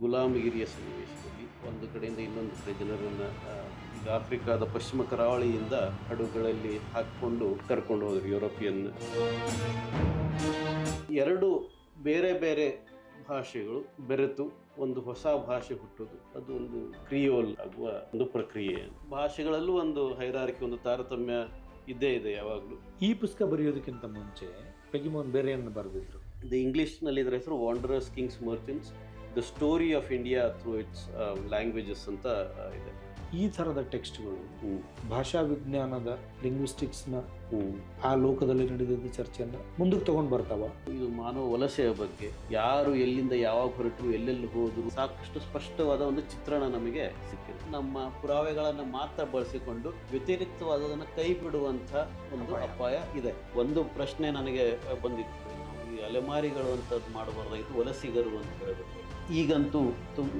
ಗುಲಾಮಗಿರಿಯ ಸನ್ನಿವೇಶದಲ್ಲಿ ಒಂದು ಕಡೆಯಿಂದ ಇನ್ನೊಂದು ಕಡೆ ಜನರನ್ನು ಈಗ ಆಫ್ರಿಕಾದ ಪಶ್ಚಿಮ ಕರಾವಳಿಯಿಂದ ಹಡಗುಗಳಲ್ಲಿ ಹಾಕಿಕೊಂಡು ಕರ್ಕೊಂಡು ಹೋದರು ಯುರೋಪಿಯನ್. ಎರಡು ಬೇರೆ ಬೇರೆ ಭಾಷೆಗಳು ಬೆರೆತು ಒಂದು ಹೊಸ ಭಾಷೆ ಹುಟ್ಟೋದು, ಅದು ಒಂದು ಕ್ರಿಯೋಲ್ ಆಗುವ ಒಂದು ಪ್ರಕ್ರಿಯೆ. ಭಾಷೆಗಳಲ್ಲೂ ಒಂದು ಹೈರಾರಿಕೆ, ಒಂದು ತಾರತಮ್ಯ ಇದ್ದೇ ಇದೆ ಯಾವಾಗಲೂ. ಈ ಪುಸ್ತಕ ಬರೆಯೋದಕ್ಕಿಂತ ಮುಂಚೆ ಪೆಗಿಮೋಹನ್ ಬೇರೆ ಏನು ಬರೆದಿದ್ರು? ಇದು ಇಂಗ್ಲೀಷ್ನಲ್ಲಿ ಇದರ ಹೆಸರು wanderers Kings merchants the story of India through it's languages ಅಂತ ಇದೆ. ಈ ಥರದ ಟೆಕ್ಸ್ಟ್ಗಳು ಭಾಷಾ ವಿಜ್ಞಾನದ ಲಿಂಗ್ವಿಸ್ಟಿಕ್ಸ್ನ ಆ ಲೋಕದಲ್ಲಿ ನಡೆದಿದ್ದ ಚರ್ಚೆಯನ್ನು ಮುಂದಕ್ಕೆ ತಗೊಂಡು ಬರ್ತಾವ. ಇದು ಮಾನವ ವಲಸೆಯ ಬಗ್ಗೆ, ಯಾರು ಎಲ್ಲಿಂದ ಯಾವಾಗ ಹೊರಟರು, ಎಲ್ಲೆಲ್ಲಿ ಹೋದರು, ಸಾಕಷ್ಟು ಸ್ಪಷ್ಟವಾದ ಒಂದು ಚಿತ್ರಣ ನಮಗೆ ಸಿಕ್ಕಿದೆ. ನಮ್ಮ ಪುರಾವೆಗಳನ್ನು ಮಾತ್ರ ಬಳಸಿಕೊಂಡು ವ್ಯತಿರಿಕ್ತವಾದದನ್ನು ಕೈ ಬಿಡುವಂಥ ಒಂದು ಅಪಾಯ ಇದೆ. ಒಂದು ಪ್ರಶ್ನೆ ನನಗೆ ಬಂದಿತ್ತು, ಈ ಅಲೆಮಾರಿಗಳು ಅಂತದ್ದು ಮಾಡಬಾರ್ದಾಗಿತ್ತು, ವಲಸಿಗರು ಅಂತ ಹೇಳಬೇಕು. ಈಗಂತೂ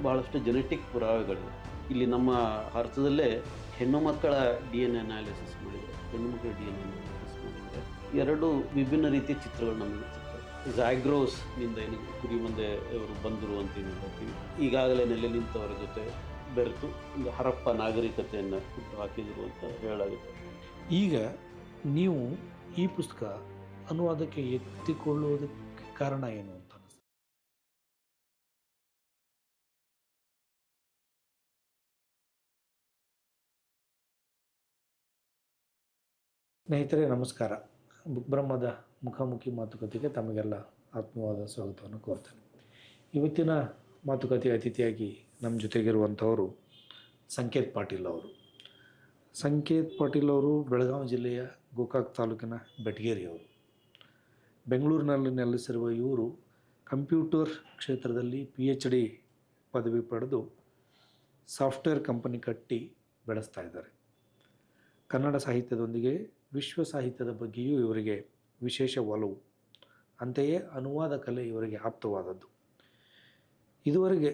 ಬಹಳಷ್ಟು ಜೆನೆಟಿಕ್ ಪುರಾವೆಗಳಿವೆ. ಇಲ್ಲಿ ನಮ್ಮ ಭಾರತದಲ್ಲೇ ಹೆಣ್ಣು ಮಕ್ಕಳ DNA ಅನಾಲಿಸಿಸ್ ಮಾಡಿದರೆ, ಹೆಣ್ಣು ಮಕ್ಕಳ DNA ಅನಾಲಿಸಿಸ್ ಮಾಡಿದರೆ ಎರಡು ವಿಭಿನ್ನ ರೀತಿಯ ಚಿತ್ರಗಳು ನಮಗೆ ಸಿಗ್ತವೆ. ಝೈಗ್ರೋಸ್ನಿಂದ ಏನು ಕುರಿ ಮುಂದೆ ಅವರು ಬಂದರು ಅಂತ ಏನು ಹೇಳ್ತೀವಿ, ಈಗಾಗಲೇ ನೆಲೆ ನಿಂತವರ ಜೊತೆ ಬೆರೆತು ಒಂದು ಹರಪ್ಪ ನಾಗರಿಕತೆಯನ್ನು ಹುಟ್ಟು ಹಾಕಿದರು ಅಂತ ಹೇಳಲಾಗುತ್ತೆ. ಈಗ ನೀವು ಈ ಪುಸ್ತಕ ಅನುವಾದಕ್ಕೆ ಎತ್ತಿಕೊಳ್ಳುವುದಕ್ಕೆ ಕಾರಣ ಏನು ಅಂತ ಅನಿಸ್ತದೆ? ಸ್ನೇಹಿತರೆ ನಮಸ್ಕಾರ. ಬುಕ್ ಬ್ರಹ್ಮದ ಮುಖಾಮುಖಿ ಮಾತುಕತೆಗೆ ತಮಗೆಲ್ಲ ಆತ್ಮೀಯವಾದ ಸ್ವಾಗತವನ್ನು ಕೋರ್ತೇನೆ. ಇವತ್ತಿನ ಮಾತುಕತೆ ಅತಿಥಿಯಾಗಿ ನಮ್ಮ ಜೊತೆಗಿರುವಂಥವರು ಸಂಕೇತ್ ಪಾಟೀಲ್ ಅವರು. ಸಂಕೇತ್ ಪಾಟೀಲ್ ಅವರು ಬೆಳಗಾವಿ ಜಿಲ್ಲೆಯ ಗೋಕಾಕ್ ತಾಲೂಕಿನ ಬೆಟಗೇರಿಯವರು. ಬೆಂಗಳೂರಿನಲ್ಲಿ ನೆಲೆಸಿರುವ ಇವರು ಕಂಪ್ಯೂಟರ್ ಕ್ಷೇತ್ರದಲ್ಲಿ PhD ಪದವಿ ಪಡೆದು ಸಾಫ್ಟ್ವೇರ್ ಕಂಪನಿ ಕಟ್ಟಿ ಬೆಳೆಸ್ತಾ ಇದ್ದಾರೆ. ಕನ್ನಡ ಸಾಹಿತ್ಯದೊಂದಿಗೆ ವಿಶ್ವ ಸಾಹಿತ್ಯದ ಬಗ್ಗೆಯೂ ಇವರಿಗೆ ವಿಶೇಷ ಒಲವು. ಅಂತೆಯೇ ಅನುವಾದ ಕಲೆ ಇವರಿಗೆ ಆಪ್ತವಾದದ್ದು. ಇದುವರೆಗೆ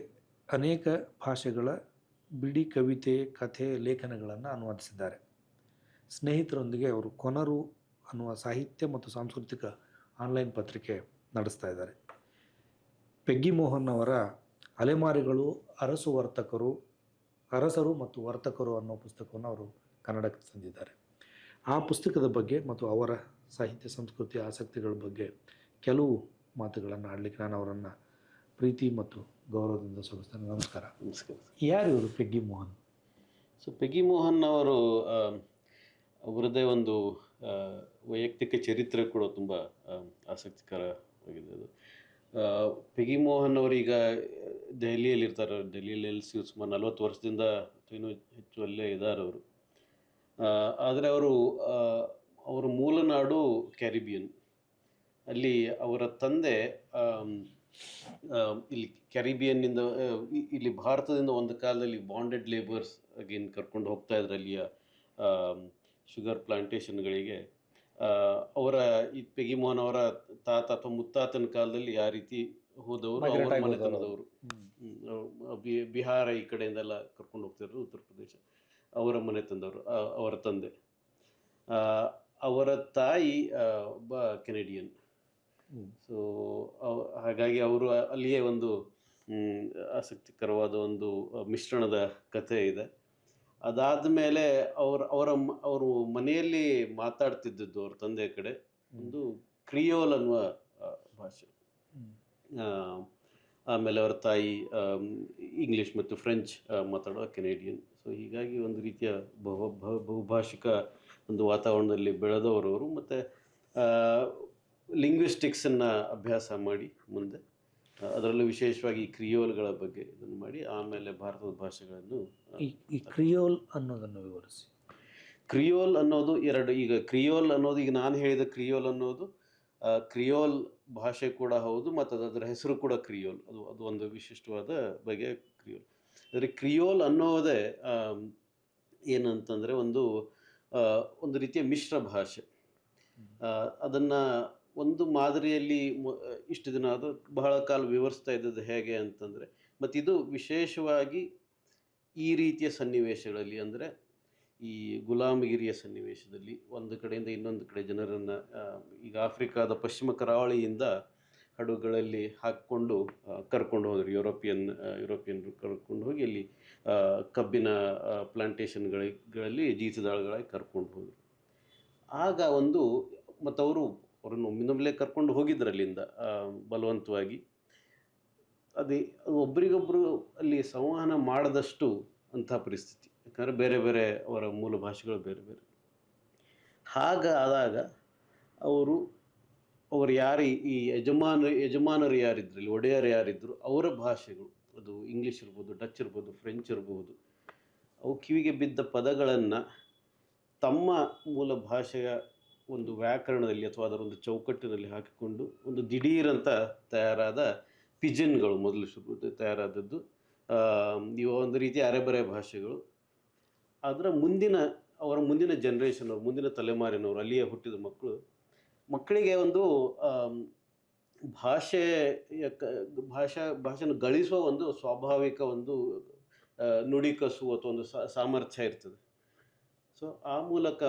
ಅನೇಕ ಭಾಷೆಗಳ ಬಿಡಿ ಕವಿತೆ, ಕಥೆ, ಲೇಖನಗಳನ್ನು ಅನುವಾದಿಸಿದ್ದಾರೆ. ಸ್ನೇಹಿತರೊಂದಿಗೆ ಅವರು ಕೊನರು ಅನ್ನುವ ಸಾಹಿತ್ಯ ಮತ್ತು ಸಾಂಸ್ಕೃತಿಕ ಆನ್ಲೈನ್ ಪತ್ರಿಕೆ ನಡೆಸ್ತಾ ಇದ್ದಾರೆ. ಪೆಗ್ಗಿಮೋಹನ್ ಅವರ ಅಲೆಮಾರಿಗಳು, ಅರಸರು ಮತ್ತು ವರ್ತಕರು ಅನ್ನೋ ಪುಸ್ತಕವನ್ನು ಅವರು ಕನ್ನಡಕ್ಕೆ ತಂದಿದ್ದಾರೆ. ಆ ಪುಸ್ತಕದ ಬಗ್ಗೆ ಮತ್ತು ಅವರ ಸಾಹಿತ್ಯ ಸಂಸ್ಕೃತಿ ಆಸಕ್ತಿಗಳ ಬಗ್ಗೆ ಕೆಲವು ಮಾತುಗಳನ್ನು ಆಡಲಿಕ್ಕೆ ನಾನು ಅವರನ್ನು ಪ್ರೀತಿ ಮತ್ತು ಗೌರವದಿಂದ ಸ್ವಾಗತಿಸ್ತೇನೆ. ನಮಸ್ಕಾರ. ನಮಸ್ಕಾರ. ಯಾರು ಇವರು ಪೆಗ್ಗಿಮೋಹನ್? ಪೆಗ್ಗಿಮೋಹನ್ ಅವರು ಅವರದ್ದೇ ಒಂದು ವೈಯಕ್ತಿಕ ಚರಿತ್ರೆ ಕೂಡ ತುಂಬ ಆಸಕ್ತಿಕರವಾಗಿದೆ. ಅದು ಪೆಗ್ಗಿಮೋಹನ್ ಅವರೀಗ ದೆಹಲಿಯಲ್ಲಿರ್ತಾರೆ. ದೆಹಲಿಯಲ್ಲಿ ನೆಲೆಸಿ ಸುಮಾರು 40 ವರ್ಷದಿಂದ ಇನ್ನೂ ಹೆಚ್ಚು ಅಲ್ಲೇ ಇದ್ದಾರೆ ಅವರು. ಆದರೆ ಅವರ ಮೂಲನಾಡು ಕ್ಯಾರಿಬಿಯನ್. ಅಲ್ಲಿ ಅವರ ತಂದೆ ಇಲ್ಲಿ ಕ್ಯಾರಿಬಿಯನ್ನಿಂದ ಇಲ್ಲಿ ಭಾರತದಿಂದ ಒಂದು ಕಾಲದಲ್ಲಿ ಬಾಂಡೆಡ್ ಲೇಬರ್ಸ್ ಅಗೇನ್ ಕರ್ಕೊಂಡು ಹೋಗ್ತಾ ಇದ್ರು ಅಲ್ಲಿಯ ಶುಗರ್ ಪ್ಲಾಂಟೇಷನ್ಗಳಿಗೆ. ಅವರ ಈ ಪೆಗ್ಗಿಮೋಹನ್ ಅವರ ತಾತ ಅಥವಾ ಮುತ್ತಾತನ ಕಾಲದಲ್ಲಿ ಆ ರೀತಿ ಹೋದವರು ಅವರ ಮನೆತನದವರು. ಬಿಹಾರ ಈ ಕಡೆಯಿಂದೆಲ್ಲ ಕರ್ಕೊಂಡು ಹೋಗ್ತಿದ್ರು, ಉತ್ತರ ಪ್ರದೇಶ. ಅವರ ಮನೆತನದವರು, ಅವರ ತಂದೆ. ಅವರ ತಾಯಿ ಒಬ್ಬ ಕೆನಡಿಯನ್. ಸೊ ಹಾಗಾಗಿ ಅವರು ಅಲ್ಲಿಯೇ ಒಂದು ಆಸಕ್ತಿಕರವಾದ ಒಂದು ಮಿಶ್ರಣದ ಕಥೆ ಇದೆ. ಅದಾದ ಮೇಲೆ ಅವರು ಮನೆಯಲ್ಲಿ ಮಾತಾಡ್ತಿದ್ದದ್ದು ಅವ್ರ ತಂದೆಯ ಕಡೆ ಒಂದು ಕ್ರಿಯೋಲ್ ಅನ್ನುವ ಭಾಷೆ. ಆಮೇಲೆ ಅವರ ತಾಯಿ ಇಂಗ್ಲೀಷ್ ಮತ್ತು ಫ್ರೆಂಚ್ ಮಾತಾಡುವ ಕೆನೇಡಿಯನ್. ಸೊ ಹೀಗಾಗಿ ಒಂದು ರೀತಿಯ ಬಹುಭಾಷಿಕ ಒಂದು ವಾತಾವರಣದಲ್ಲಿ ಬೆಳೆದವರವರು. ಮತ್ತು ಲಿಂಗ್ವಿಸ್ಟಿಕ್ಸನ್ನು ಅಭ್ಯಾಸ ಮಾಡಿ ಮುಂದೆ ಅದರಲ್ಲೂ ವಿಶೇಷವಾಗಿ ಕ್ರಿಯೋಲ್ಗಳ ಬಗ್ಗೆ ಇದನ್ನು ಮಾಡಿ ಆಮೇಲೆ ಭಾರತದ ಭಾಷೆಗಳನ್ನು. ಈ ಕ್ರಿಯೋಲ್ ಅನ್ನೋದನ್ನು ವಿವರಿಸಿ. ಕ್ರಿಯೋಲ್ ಅನ್ನೋದು ಎರಡು. ಈಗ ಕ್ರಿಯೋಲ್ ಅನ್ನೋದು, ಈಗ ನಾನು ಹೇಳಿದ ಕ್ರಿಯೋಲ್ ಅನ್ನೋದು ಕ್ರಿಯೋಲ್ ಭಾಷೆ ಕೂಡ ಹೌದು, ಮತ್ತು ಅದರ ಹೆಸರು ಕೂಡ ಕ್ರಿಯೋಲ್. ಅದು ಒಂದು ವಿಶಿಷ್ಟವಾದ ಬಗೆಯ ಕ್ರಿಯೋಲ್. ಅಂದರೆ ಕ್ರಿಯೋಲ್ ಅನ್ನೋದೇ ಏನಂತಂದರೆ ಒಂದು ರೀತಿಯ ಮಿಶ್ರ ಭಾಷೆ. ಅದನ್ನು ಒಂದು ಮಾದರಿಯಲ್ಲಿ ಇಷ್ಟು ದಿನ ಅದು ಬಹಳ ಕಾಲ ವಿವರಿಸ್ತಾ ಇದ್ದದ್ದು ಹೇಗೆ ಅಂತಂದರೆ, ಮತ್ತು ಇದು ವಿಶೇಷವಾಗಿ ಈ ರೀತಿಯ ಸನ್ನಿವೇಶಗಳಲ್ಲಿ, ಅಂದರೆ ಈ ಗುಲಾಮಗಿರಿಯ ಸನ್ನಿವೇಶದಲ್ಲಿ ಒಂದು ಕಡೆಯಿಂದ ಇನ್ನೊಂದು ಕಡೆ ಜನರನ್ನು ಈಗ ಆಫ್ರಿಕಾದ ಪಶ್ಚಿಮ ಕರಾವಳಿಯಿಂದ ಹಡಗುಗಳಲ್ಲಿ ಹಾಕ್ಕೊಂಡು ಕರ್ಕೊಂಡು ಹೋದರು. ಯುರೋಪಿಯನ್ರು ಕರ್ಕೊಂಡು ಹೋಗಿ ಅಲ್ಲಿ ಕಬ್ಬಿನ ಪ್ಲಾಂಟೇಷನ್ಗಳಲ್ಲಿ ಜೀತದಾಳುಗಳಾಗಿ ಕರ್ಕೊಂಡು ಹೋದರು. ಆಗ ಮತ್ತು ಅವರನ್ನು ಒಮ್ಮಿಂದೊಮ್ಮೆ ಕರ್ಕೊಂಡು ಹೋಗಿದ್ರು ಅಲ್ಲಿಂದ ಬಲವಂತವಾಗಿ. ಅದು ಒಬ್ರಿಗೊಬ್ಬರು ಅಲ್ಲಿ ಸಂವಹನ ಮಾಡದಷ್ಟು ಅಂಥ ಪರಿಸ್ಥಿತಿ. ಯಾಕಂದರೆ ಬೇರೆ ಬೇರೆ ಅವರ ಮೂಲ ಭಾಷೆಗಳು ಬೇರೆ ಬೇರೆ. ಆದಾಗ ಅವರು ಯಾರು ಈ ಯಜಮಾನರು ಯಾರಿದ್ರು, ಇಲ್ಲಿ ಒಡೆಯರು ಯಾರಿದ್ರು, ಅವರ ಭಾಷೆಗಳು, ಅದು ಇಂಗ್ಲೀಷ್ ಇರ್ಬೋದು, ಡಚ್ ಇರ್ಬೋದು, ಫ್ರೆಂಚ್ ಇರಬಹುದು, ಅವು ಕಿವಿಗೆ ಬಿದ್ದ ಪದಗಳನ್ನು ತಮ್ಮ ಮೂಲ ಭಾಷೆಯ ಒಂದು ವ್ಯಾಕರಣದಲ್ಲಿ ಅಥವಾ ಅದರ ಒಂದು ಚೌಕಟ್ಟಿನಲ್ಲಿ ಹಾಕಿಕೊಂಡು ಒಂದು ದಿಢೀರಂತ ತಯಾರಾದ ಪಿಜನ್ಗಳು ಮೊದಲು ತಯಾರಾದದ್ದು. ಇವು ಒಂದು ರೀತಿಯ ಅರೆಬರೆ ಭಾಷೆಗಳು. ಅದರ ಅವರ ಮುಂದಿನ ಜನ್ರೇಷನ್, ಅವ್ರ ಮುಂದಿನ ತಲೆಮಾರಿನವರು, ಅಲ್ಲಿಯೇ ಹುಟ್ಟಿದ ಮಕ್ಕಳಿಗೆ ಒಂದು ಭಾಷೆಯನ್ನು ಗಳಿಸುವ ಒಂದು ಸ್ವಾಭಾವಿಕ ಒಂದು ನುಡಿ ಕಸು ಅಥವಾ ಒಂದು ಸಾಮರ್ಥ್ಯ ಇರ್ತದೆ. ಸೊ ಆ ಮೂಲಕ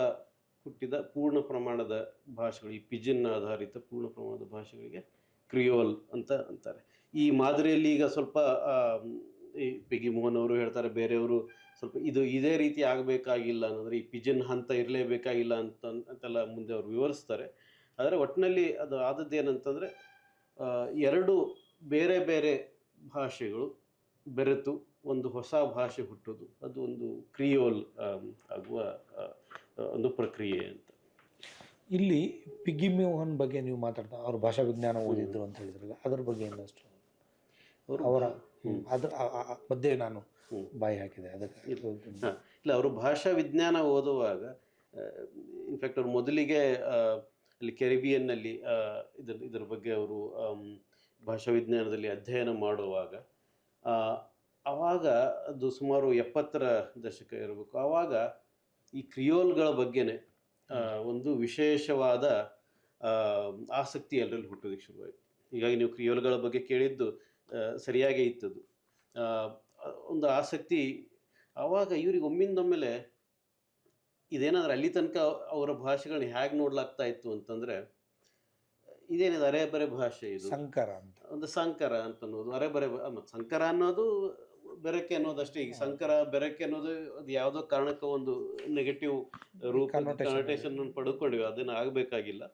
ಹುಟ್ಟಿದ ಪೂರ್ಣ ಪ್ರಮಾಣದ ಭಾಷೆಗಳು, ಈ ಪಿಜಿನ್ ಆಧಾರಿತ ಪೂರ್ಣ ಪ್ರಮಾಣದ ಭಾಷೆಗಳಿಗೆ ಕ್ರಿಯೋಲ್ ಅಂತ ಅಂತಾರೆ. ಈ ಮಾದರಿಯಲ್ಲಿ ಈಗ ಸ್ವಲ್ಪ ಈ ಪೆಗಿ ಮೋಹನ್ ಅವರು ಹೇಳ್ತಾರೆ, ಬೇರೆಯವರು ಸ್ವಲ್ಪ ಇದೇ ರೀತಿ ಆಗಬೇಕಾಗಿಲ್ಲ ಅನ್ನೋದ್ರೆ ಈ ಪಿಜನ್ ಹಂತ ಇರಲೇಬೇಕಾಗಿಲ್ಲ ಅಂತೆಲ್ಲ ಮುಂದೆ ಅವರು ವಿವರಿಸ್ತಾರೆ. ಆದರೆ ಒಟ್ಟಿನಲ್ಲಿ ಅದು ಆದದ್ದೇನಂತಂದರೆ ಎರಡು ಬೇರೆ ಬೇರೆ ಭಾಷೆಗಳು ಬೆರೆತು ಒಂದು ಹೊಸ ಭಾಷೆ ಹುಟ್ಟೋದು, ಅದು ಒಂದು ಕ್ರಿಯೋಲ್ ಆಗುವ ಒಂದು ಪ್ರಕ್ರಿಯೆ ಅಂತ. ಇಲ್ಲಿ ಪಿಗಿ ಮೋಹನ್ ಬಗ್ಗೆ ನೀವು ಮಾತಾಡ್ತಾ ಅವ್ರ ಭಾಷಾ ವಿಜ್ಞಾನ ಓದಿದ್ರು ಅಂತ ಹೇಳಿದ್ರಲ್ಲ, ಅದ್ರ ಬಗ್ಗೆ ಇನ್ನಷ್ಟು ಅವರ ಅದ್ರ ಮಧ್ಯೆ ನಾನು ಬಾಯಿ ಹಾಕಿದೆ ಅದಕ್ಕೆ. ಇಲ್ಲ, ಅವರು ಭಾಷಾ ವಿಜ್ಞಾನ ಓದುವಾಗ ಇನ್ಫ್ಯಾಕ್ಟ್ ಅವರು ಮೊದಲಿಗೆ ಅಲ್ಲಿ ಕೆರಿಬಿಯನ್ನಲ್ಲಿ ಇದರ ಬಗ್ಗೆ ಅವರು ಭಾಷಾ ವಿಜ್ಞಾನದಲ್ಲಿ ಅಧ್ಯಯನ ಮಾಡುವಾಗ, ಆವಾಗ ಅದು ಸುಮಾರು 70ರ ದಶಕ ಇರಬೇಕು. ಆವಾಗ ಈ ಕ್ರಿಯೋಲ್ಗಳ ಬಗ್ಗೆನೇ ಒಂದು ವಿಶೇಷವಾದ ಆಸಕ್ತಿ ಎಲ್ಲರಲ್ಲಿ ಹುಟ್ಟೋದಕ್ಕೆ ಶುರುವಾಯಿತು. ಹೀಗಾಗಿ ನೀವು ಕ್ರಿಯೋಲ್ಗಳ ಬಗ್ಗೆ ಕೇಳಿದ್ದು ಸರಿಯಾಗೇ ಇತ್ತದು. ಒಂದು ಆಸಕ್ತಿ ಆವಾಗ ಇವ್ರಿಗೆ ಒಮ್ಮಿಂದೊಮ್ಮೆಲೆ ಇದೇನಾದ್ರೆ ಅಲ್ಲಿ ತನಕ ಅವರ ಭಾಷೆಗಳನ್ನ ಹೇಗೆ ನೋಡ್ಲಾಗ್ತಾ ಇತ್ತು ಅಂತಂದರೆ, ಇದೇನಿದೆ ಅರೆಬರೆ ಭಾಷೆ, ಇದು ಸಂಕರ ಅಂತ, ಒಂದು ಸಂಕರ ಅಂತ ಅನ್ನೋದು. ಅರೆಬರೆ ಮತ್ತು ಸಂಕರ ಅನ್ನೋದು ಬೆರಕೆ ಅನ್ನೋದಷ್ಟೇ. ಈಗ ಸಂಕರ ಬೆರಕೆ ಅನ್ನೋದು ಅದು ಯಾವುದೋ ಕಾರಣಕ್ಕೆ ಒಂದು ನೆಗೆಟಿವ್ ರೂಪ ಕನೋಟೇಷನ್ ಪಡ್ಕೊಂಡಿವಿ, ಅದನ್ನು ಆಗಬೇಕಾಗಿಲ್ಲ.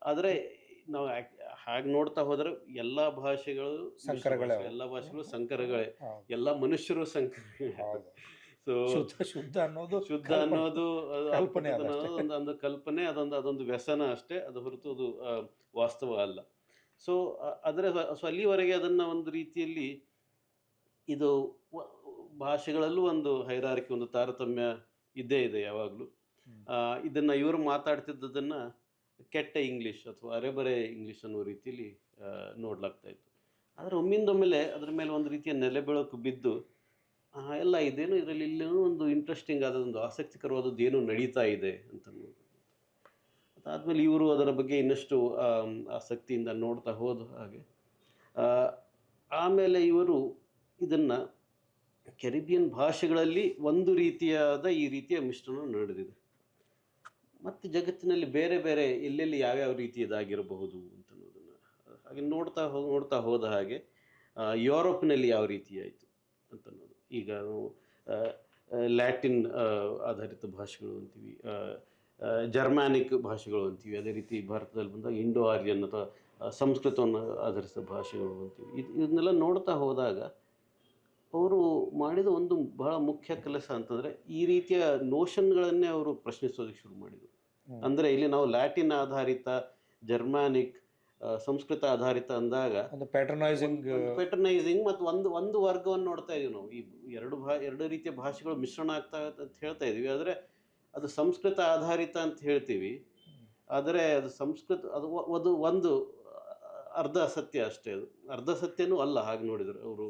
ಆದರೆ ನಾವು ಹಾಗೆ ನೋಡ್ತಾ ಹೋದರೆ ಎಲ್ಲ ಭಾಷೆಗಳು ಸಂಕರಗಳೇ, ಎಲ್ಲ ಭಾಷೆಗಳು ಸಂಕರಗಳೇ, ಎಲ್ಲ ಮನುಷ್ಯರು ಸಂಕರಗಳೇ. ಸೊ ಶುದ್ಧ ಅನ್ನೋದು ಒಂದು ಕಲ್ಪನೆ, ಅದೊಂದು ವ್ಯಸನ ಅಷ್ಟೇ, ಅದು ಹೊರತು ಅದು ವಾಸ್ತವ ಅಲ್ಲ. ಸೊ ಅಲ್ಲಿವರೆಗೆ ಅದನ್ನು ಒಂದು ರೀತಿಯಲ್ಲಿ ಇದು ಭಾಷೆಗಳಲ್ಲೂ ಒಂದು ಹೈರಾರಿಕೆ, ಒಂದು ತಾರತಮ್ಯ ಇದ್ದೇ ಇದೆ ಯಾವಾಗಲೂ. ಇದನ್ನು ಇವರು ಮಾತಾಡ್ತಿದ್ದದನ್ನು ಕೆಟ್ಟ ಇಂಗ್ಲೀಷ್ ಅಥವಾ ಅರೆಬರೆ ಇಂಗ್ಲೀಷ್ ಅನ್ನೋ ರೀತಿಯಲ್ಲಿ ನೋಡ್ಲಾಗ್ತಾ ಇತ್ತು. ಆದರೆ ಒಮ್ಮಿಂದೊಮ್ಮೆಲೆ ಅದರ ಮೇಲೆ ಒಂದು ರೀತಿಯ ನೆಲೆ ಬೆಳಕು ಬಿದ್ದು ಎಲ್ಲ ಇದೇನು ಇದರಲ್ಲಿ ಇಲ್ಲೇನೋ ಒಂದು ಇಂಟ್ರೆಸ್ಟಿಂಗ್ ಆದದೊಂದು ಆಸಕ್ತಿಕರವಾದದ್ದು ಏನೋ ನಡೀತಾ ಇದೆ ಅಂತ ನೋಡ್ಬೋದು. ಅದಾದಮೇಲೆ ಇವರು ಅದರ ಬಗ್ಗೆ ಇನ್ನಷ್ಟು ಆಸಕ್ತಿಯಿಂದ ನೋಡ್ತಾ ಹೋದ ಹಾಗೆ ಆಮೇಲೆ ಇವರು ಇದನ್ನು ಕೆರಿಬಿಯನ್ ಭಾಷೆಗಳಲ್ಲಿ ಒಂದು ರೀತಿಯಾದ ಈ ರೀತಿಯ ಮಿಶ್ರಣ ನಡೆದಿದೆ. ಮತ್ತು ಜಗತ್ತಿನಲ್ಲಿ ಬೇರೆ ಬೇರೆ ಎಲ್ಲೆಲ್ಲಿ ಯಾವ್ಯಾವ ರೀತಿಯದಾಗಿರಬಹುದು ಅಂತನ್ನೋದನ್ನು ಹಾಗೆ ನೋಡ್ತಾ ಹೋದ ಹಾಗೆ ಯುರೋಪ್ನಲ್ಲಿ ಯಾವ ರೀತಿಯಾಯಿತು ಅಂತನ್ನೋದು. ಈಗ ನಾವು ಲ್ಯಾಟಿನ್ ಆಧಾರಿತ ಭಾಷೆಗಳು ಅಂತೀವಿ, ಜರ್ಮ್ಯಾನಿಕ್ ಭಾಷೆಗಳು ಅಂತೀವಿ. ಅದೇ ರೀತಿ ಭಾರತದಲ್ಲಿ ಬಂದಾಗ ಇಂಡೋ ಆರ್ಯನ್ ಅಥವಾ ಸಂಸ್ಕೃತವನ್ನು ಆಧರಿಸಿದ ಭಾಷೆಗಳು ಅಂತೀವಿ. ಇದನ್ನೆಲ್ಲ ನೋಡ್ತಾ ಹೋದಾಗ ಅವರು ಮಾಡಿದ ಒಂದು ಬಹಳ ಮುಖ್ಯ ಕೆಲಸ ಅಂತಂದರೆ ಈ ರೀತಿಯ ನೋಷನ್ಗಳನ್ನೇ ಅವರು ಪ್ರಶ್ನಿಸೋದಕ್ಕೆ ಶುರು ಮಾಡಿದರು. ಅಂದರೆ ಇಲ್ಲಿ ನಾವು ಲ್ಯಾಟಿನ್ ಆಧಾರಿತ, ಜರ್ಮ್ಯಾನಿಕ್, ಸಂಸ್ಕೃತ ಆಧಾರಿತ ಅಂದಾಗ ಪ್ಯಾಟರ್ನೈಸಿಂಗ್ ಮತ್ತು ಒಂದು ವರ್ಗವನ್ನು ನೋಡ್ತಾ ಇದೀವಿ ನಾವು. ಈ ಎರಡು ರೀತಿಯ ಭಾಷೆಗಳು ಮಿಶ್ರಣ ಆಗ್ತಾ ಅಂತ ಹೇಳ್ತಾ ಇದೀವಿ. ಆದರೆ ಅದು ಸಂಸ್ಕೃತ ಆಧಾರಿತ ಅಂತ ಹೇಳ್ತೀವಿ, ಆದರೆ ಅದು ಸಂಸ್ಕೃತ ಅದು ಒಂದು ಅರ್ಧ ಸತ್ಯ ಅಷ್ಟೇ. ಅದು ಅರ್ಧ ಸತ್ಯನೂ ಅಲ್ಲ. ಹಾಗೆ ನೋಡಿದರೆ ಅವರು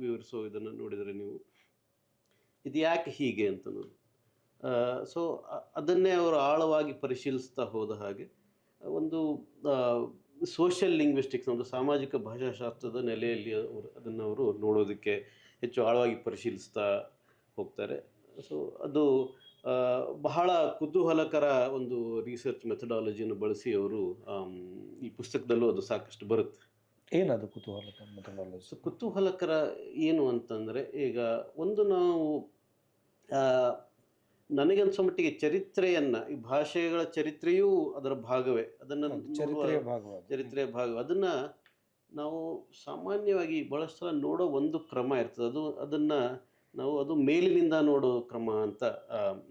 ವಿವರಿಸೋ ಇದನ್ನು ನೋಡಿದರೆ ನೀವು ಇದು ಯಾಕೆ ಹೀಗೆ ಅಂತನ್ನೋದು. ಸೊ ಅದನ್ನೇ ಅವರು ಆಳವಾಗಿ ಪರಿಶೀಲಿಸ್ತಾ ಹೋದ ಹಾಗೆ ಒಂದು ಸೋಷಿಯಲ್ ಲಿಂಗ್ವಿಸ್ಟಿಕ್ಸ್, ಒಂದು ಸಾಮಾಜಿಕ ಭಾಷಾಶಾಸ್ತ್ರದ ನೆಲೆಯಲ್ಲಿ ಅದನ್ನು ನೋಡೋದಕ್ಕೆ ಹೆಚ್ಚು ಆಳವಾಗಿ ಪರಿಶೀಲಿಸ್ತಾ ಹೋಗ್ತಾರೆ. ಸೊ ಅದು ಬಹಳ ಕುತೂಹಲಕರ ಒಂದು ರಿಸರ್ಚ್ ಮೆಥಡಾಲಜಿಯನ್ನು ಬಳಸಿ ಅವರು ಈ ಪುಸ್ತಕದಲ್ಲೂ ಅದು ಸಾಕಷ್ಟು ಬರುತ್ತೆ. ಏನದು ಕುತೂಹಲಕರ ಮೆಥಡಾಲಜಿ? ಸೊ ಕುತೂಹಲಕರ ಏನು ಅಂತಂದರೆ, ಈಗ ಒಂದು ನಾವು ನನಗನ್ಸೋ ಮಟ್ಟಿಗೆ ಚರಿತ್ರೆಯನ್ನು, ಈ ಭಾಷೆಗಳ ಚರಿತ್ರೆಯೂ ಅದರ ಭಾಗವೇ, ಅದನ್ನು ಚರಿತ್ರೆಯ ಭಾಗವಾದ ಚರಿತ್ರೆಯ ಭಾಗ, ಅದನ್ನು ನಾವು ಸಾಮಾನ್ಯವಾಗಿ ಭಾಳಷ್ಟು ಸಲ ನೋಡೋ ಒಂದು ಕ್ರಮ ಇರ್ತದೆ. ಅದನ್ನು ನಾವು ಅದು ಮೇಲಿನಿಂದ ನೋಡೋ ಕ್ರಮ ಅಂತ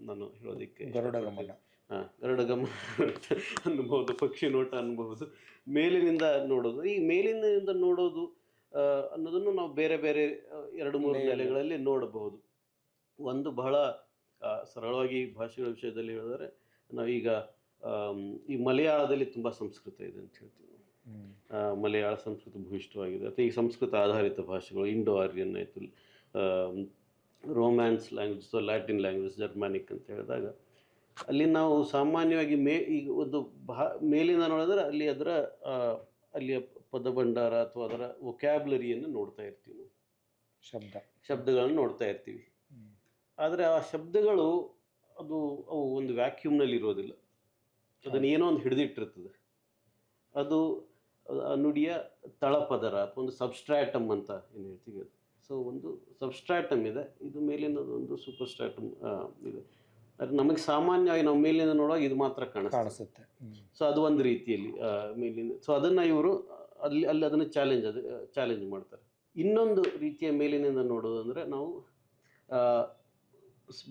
ನಾನು ಹೇಳೋದಕ್ಕೆ ಗರುಡಗಮನ. ಗರುಡಗಮನ ಅನ್ಬಹುದು, ಪಕ್ಷಿ ನೋಟ ಅನ್ಬಹುದು. ಮೇಲಿನಿಂದ ನೋಡೋದು, ಈ ಮೇಲಿನಿಂದ ನೋಡೋದು ಅನ್ನೋದನ್ನು ನಾವು ಬೇರೆ ಬೇರೆ 2-3 ನೆಲೆಗಳಲ್ಲಿ ನೋಡಬಹುದು. ಒಂದು ಬಹಳ ಸರಳವಾಗಿ ಭಾಷೆಗಳ ವಿಷಯದಲ್ಲಿ ಹೇಳಿದರೆ, ನಾವೀಗ ಈ ಮಲಯಾಳದಲ್ಲಿ ತುಂಬ ಸಂಸ್ಕೃತ ಇದೆ ಅಂತ ಹೇಳ್ತೀವಿ. ಮಲಯಾಳ ಸಂಸ್ಕೃತ ಭೂಯಿಷ್ಠವಾಗಿದೆ. ಅಥವಾ ಈ ಸಂಸ್ಕೃತ ಆಧಾರಿತ ಭಾಷೆಗಳು, ಇಂಡೋ ಆರ್ಯನ್ ಆಯಿತು, ರೋಮ್ಯಾನ್ಸ್ ಲ್ಯಾಂಗ್ವೇಜ್, ಲ್ಯಾಟಿನ್ ಲ್ಯಾಂಗ್ವೇಜ್, ಜರ್ಮ್ಯಾನಿಕ್ ಅಂತ ಹೇಳಿದಾಗ, ಅಲ್ಲಿ ನಾವು ಸಾಮಾನ್ಯವಾಗಿ ಈಗ ಒಂದು ಮೇಲಿಂದ ನೋಡಿದ್ರೆ ಅಲ್ಲಿಯ ಪದಭಂಡಾರ ಅಥವಾ ಅದರ ವೊಕ್ಯಾಬ್ಲರಿಯನ್ನು ನೋಡ್ತಾ ಇರ್ತೀವಿ ನಾವು. ಶಬ್ದಗಳನ್ನು ನೋಡ್ತಾ ಇರ್ತೀವಿ. ಆದರೆ ಆ ಶಬ್ದಗಳು ಅವು ಒಂದು ವ್ಯಾಕ್ಯೂಮ್ನಲ್ಲಿ ಇರೋದಿಲ್ಲ. ಅದನ್ನು ಏನೋ ಒಂದು ಹಿಡಿದಿಟ್ಟಿರ್ತದೆ. ಅದು ಆ ನುಡಿಯ ತಳಪದರ ಅಥವಾ ಒಂದು ಸಬ್ಸ್ಟ್ರಾಟಮ್ ಅಂತ ಏನು ಹೇಳ್ತೀವಿ ಅದು. ಸೊ ಒಂದು ಸಬ್ಸ್ಟ್ರಾಟಮ್ ಇದೆ, ಇದು ಮೇಲಿನ ಒಂದು ಸೂಪರ್ಸ್ಟ್ರಾಟಮ್ ಇದೆ. ಆದರೆ ನಮಗೆ ಸಾಮಾನ್ಯವಾಗಿ ನಾವು ಮೇಲಿಂದ ನೋಡುವಾಗ ಇದು ಮಾತ್ರ ಕಾಣಿಸುತ್ತೆ. ಸೊ ಅದು ಒಂದು ರೀತಿಯಲ್ಲಿ ಮೇಲಿಂದ. ಸೊ ಅದನ್ನು ಇವರು ಅಲ್ಲಿ ಅದನ್ನು ಚಾಲೆಂಜ್ ಮಾಡ್ತಾರೆ. ಇನ್ನೊಂದು ರೀತಿಯ ಮೇಲಿನಿಂದ ನೋಡೋದು ಅಂದರೆ, ನಾವು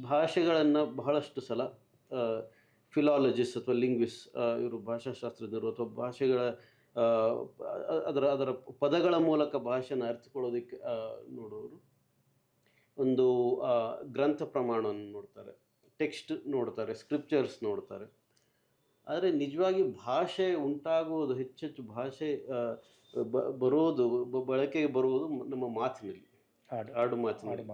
ಭಾಷೆಗಳನ್ನು ಬಹಳಷ್ಟು ಸಲ ಫಿಲಾಲಜಿಸ್ಟ್ ಅಥವಾ ಲಿಂಗ್ವಿಸ್ಟ್, ಇವರು ಭಾಷಾಶಾಸ್ತ್ರಜ್ಞರು ಅಥವಾ ಭಾಷೆಗಳ ಅದರ ಪದಗಳ ಮೂಲಕ ಭಾಷೆನ ಅರ್ಥಕೊಳ್ಳೋದಕ್ಕೆ ನೋಡೋರು ಒಂದು ಗ್ರಂಥ ಪ್ರಮಾಣವನ್ನು ನೋಡ್ತಾರೆ, ಟೆಕ್ಸ್ಟ್ ನೋಡ್ತಾರೆ, ಸ್ಕ್ರಿಪ್ಚರ್ಸ್ ನೋಡ್ತಾರೆ. ಆದರೆ ನಿಜವಾಗಿ ಭಾಷೆ ಉಂಟಾಗುವುದು, ಹೆಚ್ಚೆಚ್ಚು ಭಾಷೆ ಬರೋದು, ಬಳಕೆಗೆ ಬರುವುದು ನಮ್ಮ ಮಾತಿನಲ್ಲಿ, ಆಡು ಮಾತಿನಲ್ಲಿ.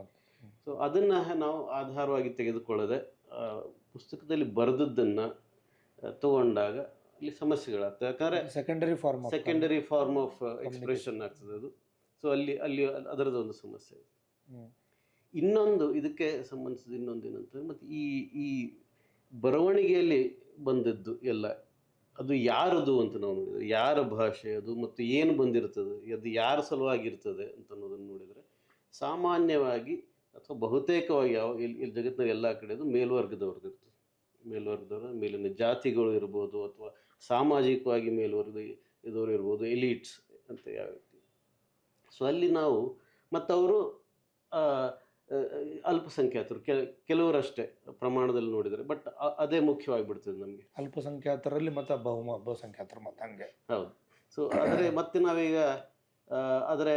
ಸೊ ಅದನ್ನು ನಾವು ಆಧಾರವಾಗಿ ತೆಗೆದುಕೊಳ್ಳದೆ ಪುಸ್ತಕದಲ್ಲಿ ಬರೆದದ್ದನ್ನು ತಗೊಂಡಾಗ ಇಲ್ಲಿ ಸಮಸ್ಯೆಗಳಾಗ್ತದೆ. ಯಾಕಂದರೆ ಸೆಕೆಂಡರಿ ಫಾರ್ಮ್ ಆಫ್ ಎಕ್ಸ್ಪ್ರೆಷನ್ ಆಗ್ತದೆ ಅದು. ಸೊ ಅಲ್ಲಿ ಅದರದ್ದು ಒಂದು ಸಮಸ್ಯೆ ಇದೆ. ಇನ್ನೊಂದು ಇದಕ್ಕೆ ಸಂಬಂಧಿಸಿದ ಇನ್ನೊಂದು ಏನಂತಂದರೆ, ಮತ್ತು ಈ ಬರವಣಿಗೆಯಲ್ಲಿ ಬಂದದ್ದು ಎಲ್ಲ ಅದು ಯಾರದು ಅಂತ ನಾವು ನೋಡಿದರೆ, ಯಾರ ಭಾಷೆ ಅದು ಮತ್ತು ಏನು ಬಂದಿರ್ತದೆ, ಅದು ಯಾರ ಸಲುವಾಗಿರ್ತದೆ ಅಂತ ಅನ್ನೋದನ್ನು ನೋಡಿದರೆ, ಸಾಮಾನ್ಯವಾಗಿ ಅಥವಾ ಬಹುತೇಕವಾಗಿ ಇಲ್ಲಿ ಜಗತ್ತಿನ ಎಲ್ಲ ಕಡೆ ಅದು ಮೇಲ್ವರ್ಗದವ್ರದ್ದು ಇರ್ತದೆ. ಮೇಲ್ವರ್ಗದವರು, ಮೇಲಿನ ಜಾತಿಗಳು ಇರ್ಬೋದು, ಅಥವಾ ಸಾಮಾಜಿಕವಾಗಿ ಮೇಲ್ವರ್ಗದ ಇದವರು ಇರ್ಬೋದು, ಎಲೀಟ್ಸ್ ಅಂತ ಯಾವ ವ್ಯಕ್ತಿ. ಸೊ ಅಲ್ಲಿ ನಾವು ಮತ್ತು ಅವರು ಅಲ್ಪಸಂಖ್ಯಾತರು, ಕೆಲವರಷ್ಟೇ ಪ್ರಮಾಣದಲ್ಲಿ ನೋಡಿದರೆ, ಬಟ್ ಅದೇ ಮುಖ್ಯವಾಗಿಬಿಡ್ತದೆ ನಮಗೆ. ಅಲ್ಪಸಂಖ್ಯಾತರಲ್ಲಿ ಮತ್ತು ಬಹುಸಂಖ್ಯಾತರು ಮತ್ತು ಹಂಗೆ. ಹೌದು. ಸೊ ಆದರೆ ಮತ್ತೆ ನಾವೀಗ ಆದರೆ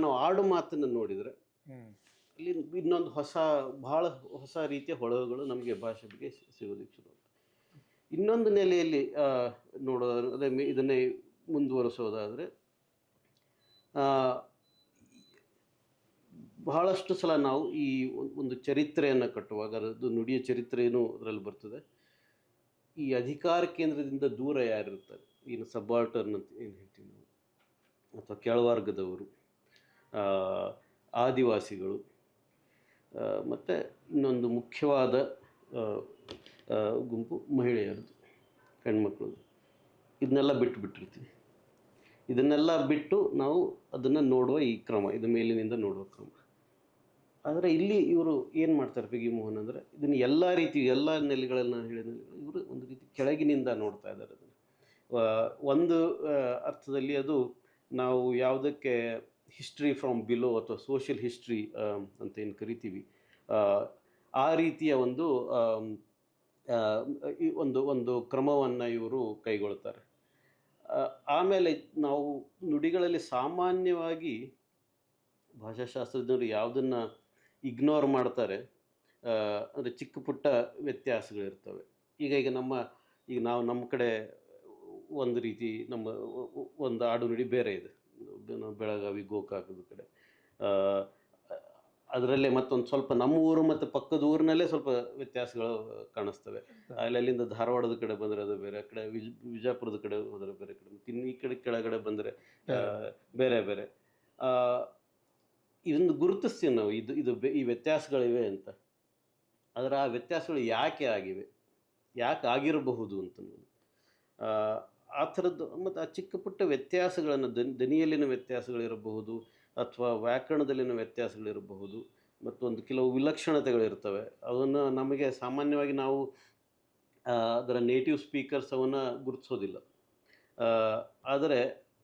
ನಾವು ಆಡು ಮಾತನ್ನು ನೋಡಿದರೆ ಇಲ್ಲಿ ಇನ್ನೊಂದು ಬಹಳ ಹೊಸ ರೀತಿಯ ಹೊಳಹುಗಳು ನಮಗೆ ಭಾಷೆ ಬಗ್ಗೆ ಸಿಗೋದಕ್ಕೆ ಶುರು. ಇನ್ನೊಂದು ನೆಲೆಯಲ್ಲಿ ನೋಡೋದಾದ್ರೆ, ಇದನ್ನೇ ಮುಂದುವರಿಸೋದಾದರೆ, ಬಹಳಷ್ಟು ಸಲ ನಾವು ಈ ಒಂದು ಚರಿತ್ರೆಯನ್ನು ಕಟ್ಟುವಾಗ, ಅದು ನುಡಿಯ ಚರಿತ್ರೆಯೂ ಅದರಲ್ಲಿ ಬರ್ತದೆ. ಈ ಅಧಿಕಾರ ಕೇಂದ್ರದಿಂದ ದೂರ ಯಾರಿರ್ತಾರೆ, ಏನು ಸಬಾಲ್ಟರ್ನ್ ಅಂತ ಏನು ಹೇಳ್ತೀವಿ ನಾವು, ಅಥವಾ ಕೆಳವರ್ಗದವರು, ಆದಿವಾಸಿಗಳು, ಮತ್ತು ಇನ್ನೊಂದು ಮುಖ್ಯವಾದ ಗುಂಪು ಮಹಿಳೆಯರದು, ಹೆಣ್ಮಕ್ಳದು, ಇದನ್ನೆಲ್ಲ ಬಿಟ್ಟಿರ್ತೀವಿ. ಇದನ್ನೆಲ್ಲ ಬಿಟ್ಟು ನಾವು ಅದನ್ನು ನೋಡುವ ಈ ಕ್ರಮ, ಇದು ಮೇಲಿನಿಂದ ನೋಡುವ ಕ್ರಮ. ಆದರೆ ಇಲ್ಲಿ ಇವರು ಏನು ಮಾಡ್ತಾರೆ, ಪಿ ಗಿ ಮೋಹನ್ ಅಂದರೆ, ಇದನ್ನು ಎಲ್ಲ ನೆಲೆಗಳಲ್ಲಿ ನಾನು ಹೇಳಿದ ಇವರು ಒಂದು ರೀತಿ ಕೆಳಗಿನಿಂದ ನೋಡ್ತಾ ಇದ್ದಾರೆ ಅದನ್ನು. ಒಂದು ಅರ್ಥದಲ್ಲಿ ಅದು ನಾವು ಯಾವುದಕ್ಕೆ ಹಿಸ್ಟ್ರಿ ಫ್ರಮ್ ಬಿಲೋ ಅಥವಾ ಸೋಷಿಯಲ್ ಹಿಸ್ಟ್ರಿ ಅಂತ ಏನು ಕರಿತೀವಿ, ಆ ರೀತಿಯ ಒಂದು ಕ್ರಮವನ್ನು ಇವರು ಕೈಗೊಳ್ತಾರೆ. ಆಮೇಲೆ ನಾವು ನುಡಿಗಳಲ್ಲಿ ಸಾಮಾನ್ಯವಾಗಿ ಭಾಷಾಶಾಸ್ತ್ರಜ್ಞರು ಯಾವುದನ್ನು ಇಗ್ನೋರ್ ಮಾಡ್ತಾರೆ ಅಂದರೆ, ಚಿಕ್ಕ ಪುಟ್ಟ ವ್ಯತ್ಯಾಸಗಳಿರ್ತವೆ. ಈಗ ನಾವು ನಮ್ಮ ಕಡೆ ಒಂದು ರೀತಿ, ಒಂದು ಆಡು ನುಡಿ ಬೇರೆ ಇದೆ. ಬೆಳಗಾವಿ, ಗೋಕಾಕದ ಕಡೆ ಅದರಲ್ಲೇ ಮತ್ತೊಂದು ಸ್ವಲ್ಪ ನಮ್ಮ ಊರು ಮತ್ತು ಪಕ್ಕದ ಊರಿನಲ್ಲೇ ಸ್ವಲ್ಪ ವ್ಯತ್ಯಾಸಗಳು ಕಾಣಿಸ್ತವೆ. ಅಲ್ಲಿಂದ ಧಾರವಾಡದ ಕಡೆ ಬಂದರೆ ಅದು ಬೇರೆ, ಆ ಕಡೆ ವಿಜಯಪುರದ ಕಡೆ ಹೋದರೆ ಬೇರೆ ಕಡೆ, ಮತ್ತು ಇನ್ನು ಈ ಕಡೆ ಕೆಳಗಡೆ ಬಂದರೆ ಬೇರೆ ಬೇರೆ. ಇದನ್ನು ಗುರುತಿಸ್ತೀವಿ ನಾವು, ಈ ವ್ಯತ್ಯಾಸಗಳಿವೆ ಅಂತ. ಅದರ ಆ ವ್ಯತ್ಯಾಸಗಳು ಯಾಕೆ ಆಗಿವೆ, ಯಾಕೆ ಆಗಿರಬಹುದು ಅಂತನ್ನೋದು, ಆ ಥರದ್ದು. ಮತ್ತು ಆ ಚಿಕ್ಕ ಪುಟ್ಟ ವ್ಯತ್ಯಾಸಗಳನ್ನು ದನಿಯಲ್ಲಿನ ವ್ಯತ್ಯಾಸಗಳಿರಬಹುದು, ಅಥವಾ ವ್ಯಾಕರಣದಲ್ಲಿನ ವ್ಯತ್ಯಾಸಗಳಿರಬಹುದು, ಮತ್ತು ಒಂದು ಕೆಲವು ವಿಲಕ್ಷಣತೆಗಳಿರ್ತವೆ. ಅದನ್ನು ನಮಗೆ ಸಾಮಾನ್ಯವಾಗಿ ನಾವು ಅದರ ನೇಟಿವ್ ಸ್ಪೀಕರ್ಸ್ ಅವನ್ನು ಗುರುತಿಸೋದಿಲ್ಲ. ಆದರೆ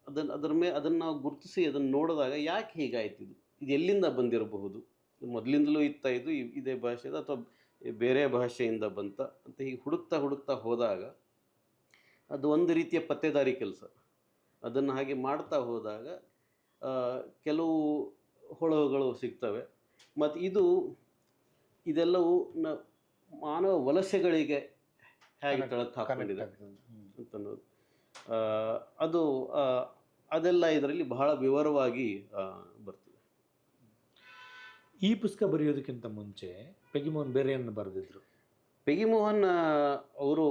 ಅದನ್ನು ನಾವು ಗುರುತಿಸಿ ಅದನ್ನು ನೋಡಿದಾಗ ಯಾಕೆ ಹೀಗಾಯ್ತು, ಇದು ಎಲ್ಲಿಂದ ಬಂದಿರಬಹುದು, ಮೊದಲಿಂದಲೂ ಇದು ಇದೇ ಭಾಷೆದ ಅಥವಾ ಬೇರೆ ಭಾಷೆಯಿಂದ ಬಂತ ಅಂತ ಹೀಗೆ ಹುಡುಕ್ತಾ ಹೋದಾಗ ಅದು ಒಂದು ರೀತಿಯ ಪತ್ತೇದಾರಿ ಕೆಲಸ. ಅದನ್ನು ಹಾಗೆ ಮಾಡ್ತಾ ಹೋದಾಗ ಕೆಲವು ಹೊಳಹುಗಳು ಸಿಗ್ತವೆ. ಮತ್ತು ಇದೆಲ್ಲವೂ ಮಾನವ ವಲಸೆಗಳಿಗೆ ಹೇಗೆ ತಳಕು ಹಾಕೊಂಡಿದೆ ಅಂತನ್ನೋದು, ಅದು ಅದೆಲ್ಲ ಇದರಲ್ಲಿ ಬಹಳ ವಿವರವಾಗಿ ಬರ್ತದೆ. ಈ ಪುಸ್ತಕ ಬರೆಯೋದಕ್ಕಿಂತ ಮುಂಚೆ ಪೆಗಿ ಮೋಹನ್ ಬೇರೆ ಏನು ಬರೆದಿದ್ರು? ಪೆಗಿ ಮೋಹನ್ ಅವರು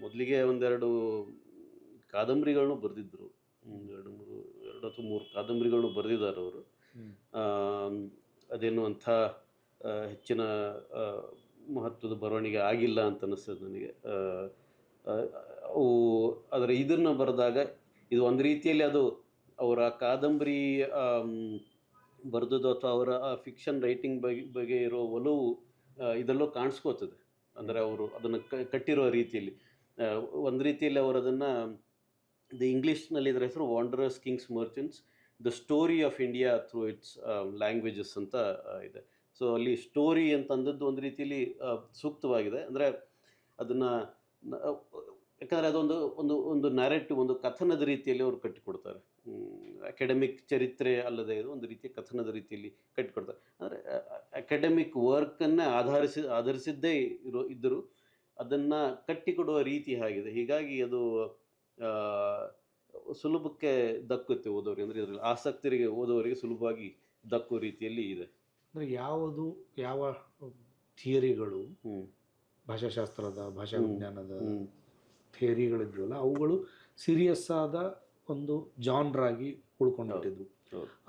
ಮೊದಲಿಗೆ ಒಂದೆರಡು ಕಾದಂಬರಿಗಳನ್ನು ಬರೆದಿದ್ದರು. 2 ಅಥವಾ 3 ಕಾದಂಬರಿಗಳನ್ನು ಬರೆದಿದ್ದಾರೆ ಅವರು. ಅದೇನು ಅಂಥ ಹೆಚ್ಚಿನ ಮಹತ್ವದ ಬರವಣಿಗೆ ಆಗಿಲ್ಲ ಅಂತ ಅನ್ನಿಸ್ತದೆ ನನಗೆ. ಆದರೆ ಇದನ್ನು ಬರೆದಾಗ ಇದು ಒಂದು ರೀತಿಯಲ್ಲಿ ಅದು ಅವರ ಕಾದಂಬರಿ ಬರೆದದ್ದು ಅಥವಾ ಅವರ ಫಿಕ್ಷನ್ ರೈಟಿಂಗ್ ಬಗ್ಗೆ ಇರೋ ಒಲವು ಇದೆಲ್ಲೋ ಕಾಣಿಸ್ಕೋತದೆ. ಅಂದರೆ ಅವರು ಅದನ್ನು ಕಟ್ಟಿರೋ ರೀತಿಯಲ್ಲಿ, ಒಂದು ರೀತಿಯಲ್ಲಿ ಅವರು ಅದನ್ನು ಇಂಗ್ಲೀಷ್ನಲ್ಲಿ ಇದರ ಹೆಸರು wanderers Kings merchants the story of India through it's languages ಅಂತ ಇದೆ. ಸೊ ಅಲ್ಲಿ ಸ್ಟೋರಿ ಅಂತಂದದ್ದು ಒಂದು ರೀತಿಯಲ್ಲಿ ಸೂಕ್ತವಾಗಿದೆ. ಅಂದರೆ ಅದನ್ನು ಯಾಕಂದರೆ ಅದೊಂದು ಒಂದು ಒಂದು ನ್ಯಾರೇಟಿವ್, ಒಂದು ಕಥನದ ರೀತಿಯಲ್ಲಿ ಅವರು ಕಟ್ಟಿಕೊಡ್ತಾರೆ. ಅಕಾಡೆಮಿಕ್ ಚರಿತ್ರೆ ಅಲ್ಲದೆ ಇದು ಒಂದು ರೀತಿಯ ಕಥನದ ರೀತಿಯಲ್ಲಿ ಕಟ್ಟಿಕೊಡ್ತಾರೆ. ಅಂದರೆ ಅಕಾಡೆಮಿಕ್ ವರ್ಕನ್ನು ಆಧರಿಸಿದ್ದೇ ಇದ್ದರೂ ಅದನ್ನು ಕಟ್ಟಿಕೊಡುವ ರೀತಿ ಆಗಿದೆ. ಹೀಗಾಗಿ ಅದು ಸುಲಭಕ್ಕೆ ದಕ್ಕುತ್ತೆ ಓದೋರಿಗೆ, ಅಂದರೆ ಇದರಲ್ಲಿ ಆಸಕ್ತರಿಗೆ ಓದೋರಿಗೆ ಸುಲಭವಾಗಿ ದಕ್ಕುವ ರೀತಿಯಲ್ಲಿ ಇದೆ. ಅಂದರೆ ಯಾವ ಥಿಯರಿಗಳು, ಭಾಷಾಶಾಸ್ತ್ರದ, ಭಾಷಾ ವಿಜ್ಞಾನದ ಥಿಯರಿಗಳಿದ್ವಲ್ಲ ಅವುಗಳು ಸೀರಿಯಸ್ ಆದ ಒಂದು ಜಾನ್ರಾಗಿ ಉಳ್ಕೊಂಡ್ಬಿಟ್ಟಿದ್ವು.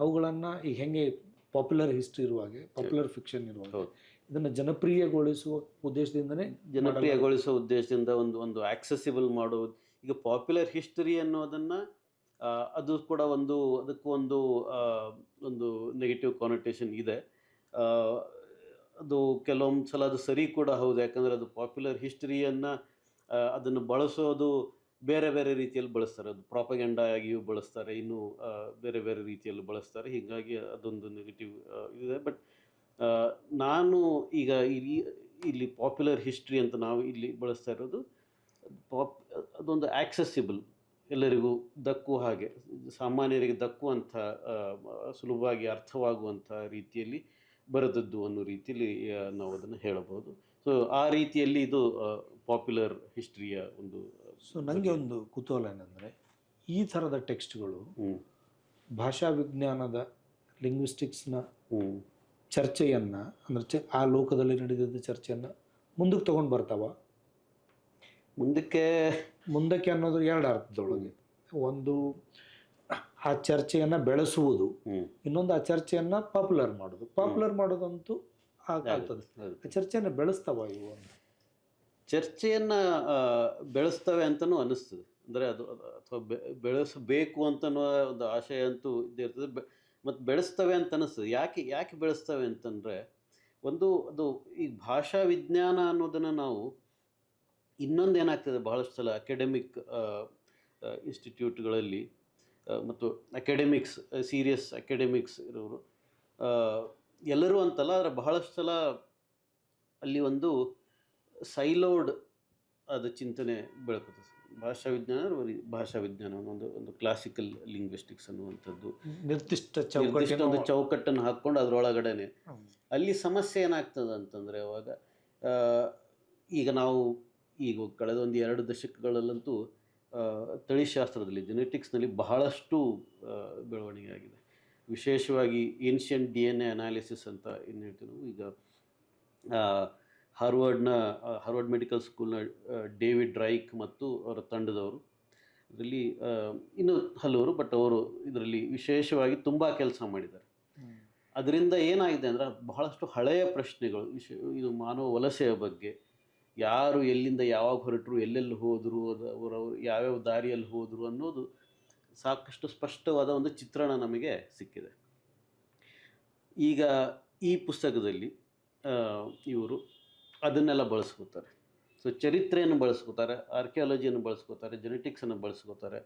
ಅವುಗಳನ್ನು ಈಗ ಹೆಂಗೆ ಪಾಪ್ಯುಲರ್ ಹಿಸ್ಟ್ರಿ ಇರುವಾಗೆ, ಪಾಪ್ಯುಲರ್ ಫಿಕ್ಷನ್ ಇರುವಾಗ ಇದನ್ನು ಜನಪ್ರಿಯಗೊಳಿಸುವ ಉದ್ದೇಶದಿಂದ ಒಂದು ಆಕ್ಸೆಸಿಬಲ್ ಮಾಡೋದು. ಈಗ ಪಾಪ್ಯುಲರ್ ಹಿಸ್ಟರಿ ಅನ್ನೋದನ್ನು ಅದು ಕೂಡ ಒಂದು ನೆಗೆಟಿವ್ ಕಾನೋಟೇಷನ್ ಇದೆ. ಅದು ಕೆಲವೊಂದು ಸಲ ಅದು ಸರಿ ಕೂಡ ಹೌದು. ಯಾಕಂದರೆ ಅದು ಪಾಪ್ಯುಲರ್ ಹಿಸ್ಟರಿಯನ್ನು ಅದನ್ನು ಬಳಸೋದು ಬೇರೆ ಬೇರೆ ರೀತಿಯಲ್ಲಿ ಬಳಸ್ತಾರೆ. ಅದು ಪ್ರಾಪಗೆಂಡಾ ಆಗಿಯೂ ಬಳಸ್ತಾರೆ, ಇನ್ನೂ ಬೇರೆ ಬೇರೆ ರೀತಿಯಲ್ಲಿ ಬಳಸ್ತಾರೆ. ಹೀಗಾಗಿ ಅದೊಂದು ನೆಗೆಟಿವ್ ಇದೆ. ಬಟ್ ನಾನು ಈಗ ಇಲ್ಲಿ ಪಾಪ್ಯುಲರ್ ಹಿಸ್ಟ್ರಿ ಅಂತ ನಾವು ಇಲ್ಲಿ ಬಳಸ್ತಾ ಇರೋದು ಅದೊಂದು ಆಕ್ಸೆಸಿಬಲ್, ಎಲ್ಲರಿಗೂ ದಕ್ಕುವ ಹಾಗೆ, ಸಾಮಾನ್ಯರಿಗೆ ದಕ್ಕುವಂಥ, ಸುಲಭವಾಗಿ ಅರ್ಥವಾಗುವಂಥ ರೀತಿಯಲ್ಲಿ ಬರೆದದ್ದು ಅನ್ನೋ ರೀತಿಯಲ್ಲಿ ನಾವು ಅದನ್ನು ಹೇಳಬಹುದು. ಸೊ ಆ ರೀತಿಯಲ್ಲಿ ಇದು ಪಾಪ್ಯುಲರ್ ಹಿಸ್ಟ್ರಿಯ ಒಂದು. ಸೊ ನನಗೆ ಒಂದು ಕುತೂಹಲ ಏನಂದರೆ, ಈ ಥರದ ಟೆಕ್ಸ್ಟ್ಗಳು ಭಾಷಾ ವಿಜ್ಞಾನದ ಲಿಂಗ್ವಿಸ್ಟಿಕ್ಸ್ನ ಚರ್ಚೆಯನ್ನು, ಅಂದರೆ ಆ ಲೋಕದಲ್ಲಿ ನಡೆದಿದ್ದ ಚರ್ಚೆಯನ್ನು ಮುಂದಕ್ಕೆ ತೊಗೊಂಡು ಬರ್ತಾವ? ಮುಂದಕ್ಕೆ ಅನ್ನೋದು ಎರಡು ಅರ್ಥದೊಳಗೆ. ಒಂದು ಆ ಚರ್ಚೆಯನ್ನು ಬೆಳೆಸುವುದು, ಇನ್ನೊಂದು ಆ ಚರ್ಚೆಯನ್ನು ಪಾಪ್ಯುಲರ್ ಮಾಡೋದಂತೂ ಆಗ್ತದೆ. ಆ ಚರ್ಚೆಯನ್ನು ಬೆಳೆಸ್ತಾವ ಇವು? ಚರ್ಚೆಯನ್ನು ಬೆಳೆಸ್ತವೆ ಅಂತಲೂ ಅನ್ನಿಸ್ತದೆ. ಅಂದರೆ ಅದು ಅಥವಾ ಬೆಳೆಸಬೇಕು ಅಂತನೋ ಒಂದು ಆಶಯ ಅಂತೂ ಇದ್ದೇ ಇರ್ತದೆ. ಮತ್ತು ಬೆಳೆಸ್ತವೆ ಅಂತ ಅನ್ನಿಸ್ತದೆ. ಯಾಕೆ ಬೆಳೆಸ್ತವೆ ಅಂತಂದರೆ, ಅದು ಈ ಭಾಷಾ ವಿಜ್ಞಾನ ಅನ್ನೋದನ್ನು ನಾವು ಇನ್ನೊಂದು ಏನಾಗ್ತದೆ, ಬಹಳಷ್ಟು ಸಲ ಅಕಾಡೆಮಿಕ್ ಇನ್ಸ್ಟಿಟ್ಯೂಟ್ಗಳಲ್ಲಿ ಮತ್ತು ಅಕಾಡೆಮಿಕ್ಸ್, ಸೀರಿಯಸ್ ಅಕಾಡೆಮಿಕ್ಸ್ ಇರೋರು ಎಲ್ಲರೂ ಅಂತಲ್ಲ, ಆದರೆ ಬಹಳಷ್ಟು ಸಲ ಅಲ್ಲಿ ಒಂದು ಸೈಲೋಡ್ ಆದ ಚಿಂತನೆ ಬೆಳಕುತ್ತದೆ. ಭಾಷಾ ವಿಜ್ಞಾನ ಒಂದು ಕ್ಲಾಸಿಕಲ್ ಲಿಂಗ್ವಿಸ್ಟಿಕ್ಸ್ ಅನ್ನುವಂಥದ್ದು ನಿರ್ದಿಷ್ಟ ಒಂದು ಚೌಕಟ್ಟನ್ನು ಹಾಕ್ಕೊಂಡು ಅದರೊಳಗಡೆನೆ. ಅಲ್ಲಿ ಸಮಸ್ಯೆ ಏನಾಗ್ತದೆ ಅಂತಂದರೆ, ಅವಾಗ ಈಗ ಕಳೆದ 1-2 ದಶಕಗಳಲ್ಲಂತೂ ತಳಿಶಾಸ್ತ್ರದಲ್ಲಿ, ಜೆನೆಟಿಕ್ಸ್ನಲ್ಲಿ ಬಹಳಷ್ಟು ಬೆಳವಣಿಗೆ ಆಗಿದೆ. ವಿಶೇಷವಾಗಿ ಏನ್ಷಿಯಂಟ್ DNA ಅನಾಲಿಸಿಸ್ ಅಂತ ಏನು ಹೇಳ್ತೀವಿ ನಾವು. ಈಗ ಹಾರ್ವರ್ಡ್ ಮೆಡಿಕಲ್ ಸ್ಕೂಲ್ನ ಡೇವಿಡ್ ರೈಕ್ ಮತ್ತು ಅವರ ತಂಡದವರು, ಇದರಲ್ಲಿ ಇನ್ನೂ ಹಲವರು, ಬಟ್ ಅವರು ಇದರಲ್ಲಿ ವಿಶೇಷವಾಗಿ ತುಂಬ ಕೆಲಸ ಮಾಡಿದ್ದಾರೆ. ಅದರಿಂದ ಏನಾಗಿದೆ ಅಂದರೆ ಬಹಳಷ್ಟು ಹಳೆಯ ಪ್ರಶ್ನೆಗಳು ಇದು ಮಾನವ ವಲಸೆಯ ಬಗ್ಗೆ, ಯಾರು ಎಲ್ಲಿಂದ ಯಾವಾಗ ಹೊರಟರು, ಎಲ್ಲೆಲ್ಲಿ ಹೋದರು, ಅವರು ಯಾವ್ಯಾವ ದಾರಿಯಲ್ಲಿ ಹೋದರು ಅನ್ನೋದು ಸಾಕಷ್ಟು ಸ್ಪಷ್ಟವಾದ ಒಂದು ಚಿತ್ರಣ ನಮಗೆ ಸಿಕ್ಕಿದೆ. ಈಗ ಈ ಪುಸ್ತಕದಲ್ಲಿ ಇವರು ಅದನ್ನೆಲ್ಲ ಬಳಸ್ಕೋತಾರೆ. ಸೊ ಚರಿತ್ರೆಯನ್ನು ಬಳಸ್ಕೋತಾರೆ, ಆರ್ಕಿಯಾಲಜಿಯನ್ನು ಬಳಸ್ಕೋತಾರೆ, ಜೆನೆಟಿಕ್ಸನ್ನು ಬಳಸ್ಕೋತಾರೆ,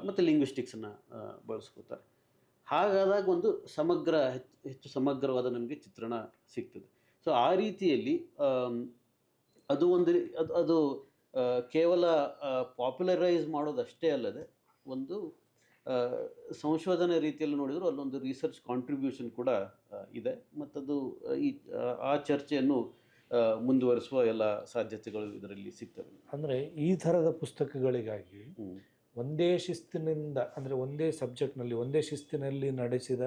ಮತ್ತು ಲಿಂಗ್ವಿಸ್ಟಿಕ್ಸನ್ನು ಬಳಸ್ಕೋತಾರೆ. ಹಾಗಾದಾಗ ಒಂದು ಹೆಚ್ಚು ಸಮಗ್ರವಾದ ನಮಗೆ ಚಿತ್ರಣ ಸಿಗ್ತದೆ. ಸೊ ಆ ರೀತಿಯಲ್ಲಿ ಅದು ಒಂದು ಅದು ಕೇವಲ ಪಾಪ್ಯುಲರೈಸ್ ಮಾಡೋದಷ್ಟೇ ಅಲ್ಲದೆ ಒಂದು ಸಂಶೋಧನೆ ರೀತಿಯಲ್ಲಿ ನೋಡಿದರೂ ಅಲ್ಲೊಂದು ರಿಸರ್ಚ್ ಕಾಂಟ್ರಿಬ್ಯೂಷನ್ ಕೂಡ ಇದೆ. ಮತ್ತದು ಆ ಚರ್ಚೆಯನ್ನು ಮುಂದುವರಿಸುವ ಎಲ್ಲ ಸಾಧ್ಯತೆಗಳು ಇದರಲ್ಲಿ ಸಿಗ್ತವೆ. ಅಂದರೆ ಈ ಥರದ ಪುಸ್ತಕಗಳಿಗಾಗಿ ಒಂದೇ ಶಿಸ್ತಿನಿಂದ, ಅಂದರೆ ಒಂದೇ ಸಬ್ಜೆಕ್ಟ್ನಲ್ಲಿ ಒಂದೇ ಶಿಸ್ತಿನಲ್ಲಿ ನಡೆಸಿದ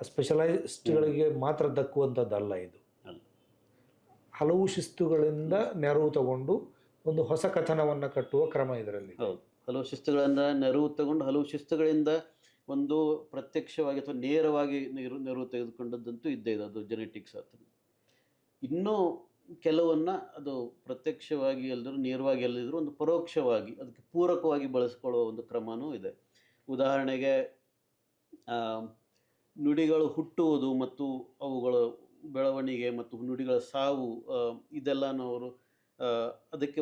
ಸ್ಪೆಷಲೈಸ್ಟ್ಗಳಿಗೆ ಮಾತ್ರ ದಕ್ಕುವಂಥದ್ದಲ್ಲ ಇದು. ಹಲವು ಶಿಸ್ತುಗಳಿಂದ ನೆರವು ತಗೊಂಡು ಒಂದು ಹೊಸ ಕಥನವನ್ನು ಕಟ್ಟುವ ಕ್ರಮ ಇದರಲ್ಲಿ. ಹೌದು, ಹಲವು ಶಿಸ್ತುಗಳಿಂದ ನೆರವು ತಗೊಂಡು ಹಲವು ಶಿಸ್ತುಗಳಿಂದ ಒಂದು ಪ್ರತ್ಯಕ್ಷವಾಗಿ ಅಥವಾ ನೇರವಾಗಿ ನೆರವು ತೆಗೆದುಕೊಂಡದ್ದಂತೂ ಇದ್ದೇ ಇದೆ. ಅದು ಜೆನೆಟಿಕ್ಸ್ ಆಗ್ತದೆ. ಇನ್ನೂ ಕೆಲವನ್ನ ಅದು ಪ್ರತ್ಯಕ್ಷವಾಗಿ ಅಲ್ಲದರೂ ನೇರವಾಗಿ ಅಲ್ಲದಿದ್ದರೂ ಒಂದು ಪರೋಕ್ಷವಾಗಿ ಅದಕ್ಕೆ ಪೂರಕವಾಗಿ ಬಳಸ್ಕೊಳ್ಳುವ ಒಂದು ಕ್ರಮವೂ ಇದೆ. ಉದಾಹರಣೆಗೆ ನುಡಿಗಳು ಹುಟ್ಟುವುದು ಮತ್ತು ಅವುಗಳ ಬೆಳವಣಿಗೆ ಮತ್ತು ನುಡಿಗಳ ಸಾವು, ಇದೆಲ್ಲನೂ ಅದಕ್ಕೆ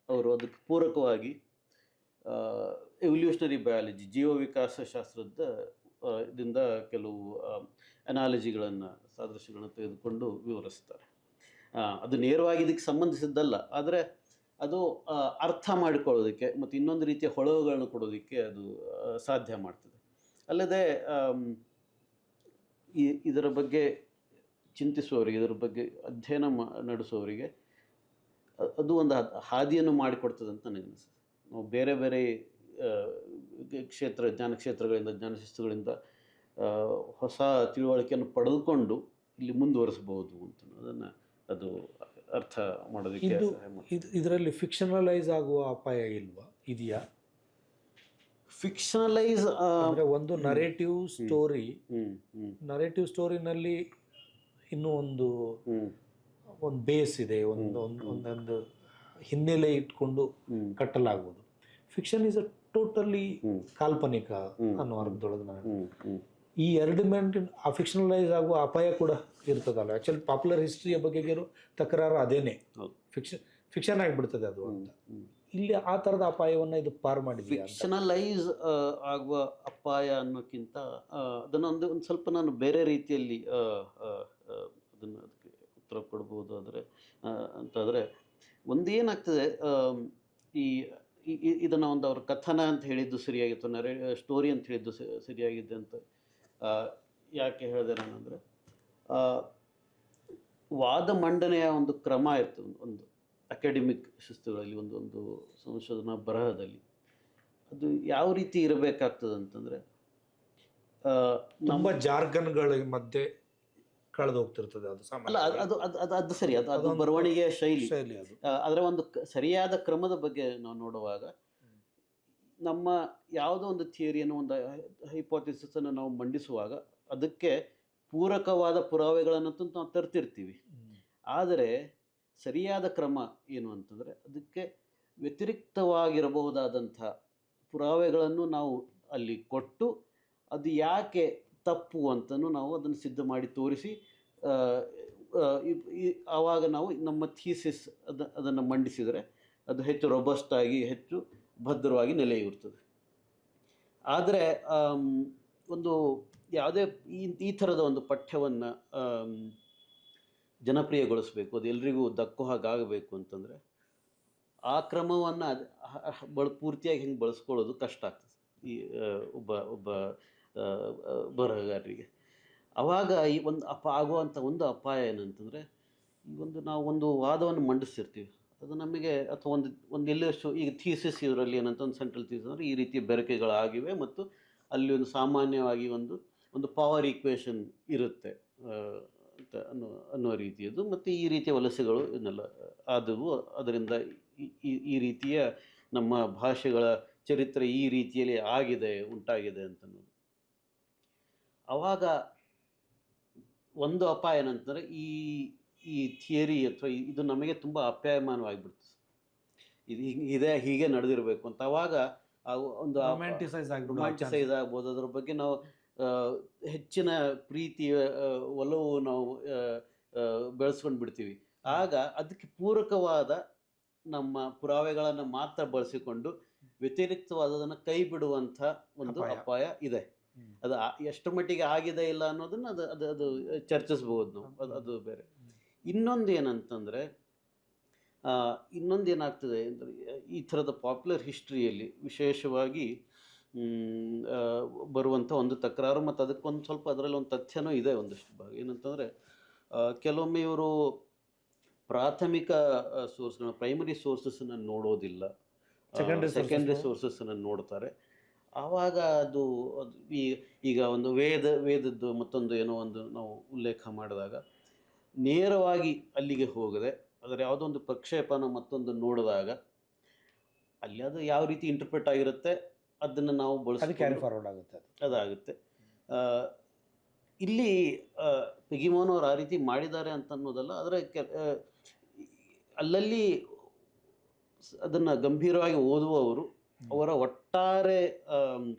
ಅವರು ಅದಕ್ಕೆ ಪೂರಕವಾಗಿ ಎವಲ್ಯೂಷನರಿ ಬಯಾಲಜಿ, ಜೀವವಿಕಾಸಶಾಸ್ತ್ರದ ಇದರಿಂದ ಕೆಲವು ಅನಾಲಜಿಗಳನ್ನು, ಸಾದೃಶ್ಯಗಳನ್ನು ತೆಗೆದುಕೊಂಡು ವಿವರಿಸ್ತಾರೆ. ಅದು ನೇರವಾಗಿ ಇದಕ್ಕೆ ಸಂಬಂಧಿಸಿದ್ದಲ್ಲ, ಆದರೆ ಅದು ಅರ್ಥ ಮಾಡಿಕೊಳ್ಳೋದಕ್ಕೆ ಮತ್ತು ಇನ್ನೊಂದು ರೀತಿಯ ಹೊಳವುಗಳನ್ನು ಕೊಡೋದಕ್ಕೆ ಅದು ಸಾಧ್ಯ ಮಾಡ್ತದೆ. ಅಲ್ಲದೆ ಇದರ ಬಗ್ಗೆ ಚಿಂತಿಸುವವರಿಗೆ, ಇದರ ಬಗ್ಗೆ ಅಧ್ಯಯನ ನಡೆಸುವವರಿಗೆ ಅದು ಒಂದು ಹಾದಿಯನ್ನು ಮಾಡಿಕೊಡ್ತದೆ ಅಂತ ನನಗನ್ನಿಸ್ತದೆ. ನಾವು ಬೇರೆ ಬೇರೆ ಜ್ಞಾನಕ್ಷೇತ್ರಗಳಿಂದ, ಜ್ಞಾನಶಿಸ್ತುಗಳಿಂದ ಹೊಸ ತಿಳುವಳಿಕೆಯನ್ನು ಪಡೆದುಕೊಂಡು ಇಲ್ಲಿ ಮುಂದುವರಿಸಬಹುದು ಅಂತ ಅದನ್ನು ಅದು ಅರ್ಥ ಮಾಡೋದಕ್ಕೆ ಇದರಲ್ಲಿ ಫಿಕ್ಷನಲೈಸ್ ಆಗುವ ಅಪಾಯ ಇಲ್ವಾ, ಇದೆಯಾ? ಫಿಕ್ಷನಲೈಸ್ ಅಂದರೆ ಒಂದು ನರೇಟಿವ್ ಸ್ಟೋರಿನಲ್ಲಿ ಇನ್ನೂ ಒಂದು ಬೇಸ್ ಇದೆ, ಒಂದೊಂದು ಹಿನ್ನೆಲೆ ಇಟ್ಕೊಂಡು ಕಟ್ಟಲಾಗುವುದು. ಫಿಕ್ಷನ್ ಇಸ್ ಅ ಟೋಟಲಿ ಕಾಲ್ಪನಿಕ ಅನ್ನೋ ಅರ್ಥದೊಳಗೆ ನಾನು ಈ ಎರಡಿಮೆಂಟ್ ಫಿಕ್ಷನಲೈಸ್ ಆಗುವ ಅಪಾಯ ಕೂಡ ಇರ್ತದಲ್ಲ. ಆ್ಯಕ್ಚುಲಿ ಪಾಪ್ಯುಲರ್ ಹಿಸ್ಟ್ರಿಯ ಬಗ್ಗೆ ತಕರಾರು ಅದೇನೆ, ಫಿಕ್ಷನ್ ಆಗಿಬಿಡ್ತದೆ ಅದು ಅಂತ. ಇಲ್ಲಿ ಆ ಥರದ ಅಪಾಯವನ್ನು ಇದು ಪಾರು ಮಾಡಿದೆ. ಫಿಕ್ಷನಲೈಸ್ ಆಗುವ ಅಪಾಯ ಅನ್ನೋಕ್ಕಿಂತ ಅದನ್ನೊಂದು ಸ್ವಲ್ಪ ನಾನು ಬೇರೆ ರೀತಿಯಲ್ಲಿ ಅದನ್ನು ಅದಕ್ಕೆ ಉತ್ತರ ಕೊಡ್ಬೋದು. ಅಂತಾದರೆ ಒಂದೇನಾಗ್ತದೆ, ಇದನ್ನು ಒಂದು ಅವ್ರ ಕಥನ ಅಂತ ಹೇಳಿದ್ದು ಸರಿಯಾಗಿತ್ತು, ಸ್ಟೋರಿ ಅಂತ ಹೇಳಿದ್ದು ಸರಿಯಾಗಿದೆ ಅಂತ ಯಾಕೆ ಹೇಳಿದೆ ನಾನಂದರೆ, ವಾದ ಮಂಡನೆಯ ಒಂದು ಕ್ರಮ ಇರ್ತದೆ ಒಂದು ಅಕಾಡೆಮಿಕ್ ಶಿಸ್ತುಗಳಲ್ಲಿ, ಒಂದು ಸಂಶೋಧನಾ ಬರಹದಲ್ಲಿ. ಅದು ಯಾವ ರೀತಿ ಇರಬೇಕಾಗ್ತದೆ ಅಂತಂದರೆ, ನಮ್ಮ ಜಾರ್ಗನ್ಗಳ ಮಧ್ಯೆ ಕಳೆದು ಹೋಗ್ತಿರ್ತದೆ. ಅದು ಅಲ್ಲ, ಅದು ಸರಿ, ಅದು ಬರವಣಿಗೆಯ ಶೈಲಿ. ಅದು ಅದರ ಒಂದು ಸರಿಯಾದ ಕ್ರಮದ ಬಗ್ಗೆ ನಾವು ನೋಡುವಾಗ, ನಮ್ಮ ಯಾವುದೋ ಒಂದು ಥಿಯರಿಯನ್ನು, ಒಂದು ಹೈಪೋಥಿಸಿಸನ್ನು ನಾವು ಮಂಡಿಸುವಾಗ ಅದಕ್ಕೆ ಪೂರಕವಾದ ಪುರಾವೆಗಳನ್ನಂತೂ ನಾವು ತರ್ತಿರ್ತೀವಿ. ಆದರೆ ಸರಿಯಾದ ಕ್ರಮ ಏನು ಅಂತಂದರೆ, ಅದಕ್ಕೆ ವ್ಯತಿರಿಕ್ತವಾಗಿರಬಹುದಾದಂಥ ಪುರಾವೆಗಳನ್ನು ನಾವು ಅಲ್ಲಿ ಕೊಟ್ಟು ಅದು ಯಾಕೆ ತಪ್ಪು ಅಂತಲೂ ನಾವು ಅದನ್ನು ಸಿದ್ಧ ಮಾಡಿ ತೋರಿಸಿ, ಆವಾಗ ನಾವು ನಮ್ಮ ಥೀಸಿಸ್ ಅದನ್ನು ಮಂಡಿಸಿದರೆ ಅದು ಹೆಚ್ಚು ರೊಬಸ್ಟ್ ಆಗಿ, ಹೆಚ್ಚು ಭದ್ರವಾಗಿ ನೆಲೆಯೂರ್ತದೆ. ಆದರೆ ಒಂದು ಯಾವುದೇ ಈ ಥರದ ಒಂದು ಪಠ್ಯವನ್ನು ಜನಪ್ರಿಯಗೊಳಿಸಬೇಕು, ಅದು ಎಲ್ರಿಗೂ ದಕ್ಕೋ ಹಾಗಾಗಬೇಕು ಅಂತಂದರೆ ಆ ಕ್ರಮವನ್ನು ಪೂರ್ತಿಯಾಗಿ ಹೆಂಗೆ ಬಳಸ್ಕೊಳ್ಳೋದು ಕಷ್ಟ ಆಗ್ತದೆ ಈ ಒಬ್ಬ ಬರಹಗಾರರಿಗೆ. ಆವಾಗ ಈ ಒಂದು ಆಗುವಂಥ ಒಂದು ಅಪಾಯ ಏನಂತಂದರೆ, ನಾವು ಒಂದು ವಾದವನ್ನು ಮಂಡಿಸ್ತಿರ್ತೀವಿ, ಅದು ನಮಗೆ ಅಥವಾ ಒಂದು ಎಲ್ಲಷ್ಟು ಈಗ ಥೀಸಿಸ್ ಇದರಲ್ಲಿ ಏನಂತ ಒಂದು ಸೆಂಟ್ರಲ್ ಥೀಸಿಸ್ ಅಂದರೆ ಈ ರೀತಿಯ ಬೆರಕೆಗಳಾಗಿವೆ ಮತ್ತು ಅಲ್ಲಿ ಒಂದು ಸಾಮಾನ್ಯವಾಗಿ ಒಂದು ಪವರ್ ಈಕ್ವೇಷನ್ ಇರುತ್ತೆ ಅಂತ ಅನ್ನುವ ರೀತಿಯದು, ಮತ್ತು ಈ ರೀತಿಯ ವಲಸೆಗಳು ಇದನ್ನೆಲ್ಲ ಆದವು, ಅದರಿಂದ ಈ ರೀತಿಯ ನಮ್ಮ ಭಾಷೆಗಳ ಚರಿತ್ರೆ ಈ ರೀತಿಯಲ್ಲಿ ಉಂಟಾಗಿದೆ ಅಂತನ್ನೋದು. ಅವಾಗ ಒಂದು ಅಪಾಯ ಏನಂತಂದರೆ ಈ ಥಿಯರಿ ಅಥವಾ ಇದು ನಮಗೆ ತುಂಬ ಅಪ್ಯಾಯಮಾನವಾಗಿಬಿಡ್ತು. ಇದು ಇದೆ, ಹೀಗೆ ನಡೆದಿರಬೇಕು ಅಂತ. ಅವಾಗ ಒಂದು ರೊಮ್ಯಾಂಟಿಸೈಸ್ ಆಗ್ಬೋದು. ಅದ್ರ ಬಗ್ಗೆ ನಾವು ಹೆಚ್ಚಿನ ಪ್ರೀತಿ ಒಲವು ನಾವು ಬೆಳೆಸ್ಕೊಂಡು ಬಿಡ್ತೀವಿ. ಆಗ ಅದಕ್ಕೆ ಪೂರಕವಾದ ನಮ್ಮ ಪುರಾವೆಗಳನ್ನು ಮಾತ್ರ ಬಳಸಿಕೊಂಡು ವ್ಯತಿರಿಕ್ತವಾದದನ್ನು ಕೈ ಬಿಡುವಂಥ ಒಂದು ಅಪಾಯ ಇದೆ. ಅದು ಎಷ್ಟು ಮಟ್ಟಿಗೆ ಆಗಿದೆ ಇಲ್ಲ ಅನ್ನೋದನ್ನು ಅದು ಚರ್ಚಿಸ್ಬೋದು ನಾವು, ಅದು ಬೇರೆ. ಇನ್ನೊಂದು ಏನಂತಂದರೆ, ಇನ್ನೊಂದೇನಾಗ್ತದೆ ಅಂದರೆ, ಈ ಥರದ ಪಾಪ್ಯುಲರ್ ಹಿಸ್ಟ್ರಿಯಲ್ಲಿ ವಿಶೇಷವಾಗಿ ಬರುವಂಥ ಒಂದು ತಕರಾರು, ಮತ್ತು ಅದಕ್ಕೊಂದು ಸ್ವಲ್ಪ ಅದರಲ್ಲಿ ಒಂದು ತಥ್ಯನೂ ಇದೆ ಒಂದಷ್ಟು ಭಾಗ. ಏನಂತಂದರೆ, ಕೆಲವೊಮ್ಮೆ ಇವರು ಪ್ರಾಥಮಿಕ ಸೋರ್ಸ್ಗಳನ್ನ, ಪ್ರೈಮರಿ ಸೋರ್ಸಸ್ಸನ್ನು ನೋಡೋದಿಲ್ಲ, ಸೆಕೆಂಡ್ರಿ ಸೋರ್ಸಸ್ಸನ್ನು ನೋಡ್ತಾರೆ. ಆವಾಗ ಅದು ಈಗ ಒಂದು ವೇದದ್ದು ಮತ್ತೊಂದು ಏನೋ ಒಂದು ನಾವು ಉಲ್ಲೇಖ ಮಾಡಿದಾಗ ನೇರವಾಗಿ ಅಲ್ಲಿಗೆ ಹೋಗದೆ ಅದರ ಯಾವುದೋ ಒಂದು ಪ್ರಕ್ಷೇಪನ ಮತ್ತೊಂದು ನೋಡಿದಾಗ ಅಲ್ಲಿ ಅದು ಯಾವ ರೀತಿ ಇಂಟರ್ಪ್ರಿಟ್ ಆಗಿರುತ್ತೆ ಅದನ್ನು ನಾವು ಅದಾಗುತ್ತೆ. ಇಲ್ಲಿ ಪೆಗಿಮೋನ್ ಅವರು ಆ ರೀತಿ ಮಾಡಿದ್ದಾರೆ ಅಂತ ಅನ್ನೋದಲ್ಲ, ಆದರೆ ಅಲ್ಲಲ್ಲಿ ಅದನ್ನು ಗಂಭೀರವಾಗಿ ಓದುವವರು ಅವರ ಒಟ್ಟಾರೆ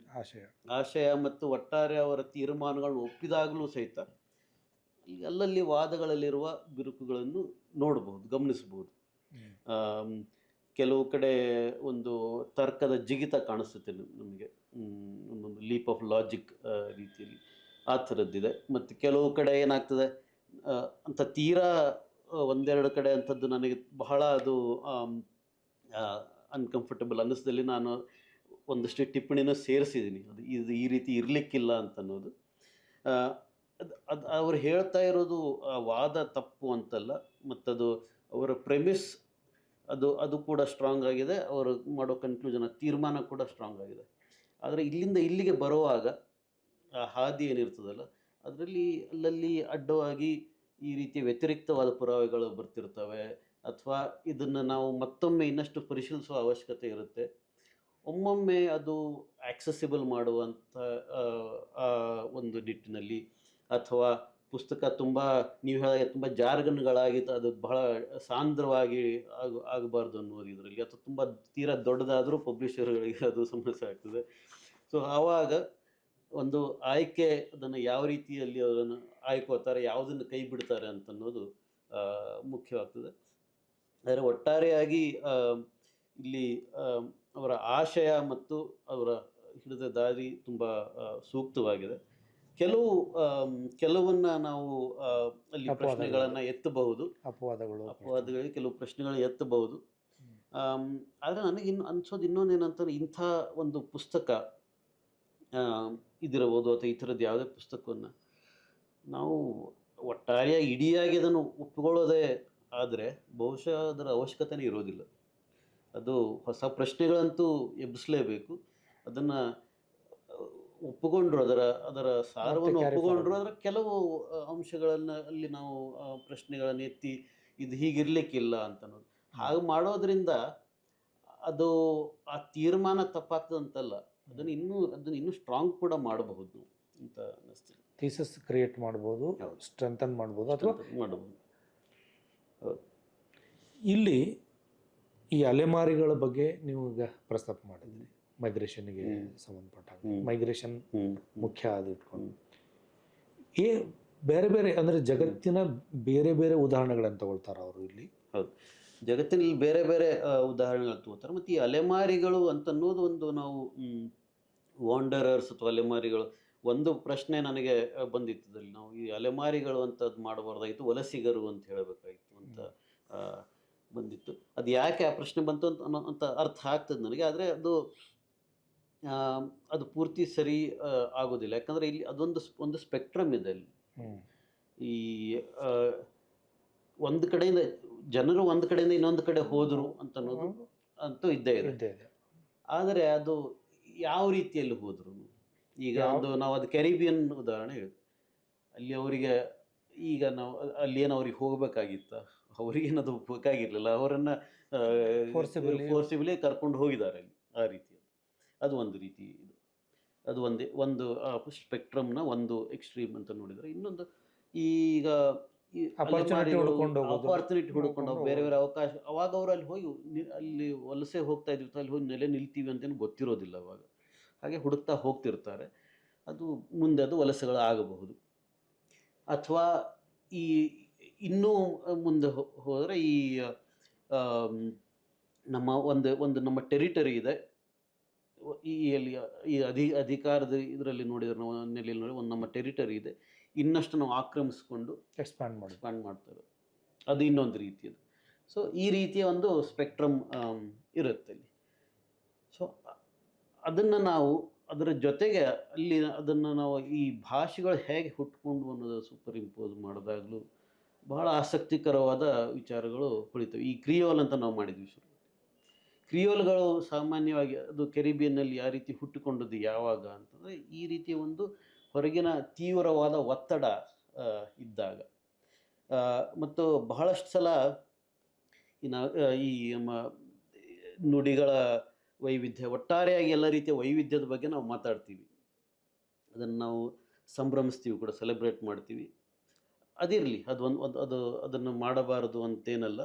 ಆಶಯ ಮತ್ತು ಒಟ್ಟಾರೆ ಅವರ ತೀರ್ಮಾನಗಳನ್ನು ಒಪ್ಪಿದಾಗಲೂ ಸಹಿತ ಅಲ್ಲಲ್ಲಿ ವಾದಗಳಲ್ಲಿರುವ ಬಿರುಕುಗಳನ್ನು ನೋಡಬಹುದು, ಗಮನಿಸಬಹುದು. ಕೆಲವು ಕಡೆ ಒಂದು ತರ್ಕದ ಜಿಗಿತ ಕಾಣಿಸುತ್ತೆ ನಮಗೆ, ಒಂದೊಂದು ಲೀಪ್ ಆಫ್ ಲಾಜಿಕ್ ರೀತಿಯಲ್ಲಿ ಆ ಥರದ್ದಿದೆ. ಮತ್ತು ಕೆಲವು ಕಡೆ ಏನಾಗ್ತದೆ ಅಂತ ತೀರಾ ಒಂದೆರಡು ಕಡೆ ಅಂಥದ್ದು ನನಗೆ ಬಹಳ ಅದು ಅನ್ಕಂಫರ್ಟಬಲ್ ಅನ್ನಿಸ್ದಲ್ಲಿ ನಾನು ಒಂದಷ್ಟು ಟಿಪ್ಪಣಿನ ಸೇರಿಸಿದ್ದೀನಿ. ಇದು ಈ ರೀತಿ ಇರಲಿಕ್ಕಿಲ್ಲ ಅಂತನ್ನೋದು. ಅದು ಅವ್ರು ಹೇಳ್ತಾ ಇರೋದು ವಾದ ತಪ್ಪು ಅಂತಲ್ಲ, ಮತ್ತದು ಅವರ ಪ್ರೆಮಿಸ್ ಅದು ಕೂಡ ಸ್ಟ್ರಾಂಗ್ ಆಗಿದೆ, ಅವರು ಮಾಡೋ ಕನ್ಕ್ಲೂಷನ್ ತೀರ್ಮಾನ ಕೂಡ ಸ್ಟ್ರಾಂಗ್ ಆಗಿದೆ. ಆದರೆ ಇಲ್ಲಿಂದ ಇಲ್ಲಿಗೆ ಬರುವಾಗ ಆ ಹಾದಿ ಏನಿರ್ತದಲ್ಲ ಅದರಲ್ಲಿ ಅಲ್ಲಲ್ಲಿ ಅಡ್ಡವಾಗಿ ಈ ರೀತಿ ವ್ಯತಿರಿಕ್ತವಾದ ಪುರಾವೆಗಳು ಬರ್ತಿರ್ತವೆ, ಅಥವಾ ಇದನ್ನು ನಾವು ಮತ್ತೊಮ್ಮೆ ಇನ್ನಷ್ಟು ಪರಿಶೀಲಿಸುವ ಅವಶ್ಯಕತೆ ಇರುತ್ತೆ. ಒಮ್ಮೊಮ್ಮೆ ಅದು ಆಕ್ಸೆಸಿಬಲ್ ಮಾಡುವಂಥ ಒಂದು ನಿಟ್ಟಿನಲ್ಲಿ, ಅಥವಾ ಪುಸ್ತಕ ತುಂಬ ನೀವು ಹೇಳಿದಾಗ ತುಂಬ ಜಾರ್ಗನ್ಗಳಾಗಿ ಅದು ಬಹಳ ಸಾಂದ್ರವಾಗಿ ಆಗಬಾರ್ದು ಅನ್ನೋದು ಇದರಲ್ಲಿ, ಅಥವಾ ತುಂಬ ತೀರಾ ದೊಡ್ಡದಾದರೂ ಪಬ್ಲಿಷರ್ಗಳಿಗೆ ಅದು ಸಮಸ್ಯೆ ಆಗ್ತದೆ. ಸೊ ಆವಾಗ ಒಂದು ಆಯ್ಕೆ, ಅದನ್ನು ಯಾವ ರೀತಿಯಲ್ಲಿ ಅದನ್ನು ಆಯ್ಕೋತಾರೆ, ಯಾವುದನ್ನು ಕೈ ಬಿಡ್ತಾರೆ ಅಂತನ್ನೋದು ಮುಖ್ಯವಾಗ್ತದೆ. ಆದರೆ ಒಟ್ಟಾರೆಯಾಗಿ ಇಲ್ಲಿ ಅವರ ಆಶಯ ಮತ್ತು ಅವರ ಹಿಡಿದ ದಾರಿ ತುಂಬ ಸೂಕ್ತವಾಗಿದೆ. ಕೆಲವನ್ನ ನಾವು ಅಲ್ಲಿ ಪ್ರಶ್ನೆಗಳನ್ನು ಎತ್ತಬಹುದು, ಅಪವಾದಗಳಿಗೆ ಕೆಲವು ಪ್ರಶ್ನೆಗಳು ಎತ್ತಬಹುದು. ಆದರೆ ನನಗೆ ಅನ್ಸೋದು ಇನ್ನೊಂದೇನಂತಂದ್ರೆ, ಇಂಥ ಒಂದು ಪುಸ್ತಕ ಇದಿರಬಹುದು ಅಥವಾ ಈ ಥರದ್ದು ಯಾವುದೇ ಪುಸ್ತಕವನ್ನು ನಾವು ಒಟ್ಟಾರೆಯಾಗಿ ಇಡಿಯಾಗಿ ಅದನ್ನು ಒಪ್ಪಿಕೊಳ್ಳೋದೇ ಆದರೆ ಬಹುಶಃ ಅದರ ಅವಶ್ಯಕತೆನೇ ಇರೋದಿಲ್ಲ. ಅದು ಹೊಸ ಪ್ರಶ್ನೆಗಳಂತೂ ಎಬ್ಬಿಸಲೇಬೇಕು. ಅದನ್ನು ಒಪ್ಪಿಕೊಂಡ್ರು, ಅದರ ಸಾರವನ್ನು ಒಪ್ಪಿಕೊಂಡ್ರು, ಅದರ ಕೆಲವು ಅಂಶಗಳನ್ನು ಅಲ್ಲಿ ನಾವು ಪ್ರಶ್ನೆಗಳನ್ನು ಎತ್ತಿ ಇದು ಹೀಗಿರ್ಲಿಕ್ಕಿಲ್ಲ ಅಂತ ಅನ್ನೋದು. ಹಾಗೆ ಮಾಡೋದ್ರಿಂದ ಅದು ಆ ತೀರ್ಮಾನ ತಪ್ಪಾಗ್ತದಂತಲ್ಲ, ಅದನ್ನು ಇನ್ನೂ ಸ್ಟ್ರಾಂಗ್ ಕೂಡ ಮಾಡಬಹುದು ಅಂತ ಅನ್ನಿಸ್ತೀನಿ. ಥೀಸಸ್ ಕ್ರಿಯೇಟ್ ಮಾಡ್ಬೋದು, ಸ್ಟ್ರೆಂಥನ್ ಮಾಡ್ಬೋದು ಅಥವಾ ಮಾಡಬಹುದು. ಇಲ್ಲಿ ಈ ಅಲೆಮಾರಿಗಳ ಬಗ್ಗೆ ನೀವು ಈಗ ಪ್ರಸ್ತಾಪ ಮಾಡಿದ್ರಿ, ಮೈಗ್ರೇಷನ್ಗೆ ಸಂಬಂಧಪಟ್ಟಾಗ. ಮೈಗ್ರೇಷನ್ ಮುಖ್ಯ ಅದು ಇಟ್ಕೊಂಡು ಬೇರೆ ಬೇರೆ ಅಂದರೆ ಜಗತ್ತಿನ ಬೇರೆ ಬೇರೆ ಉದಾಹರಣೆಗಳನ್ನು ತಗೊಳ್ತಾರೆ ಅವರು ಇಲ್ಲಿ. ಹೌದು, ಜಗತ್ತಿನಲ್ಲಿ ಬೇರೆ ಬೇರೆ ಉದಾಹರಣೆಗಳು ತಗೋತಾರೆ. ಮತ್ತು ಈ ಅಲೆಮಾರಿಗಳು ಅಂತನ್ನೋದು ಒಂದು, ನಾವು ವಾಂಡರರ್ಸ್ ಅಥವಾ ಅಲೆಮಾರಿಗಳು, ಒಂದು ಪ್ರಶ್ನೆ ನನಗೆ ಬಂದಿತ್ತದಲ್ಲಿ, ನಾವು ಈ ಅಲೆಮಾರಿಗಳು ಅಂತದ್ದು ಮಾಡಬಾರ್ದಾಗಿತ್ತು, ವಲಸಿಗರು ಅಂತ ಹೇಳಬೇಕಾಗಿತ್ತು ಅಂತ ಬಂದಿತ್ತು. ಅದು ಯಾಕೆ ಆ ಪ್ರಶ್ನೆ ಬಂತು ಅಂತ ಅರ್ಥ ಆಗ್ತದೆ ನನಗೆ. ಆದರೆ ಅದು ಪೂರ್ತಿ ಸರಿ ಆಗೋದಿಲ್ಲ. ಯಾಕಂದರೆ ಇಲ್ಲಿ ಒಂದು ಸ್ಪೆಕ್ಟ್ರಮ್ ಇದೆ ಅಲ್ಲಿ. ಈ ಒಂದು ಕಡೆಯಿಂದ ಜನರು ಒಂದು ಕಡೆಯಿಂದ ಇನ್ನೊಂದು ಕಡೆ ಹೋದರು ಅಂತನ್ನೋದು ಅಂತೂ ಇದ್ದೇ ಇದೆ. ಆದರೆ ಅದು ಯಾವ ರೀತಿಯಲ್ಲಿ ಹೋದರು, ಈಗ ನಾವು ಅದು ಕೆರಿಬಿಯನ್ ಉದಾಹರಣೆ ಹೇಳಿದ್ವಿ. ಅಲ್ಲಿ ಅವರಿಗೆ ಈಗ ನಾವು ಅಲ್ಲೇನು ಅವ್ರಿಗೆ ಹೋಗಬೇಕಾಗಿತ್ತ, ಅವ್ರಿಗೇನದು ಬೇಕಾಗಿರಲಿಲ್ಲ, ಅವರನ್ನು ಫೋರ್ಸಿಬಲಿ ಕರ್ಕೊಂಡು ಹೋಗಿದ್ದಾರೆ ಅಲ್ಲಿ. ಆ ರೀತಿ ಅದು ಒಂದು ರೀತಿ ಇದು. ಅದು ಒಂದು ಸ್ಪೆಕ್ಟ್ರಮ್ನ ಒಂದು ಎಕ್ಸ್ಟ್ರೀಮ್ ಅಂತ ನೋಡಿದರೆ, ಇನ್ನೊಂದು ಈಗ ಈ Opportunity ಹುಡ್ಕೊಂಡು ಹೋಗೋದು. ಆಪರ್ಚುನಿಟಿ ಹುಡ್ಕೊಂಡು ಹುಡ್ಕೊಂಡು ಬೇರೆ ಬೇರೆ ಅವಕಾಶ, ಅವಾಗ ಅವ್ರು ಅಲ್ಲಿ ಹೋಗಿ ಅಲ್ಲಿ ವಲಸೆ ಹೋಗ್ತಾ ಇದ್ವಿ, ಅಲ್ಲಿ ಹೋಗಿ ನೆಲೆ ನಿಲ್ತೀವಿ ಅಂತೇನು ಗೊತ್ತಿರೋದಿಲ್ಲ ಅವಾಗ. ಹಾಗೆ ಹುಡುಕ್ತಾ ಹೋಗ್ತಿರ್ತಾರೆ. ಅದು ಮುಂದೆ ಅದು ವಲಸೆಗಳು ಆಗಬಹುದು. ಅಥವಾ ಈ ಇನ್ನೂ ಮುಂದೆ ಹೋದರೆ ಈ ಆಮ್, ನಮ್ಮ ಒಂದು ನಮ್ಮ ಟೆರಿಟರಿ ಇದೆ. ಈ ಎಲ್ಲಿ ಈ ಅಧಿಕಾರದ ಇದರಲ್ಲಿ ನೋಡಿದ್ರೆ, ನಾವು ನೆಲೆಯಲ್ಲಿ ನೋಡಿ ಒಂದು ನಮ್ಮ ಟೆರಿಟರಿ ಇದೆ, ಇನ್ನಷ್ಟು ನಾವು ಆಕ್ರಮಿಸ್ಕೊಂಡು ಎಕ್ಸ್ಪ್ಯಾಂಡ್ ಮಾಡ್ತಾರೆ. ಅದು ಇನ್ನೊಂದು ರೀತಿಯದು. ಸೊ ಈ ರೀತಿಯ ಒಂದು ಸ್ಪೆಕ್ಟ್ರಮ್ ಇರುತ್ತೆ ಅಲ್ಲಿ. ಸೊ ಅದನ್ನು ನಾವು ಅದರ ಜೊತೆಗೆ ಅಲ್ಲಿ ಅದನ್ನು ನಾವು ಈ ಭಾಷೆಗಳು ಹೇಗೆ ಹುಟ್ಕೊಂಡು ಅನ್ನೋದು ಸೂಪರ್ ಇಂಪೋಸ್ ಮಾಡಿದಾಗಲೂ ಬಹಳ ಆಸಕ್ತಿಕರವಾದ ವಿಚಾರಗಳು ಹೊಳಿತವೆ. ಈ ಕ್ರಿಯೋಲ್ ಅಂತ ನಾವು ಮಾಡಿದ್ವಿ ಶುರು. ಕ್ರಿಯೋಲ್ಗಳು ಸಾಮಾನ್ಯವಾಗಿ ಅದು ಕೆರಿಬಿಯನ್ನಲ್ಲಿ ಯಾವ ರೀತಿ ಹುಟ್ಟಿಕೊಂಡದ್ದು ಯಾವಾಗ ಅಂತಂದರೆ, ಈ ರೀತಿಯ ಒಂದು ಹೊರಗಿನ ತೀವ್ರವಾದ ಒತ್ತಡ ಇದ್ದಾಗ. ಮತ್ತು ಬಹಳಷ್ಟು ಸಲ ಈ ನಮ್ಮ ನುಡಿಗಳ ವೈವಿಧ್ಯ, ಒಟ್ಟಾರೆಯಾಗಿ ಎಲ್ಲ ರೀತಿಯ ವೈವಿಧ್ಯದ ಬಗ್ಗೆ ನಾವು ಮಾತಾಡ್ತೀವಿ, ಅದನ್ನು ನಾವು ಸಂಭ್ರಮಿಸ್ತೀವಿ ಕೂಡ, ಸೆಲೆಬ್ರೇಟ್ ಮಾಡ್ತೀವಿ. ಅದಿರಲಿ, ಅದನ್ನು ಮಾಡಬಾರದು ಅಂತೇನಲ್ಲ.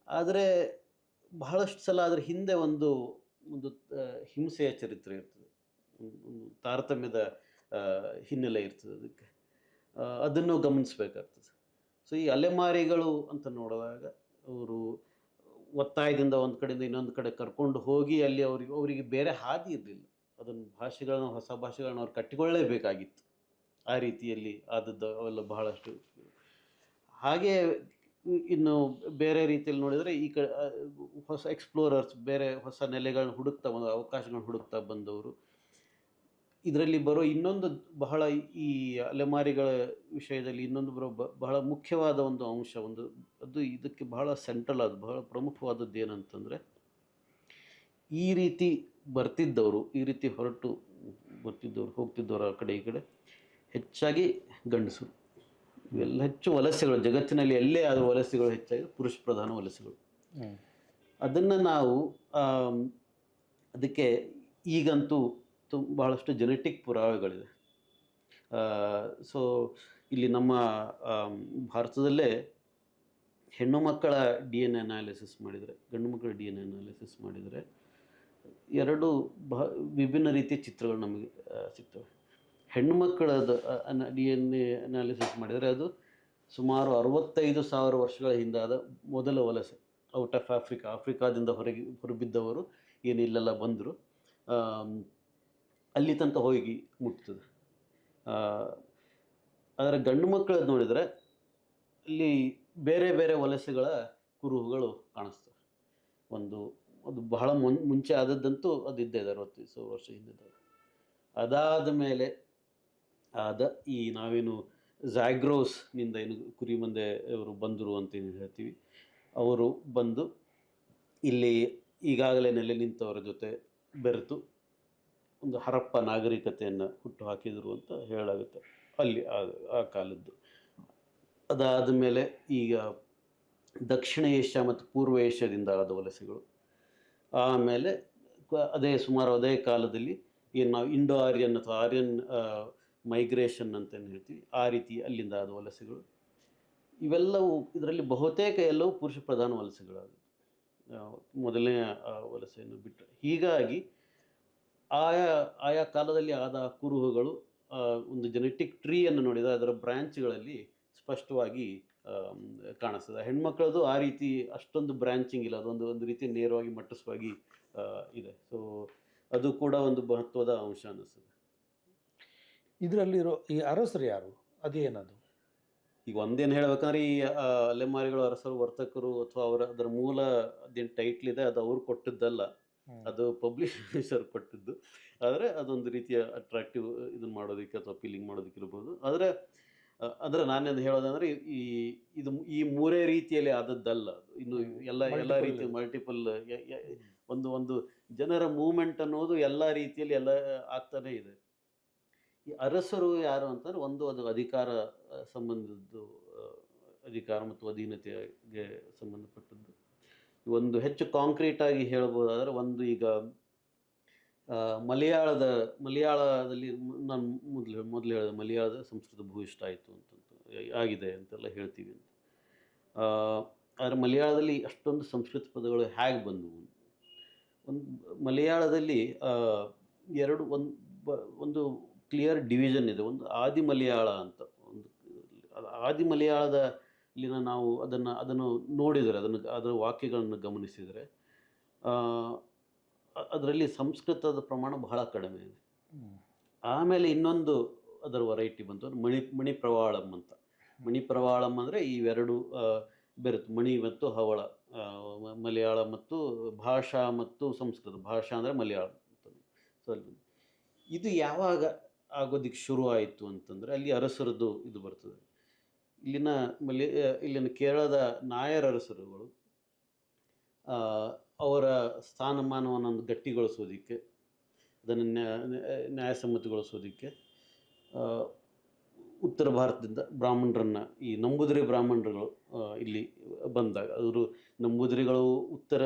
ಆದರೆ ಬಹಳಷ್ಟು ಸಲ ಅದರ ಹಿಂದೆ ಒಂದು ಹಿಂಸೆಯ ಚರಿತ್ರೆ ಇರ್ತದೆ, ಒಂದು ತಾರತಮ್ಯದ ಹಿನ್ನೆಲೆ ಇರ್ತದೆ ಅದಕ್ಕೆ. ಅದನ್ನು ಗಮನಿಸಬೇಕಾಗ್ತದೆ. ಸೊ ಈ ಅಲೆಮಾರಿಗಳು ಅಂತ ನೋಡುವಾಗ ಅವರು ಒತ್ತಾಯದಿಂದ ಒಂದು ಕಡೆಯಿಂದ ಇನ್ನೊಂದು ಕಡೆ ಕರ್ಕೊಂಡು ಹೋಗಿ ಅಲ್ಲಿ ಅವರಿಗೆ ಬೇರೆ ಹಾದಿ ಇರಲಿಲ್ಲ. ಅದನ್ನು ಹೊಸ ಭಾಷೆಗಳನ್ನ ಅವ್ರು ಕಟ್ಟಿಕೊಳ್ಳೇಬೇಕಾಗಿತ್ತು. ಆ ರೀತಿಯಲ್ಲಿ ಆದದ್ದು ಅವೆಲ್ಲ ಬಹಳಷ್ಟು. ಹಾಗೆ ಇನ್ನು ಬೇರೆ ರೀತಿಯಲ್ಲಿ ನೋಡಿದರೆ ಈ ಹೊಸ ಎಕ್ಸ್ಪ್ಲೋರರ್ಸ್, ಬೇರೆ ಹೊಸ ನೆಲೆಗಳನ್ನ ಹುಡುಕ್ತಾ ಅವಕಾಶಗಳನ್ನ ಹುಡುಕ್ತಾ ಬಂದವರು. ಇದರಲ್ಲಿ ಬರೋ ಇನ್ನೊಂದು ಬಹಳ, ಈ ಅಲೆಮಾರಿಗಳ ವಿಷಯದಲ್ಲಿ ಇನ್ನೊಂದು ಬಹಳ ಮುಖ್ಯವಾದ ಒಂದು ಅಂಶ, ಅದು ಇದಕ್ಕೆ ಬಹಳ ಸೆಂಟ್ರಲ್ ಆದ, ಬಹಳ ಪ್ರಮುಖವಾದದ್ದು ಏನಂತಂದರೆ, ಈ ರೀತಿ ಬರ್ತಿದ್ದವರು, ಈ ರೀತಿ ಬರ್ತಿದ್ದವರು ಹೋಗ್ತಿದ್ದವರು ಆ ಕಡೆ ಈ ಕಡೆ ಹೆಚ್ಚಾಗಿ ಗಂಡಸರು. ಇವೆಲ್ಲ ಹೆಚ್ಚು ವಲಸೆಗಳು, ಜಗತ್ತಿನಲ್ಲಿ ಎಲ್ಲೇ ಆದ ವಲಸೆಗಳು ಹೆಚ್ಚಾಗಿ ಪುರುಷ ಪ್ರಧಾನ ವಲಸೆಗಳು. ಅದನ್ನು ನಾವು ಅದಕ್ಕೆ ಈಗಂತೂ ಬಹಳಷ್ಟು ಜೆನೆಟಿಕ್ ಪುರಾವೆಗಳಿದೆ. ಸೊ ಇಲ್ಲಿ ನಮ್ಮ ಭಾರತದಲ್ಲೇ ಹೆಣ್ಣು ಮಕ್ಕಳ DNA ಅನಾಲಿಸಿಸ್ ಮಾಡಿದರೆ, ಗಂಡು ಮಕ್ಕಳ DNA ಅನಾಲಿಸಿಸ್ ಮಾಡಿದರೆ ಎರಡು ವಿಭಿನ್ನ ರೀತಿಯ ಚಿತ್ರಗಳು ನಮಗೆ ಸಿಗ್ತವೆ. ಹೆಣ್ಣು ಮಕ್ಕಳದು DNA ಅನಾಲಿಸಿಸ್ ಮಾಡಿದರೆ ಅದು ಸುಮಾರು 65,000 ವರ್ಷಗಳ ಹಿಂದಾದ ಮೊದಲ ವಲಸೆ, ಔಟ್ ಆಫ್ ಆಫ್ರಿಕಾದಿಂದ ಹೊರಬಿದ್ದವರು ಏನು ಇಲ್ಲೆಲ್ಲ ಬಂದರು, ಅಲ್ಲಿ ತನಕ ಹೋಗಿ ಮುಟ್ತದೆ. ಅದರ ಗಂಡು ಮಕ್ಕಳದ್ದು ನೋಡಿದರೆ ಅಲ್ಲಿ ಬೇರೆ ಬೇರೆ ವಲಸೆಗಳ ಕುರುಹುಗಳು ಕಾಣಿಸ್ತವೆ. ಅದು ಬಹಳ ಮುಂಚೆ ಆದದ್ದಂತೂ ಅದಿದ್ದೇ ಇದೆ, 65,000 ವರ್ಷ ಹಿಂದೆ. ಅದಾದ ಮೇಲೆ ಈ ನಾವೇನು ಝ್ಯಾಗ್ರೋಸ್ನಿಂದ ಏನು ಕುರಿಮಂದೆ ಅವರು ಬಂದರು ಅಂತ ಏನು ಹೇಳ್ತೀವಿ, ಅವರು ಬಂದು ಇಲ್ಲಿ ಈಗಾಗಲೇ ನೆಲೆ ನಿಂತವರ ಜೊತೆ ಬೆರೆತು ಒಂದು ಹರಪ್ಪ ನಾಗರಿಕತೆಯನ್ನು ಹುಟ್ಟು ಹಾಕಿದರು ಅಂತ ಹೇಳಲಾಗುತ್ತೆ ಅಲ್ಲಿ ಆ ಕಾಲದ್ದು. ಅದಾದ ಮೇಲೆ ಈಗ ದಕ್ಷಿಣ ಏಷ್ಯಾ ಮತ್ತು ಪೂರ್ವ ಏಷ್ಯಾದಿಂದ ಆದ ವಲಸೆಗಳು. ಆಮೇಲೆ ಸುಮಾರು ಅದೇ ಕಾಲದಲ್ಲಿ ಏನು ನಾವು ಇಂಡೋ ಆರ್ಯನ್ ಅಥವಾ ಆರ್ಯನ್ ಮೈಗ್ರೇಷನ್ ಅಂತೇನು ಹೇಳ್ತೀವಿ, ಆ ರೀತಿ ಅಲ್ಲಿಂದ ಆದ ವಲಸೆಗಳು. ಇವೆಲ್ಲವೂ ಇದರಲ್ಲಿ ಬಹುತೇಕ ಎಲ್ಲವೂ ಪುರುಷ ಪ್ರಧಾನ ವಲಸೆಗಳಾದವು, ಮೊದಲನೇ ವಲಸೆಯನ್ನು ಬಿಟ್ಟರೆ. ಹೀಗಾಗಿ ಆಯಾ ಕಾಲದಲ್ಲಿ ಆದ ಕುರುಹುಗಳು ಒಂದು ಜೆನೆಟಿಕ್ ಟ್ರೀಯನ್ನು ನೋಡಿದರೆ ಅದರ ಬ್ರ್ಯಾಂಚ್ಗಳಲ್ಲಿ ಸ್ಪಷ್ಟವಾಗಿ ಕಾಣಿಸ್ತದೆ. ಹೆಣ್ಮಕ್ಳದು ಆ ರೀತಿ ಅಷ್ಟೊಂದು ಬ್ರ್ಯಾಂಚಿಂಗ್ ಇಲ್ಲ, ಒಂದು ರೀತಿ ನೇರವಾಗಿ ಮಟ್ಟಸವಾಗಿ ಇದೆ. ಸೊ ಅದು ಕೂಡ ಒಂದು ಮಹತ್ವದ ಅಂಶ ಅನ್ನಿಸ್ತದೆ. ಇದರಲ್ಲಿರೋ ಈ ಅರಸರು ಯಾರು, ಅದೇನದು? ಈಗ ಒಂದೇನು ಹೇಳ್ಬೇಕಂದ್ರೆ, ಈ ಅಲೆಮಾರಿಗಳು ಅರಸರು, ವರ್ತಕರು ಅಥವಾ ಅದರ ಮೂಲ ಅದೇನು ಟೈಟ್ಲ್ ಇದೆ ಅದು ಅವ್ರು ಕೊಟ್ಟಿದ್ದಲ್ಲ, ಅದು ಪಬ್ಲಿಷರ್ ಕೊಟ್ಟಿದ್ದು. ಆದರೆ ಅದೊಂದು ರೀತಿಯ ಅಟ್ರಾಕ್ಟಿವ್ ಇದನ್ನು ಮಾಡೋದಕ್ಕೆ ಅಥವಾ ಅಪೀಲಿಂಗ್ ಮಾಡೋದಕ್ಕೆ ಇರ್ಬೋದು. ಆದರೆ ನಾನೇನು ಹೇಳೋದಂದರೆ, ಈ ಮೂರೇ ರೀತಿಯಲ್ಲಿ ಆದದ್ದಲ್ಲ, ಅದು ಇನ್ನು ಎಲ್ಲ ರೀತಿಯ ಮಲ್ಟಿಪಲ್ ಒಂದು ಜನರ ಮೂವ್ಮೆಂಟ್ ಅನ್ನೋದು ಎಲ್ಲ ರೀತಿಯಲ್ಲಿ ಎಲ್ಲ ಆಗ್ತಾನೇ ಇದೆ. ಈ ಅರಸರು ಯಾರು ಅಂತಂದರೆ, ಅದು ಅಧಿಕಾರ ಸಂಬಂಧದ್ದು, ಅಧಿಕಾರ ಮತ್ತು ಅಧೀನತೆಗೆ ಸಂಬಂಧಪಟ್ಟದ್ದು. ಒಂದು ಹೆಚ್ಚು ಕಾಂಕ್ರೀಟಾಗಿ ಹೇಳ್ಬೋದಾದರೆ, ಈಗ ಮಲಯಾಳದಲ್ಲಿ ನಾನು ಮೊದಲು ಹೇಳಿದೆ ಮಲಯಾಳದ ಸಂಸ್ಕೃತ ಭೂಯಿಷ್ಠ ಆಯಿತು ಆಗಿದೆ ಅಂತೆಲ್ಲ ಹೇಳ್ತೀವಿ ಅಂತ. ಆದರೆ ಮಲಯಾಳದಲ್ಲಿ ಅಷ್ಟೊಂದು ಸಂಸ್ಕೃತ ಪದಗಳು ಹೇಗೆ ಬಂದವು? ಒಂದು ಮಲಯಾಳದಲ್ಲಿ ಒಂದು ಕ್ಲಿಯರ್ ಡಿವಿಷನ್ ಇದೆ. ಒಂದು ಆದಿ ಮಲಯಾಳ ಅಂತ ಒಂದು, ಆದಿ ಮಲಯಾಳದಲ್ಲಿನ ನಾವು ಅದನ್ನು ನೋಡಿದರೆ, ಅದರ ವಾಕ್ಯಗಳನ್ನು ಗಮನಿಸಿದರೆ ಅದರಲ್ಲಿ ಸಂಸ್ಕೃತದ ಪ್ರಮಾಣ ಬಹಳ ಕಡಿಮೆ ಇದೆ. ಆಮೇಲೆ ಇನ್ನೊಂದು ಅದರ ವೆರೈಟಿ ಬಂತು, ಮಣಿಪ್ರವಾಳಂ ಅಂತ. ಮಣಿಪ್ರವಾಳಂ ಅಂದರೆ ಇವೆರಡು ಬೆರೆತು, ಮಣಿ ಮತ್ತು ಹವಳ, ಮಲಯಾಳ ಮತ್ತು ಭಾಷಾ ಮತ್ತು ಸಂಸ್ಕೃತ. ಭಾಷಾ ಅಂದರೆ ಮಲಯಾಳ ಅಂತ. ಸೊ ಇದು ಯಾವಾಗ ಆಗೋದಕ್ಕೆ ಶುರು ಆಯಿತು ಅಂತಂದರೆ ಅಲ್ಲಿ ಅರಸರದ್ದು ಇದು ಬರ್ತದೆ. ಇಲ್ಲಿನ ಕೇರಳದ ನಾಯರ್ ಅರಸರುಗಳು ಅವರ ಸ್ಥಾನಮಾನವನ್ನು ಗಟ್ಟಿಗೊಳಿಸೋದಕ್ಕೆ, ಅದನ್ನು ನ್ಯಾಯಸಮ್ಮತಿಗೊಳಿಸೋದಕ್ಕೆ ಉತ್ತರ ಭಾರತದಿಂದ ಬ್ರಾಹ್ಮಣರನ್ನು, ಈ ನಂಬೂದಿರಿ ಬ್ರಾಹ್ಮಣರುಗಳು ಇಲ್ಲಿ ಬಂದಾಗ, ಅವರು ನಂಬೂದಿರಿಗಳು ಉತ್ತರ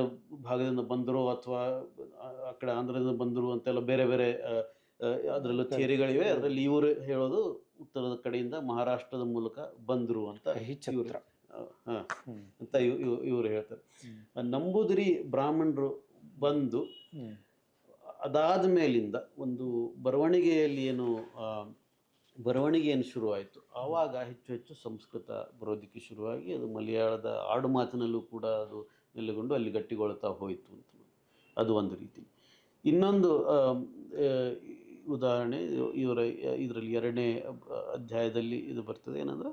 ಭಾಗದಿಂದ ಬಂದರು ಅಥವಾ ಆ ಕಡೆ ಆಂಧ್ರದಿಂದ ಬಂದರು ಅಂತೆಲ್ಲ ಬೇರೆ ಬೇರೆ ಅದರಲ್ಲೂ ಥಿಯರಿಗಳಿವೆ. ಅದರಲ್ಲಿ ಇವರು ಹೇಳೋದು ಉತ್ತರದ ಕಡೆಯಿಂದ ಮಹಾರಾಷ್ಟ್ರದ ಮೂಲಕ ಬಂದರು ಅಂತ ಇವರು ಹೇಳ್ತಾರೆ. ನಂಬೂದಿರಿ ಬ್ರಾಹ್ಮಣರು ಬಂದು ಅದಾದ ಮೇಲಿಂದ ಒಂದು ಬರವಣಿಗೆ ಏನು ಶುರುವಾಯಿತು, ಆವಾಗ ಹೆಚ್ಚು ಹೆಚ್ಚು ಸಂಸ್ಕೃತ ಬರೋದಕ್ಕೆ ಶುರುವಾಗಿ ಅದು ಮಲಯಾಳದ ಆಡು ಮಾತಿನಲ್ಲೂ ಕೂಡ ಅದು ನೆಲೆಗೊಂಡು ಅಲ್ಲಿ ಗಟ್ಟಿಗೊಳ್ತಾ ಹೋಯಿತು ಅಂತ. ಅದು ಒಂದು ರೀತಿ. ಇನ್ನೊಂದು ಉದಾಹರಣೆ ಇದರಲ್ಲಿ 2ನೇ ಅಧ್ಯಾಯದಲ್ಲಿ ಇದು ಬರ್ತದೆ. ಏನಂದರೆ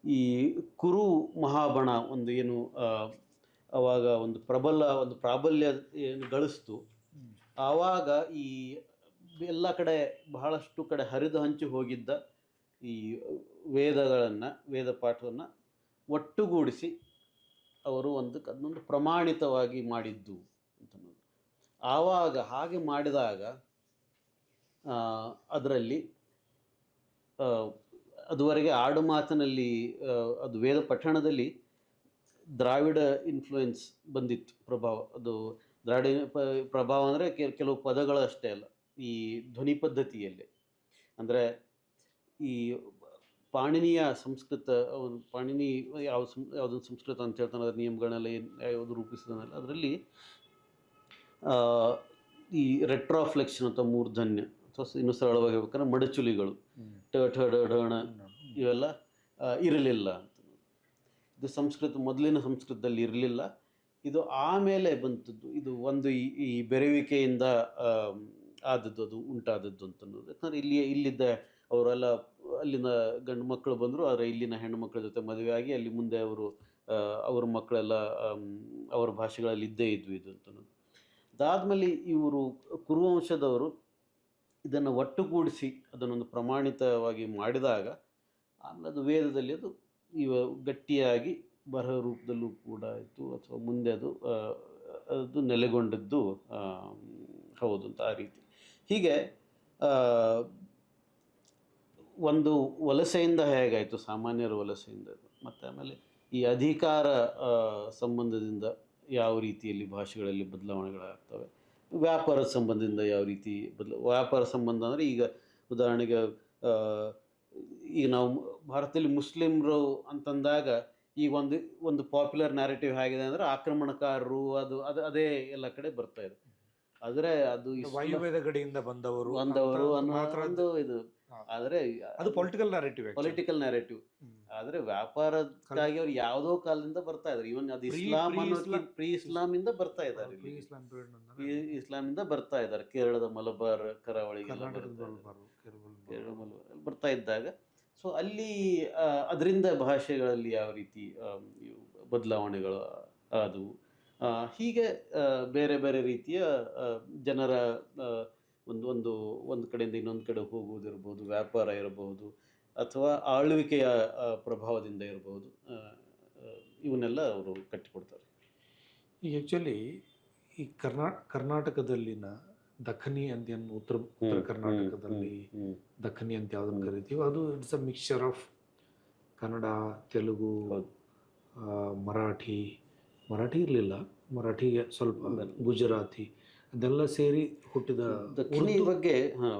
ಈ ಕುರು ಮಹಾಬಣ ಒಂದು ಏನು ಆವಾಗ ಒಂದು ಪ್ರಾಬಲ್ಯ ಏನು ಗಳಿಸ್ತು, ಆವಾಗ ಈ ಎಲ್ಲ ಕಡೆ ಬಹಳಷ್ಟು ಕಡೆ ಹರಿದು ಹಂಚಿ ಹೋಗಿದ್ದ ಈ ವೇದ ಪಾಠವನ್ನು ಒಟ್ಟುಗೂಡಿಸಿ ಅವರು ಅದನ್ನೊಂದು ಪ್ರಮಾಣಿತವಾಗಿ ಮಾಡಿದ್ದು ಅಂತ. ಆವಾಗ ಹಾಗೆ ಮಾಡಿದಾಗ ಅದರಲ್ಲಿ ಅದುವರೆಗೆ ಆಡು ಮಾತಿನಲ್ಲಿ ಅದು ವೇದ ಪಠಣದಲ್ಲಿ ದ್ರಾವಿಡ ಇನ್ಫ್ಲೂಯೆನ್ಸ್ ಬಂದಿತ್ತು, ಪ್ರಭಾವ. ಅದು ದ್ರಾವಿಡ ಪ್ರಭಾವ ಅಂದರೆ ಕೆಲವು ಪದಗಳು ಅಷ್ಟೇ ಅಲ್ಲ, ಈ ಧ್ವನಿ ಪದ್ಧತಿಯಲ್ಲಿ. ಅಂದರೆ ಈ ಪಾಣಿನಿಯ ಸಂಸ್ಕೃತ, ಪಾಣಿನಿ ಯಾವುದೊಂದು ಸಂಸ್ಕೃತ ಅಂತ ಹೇಳ್ತಾನೆ, ಅದರ ನಿಯಮಗಳನ್ನೆಲ್ಲ ಯಾವುದು ರೂಪಿಸಿದನಲ್ಲ, ಅದರಲ್ಲಿ ಈ ರೆಟ್ರಾಫ್ಲೆಕ್ಷನ್ ಅಥವಾ ಮೂರ್ಧನ್ಯ ಅಥವಾ ಇನ್ನು ಸರಳವಾಗಿ ಹೇಳ್ಬೇಕಂದ್ರೆ ಮಡಚುಲಿಗಳು, ಢ ಇವೆಲ್ಲ ಇರಲಿಲ್ಲ ಅಂತ. ಇದು ಮೊದಲಿನ ಸಂಸ್ಕೃತದಲ್ಲಿ ಇರಲಿಲ್ಲ. ಇದು ಆಮೇಲೆ ಬಂತದ್ದು. ಇದು ಒಂದು ಈ ಬೆರೆಯುವಿಕೆಯಿಂದ ಆದದ್ದು, ಅದು ಉಂಟಾದದ್ದು ಅಂತನ್ನೋದು. ಯಾಕಂದರೆ ಇಲ್ಲಿದ್ದ ಅವರೆಲ್ಲ ಅಲ್ಲಿನ ಗಂಡು ಮಕ್ಕಳು ಬಂದರು, ಆದರೆ ಇಲ್ಲಿನ ಹೆಣ್ಣು ಮಕ್ಕಳ ಜೊತೆ ಮದುವೆ ಆಗಿ ಅಲ್ಲಿ ಮುಂದೆ ಅವ್ರ ಮಕ್ಕಳೆಲ್ಲ ಅವರ ಭಾಷೆಗಳಲ್ಲಿ ಇದ್ದೇ ಇದ್ವು ಇದು ಅಂತನ್ನೋದು. ಅದಾದಮೇಲೆ ಇವರು ಕುರುವಂಶದವರು ಇದನ್ನು ಒಟ್ಟುಗೂಡಿಸಿ ಅದನ್ನೊಂದು ಪ್ರಮಾಣಿತವಾಗಿ ಮಾಡಿದಾಗ ಆಮೇಲೆ ಅದು ವೇದದಲ್ಲಿ ಅದು ಗಟ್ಟಿಯಾಗಿ ಬರಹ ರೂಪದಲ್ಲೂ ಕೂಡ ಆಯಿತು, ಅಥವಾ ಮುಂದೆ ಅದು ನೆಲೆಗೊಂಡದ್ದು ಹೌದು ಅಂತ. ಆ ರೀತಿ ಹೀಗೆ ಒಂದು ವಲಸೆಯಿಂದ ಹೇಗಾಯಿತು, ಸಾಮಾನ್ಯರ ವಲಸೆಯಿಂದ, ಮತ್ತು ಆಮೇಲೆ ಈ ಅಧಿಕಾರ ಸಂಬಂಧದಿಂದ ಯಾವ ರೀತಿಯಲ್ಲಿ ಭಾಷೆಗಳಲ್ಲಿ ಬದಲಾವಣೆಗಳಾಗ್ತವೆ, ವ್ಯಾಪಾರದ ಸಂಬಂಧದಿಂದ ಯಾವ ರೀತಿ ವ್ಯಾಪಾರ ಸಂಬಂಧ ಅಂದರೆ ಈಗ ಉದಾಹರಣೆಗೆ ಈಗ ನಾವು ಭಾರತದಲ್ಲಿ ಮುಸ್ಲಿಮ್ರು ಅಂತಂದಾಗ ಈಗ ಒಂದು ಪಾಪ್ಯುಲರ್ ನ್ಯಾರೇಟಿವ್ ಹೇಗಿದೆ ಅಂದರೆ ಆಕ್ರಮಣಕಾರರು, ಅದೇ ಎಲ್ಲ ಕಡೆ ಬರ್ತಾ ಇದೆ. ಆದರೆ ಅದು ವಾಯುವ್ಯದ ಗಡಿಯಿಂದ ಬಂದವರು ಅನ್ನೋ ಇದು. ಆದರೆ ಅದು ಪೊಲಿಟಿಕಲ್ ನ್ಯಾರೇಟಿವ್. ಆದರೆ ವ್ಯಾಪಾರಕ್ಕಾಗಿ ಅವ್ರು ಯಾವುದೋ ಕಾಲದಿಂದ ಬರ್ತಾ ಇದ್ದಾರೆ. ಇವನ್ ಅದು ಇಸ್ಲಾಮಿಂದ ಬರ್ತಾ ಇದ್ದಾರೆ, ಇಸ್ಲಾಮಿಂದ ಬರ್ತಾ ಇದ್ದಾರೆ. ಕೇರಳದ ಮಲಬಾರ್ ಕರಾವಳಿಗೆ ಬರ್ತಾ ಇದ್ದಾಗ, ಸೊ ಅಲ್ಲಿ ಅದರಿಂದ ಭಾಷೆಗಳಲ್ಲಿ ಯಾವ ರೀತಿ ಬದಲಾವಣೆಗಳು ಆದವು. ಹೀಗೆ ಬೇರೆ ಬೇರೆ ರೀತಿಯ ಜನರ ಒಂದು ಕಡೆಯಿಂದ ಇನ್ನೊಂದು ಕಡೆ ಹೋಗುವುದಿರ್ಬೋದು, ವ್ಯಾಪಾರ ಇರಬಹುದು, ಅಥವಾ ಆಳ್ವಿಕೆಯ ಪ್ರಭಾವದಿಂದ ಇರಬಹುದು, ಇವನ್ನೆಲ್ಲ ಅವರು ಕಟ್ಟಿಕೊಡ್ತಾರೆ. ಈಗ ಆ್ಯಕ್ಚುಲಿ ಈ ಕರ್ನಾಟಕದಲ್ಲಿನ ದಖನಿ ಅಂತ ಉತ್ತರ ಕರ್ನಾಟಕದಲ್ಲಿ ದಖನಿ ಅಂತ ಯಾವುದನ್ನು ಕರಿತೀವಿ, ಅದು it's a mixture of Kannada, Telugu, Marathi ಇರಲಿಲ್ಲ, ಮರಾಠಿಗೆ ಸ್ವಲ್ಪ ಗುಜರಾತಿ, ಅದೆಲ್ಲ ಸೇರಿ ಹುಟ್ಟಿದ ದಕ್ಷಿಣಿ ಬಗ್ಗೆ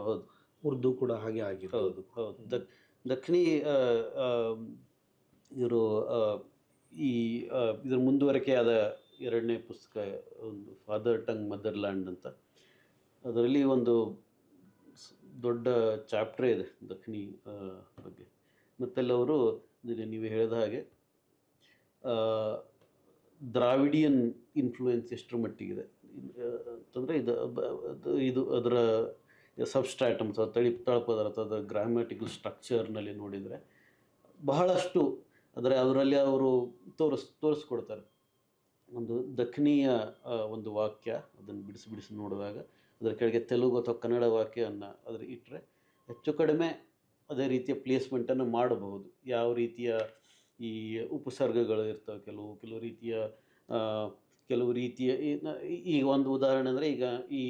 ಹೌದು, ಉರ್ದು ಕೂಡ ಹಾಗೆ ಆಗಿರ್ಬೋದು. ಹೌದು. ದಕ್ಷಿಣಿ ಇವರು ಈ ಇದರ ಮುಂದುವರಿಕೆಯಾದ ಎರಡನೇ ಪುಸ್ತಕ ಒಂದು ಫಾದರ್ ಟಂಗ್ ಮದರ್ಲ್ಯಾಂಡ್ ಅಂತ. ಅದರಲ್ಲಿ ಒಂದು ದೊಡ್ಡ ಚಾಪ್ಟರ್ ಇದೆ ದಕ್ಷಿಣಿ ಬಗ್ಗೆ. ಮತ್ತೆಲ್ಲವರು ನೀವು ಹೇಳಿದ ಹಾಗೆ ದ್ರಾವಿಡಿಯನ್ ಇನ್ಫ್ಲೂಯೆನ್ಸ್ ಎಷ್ಟರ ಮಟ್ಟಿಗಿದೆ ಅಂತಂದರೆ ಇದು ಅದರ ಸಬ್ಸ್ಟ್ರಾಟಮ್ಸ್ ತಳಪದಾರ್ಥ ಅದರ ಗ್ರಾಮ್ಯಾಟಿಕಲ್ ಸ್ಟ್ರಕ್ಚರ್ನಲ್ಲಿ ನೋಡಿದರೆ ಬಹಳಷ್ಟು ಅದರಲ್ಲಿ ಅವರು ತೋರಿಸ್ಕೊಡ್ತಾರೆ. ಒಂದು ದಕ್ಷಿಣೀಯ ಒಂದು ವಾಕ್ಯ ಅದನ್ನು ಬಿಡಿಸಿ ನೋಡಿದಾಗ ಅದರ ಕೆಳಗೆ ತೆಲುಗು ಅಥವಾ ಕನ್ನಡ ವಾಕ್ಯವನ್ನು ಅದರ ಇಟ್ಟರೆ ಹೆಚ್ಚು ಕಡಿಮೆ ಅದೇ ರೀತಿಯ ಪ್ಲೇಸ್ಮೆಂಟನ್ನು ಮಾಡಬಹುದು. ಯಾವ ರೀತಿಯ ಈ ಉಪಸರ್ಗಗಳು ಇರ್ತವೆ, ಕೆಲವು ರೀತಿಯ ಈಗ ಒಂದು ಉದಾಹರಣೆ ಅಂದರೆ ಈಗ ಈ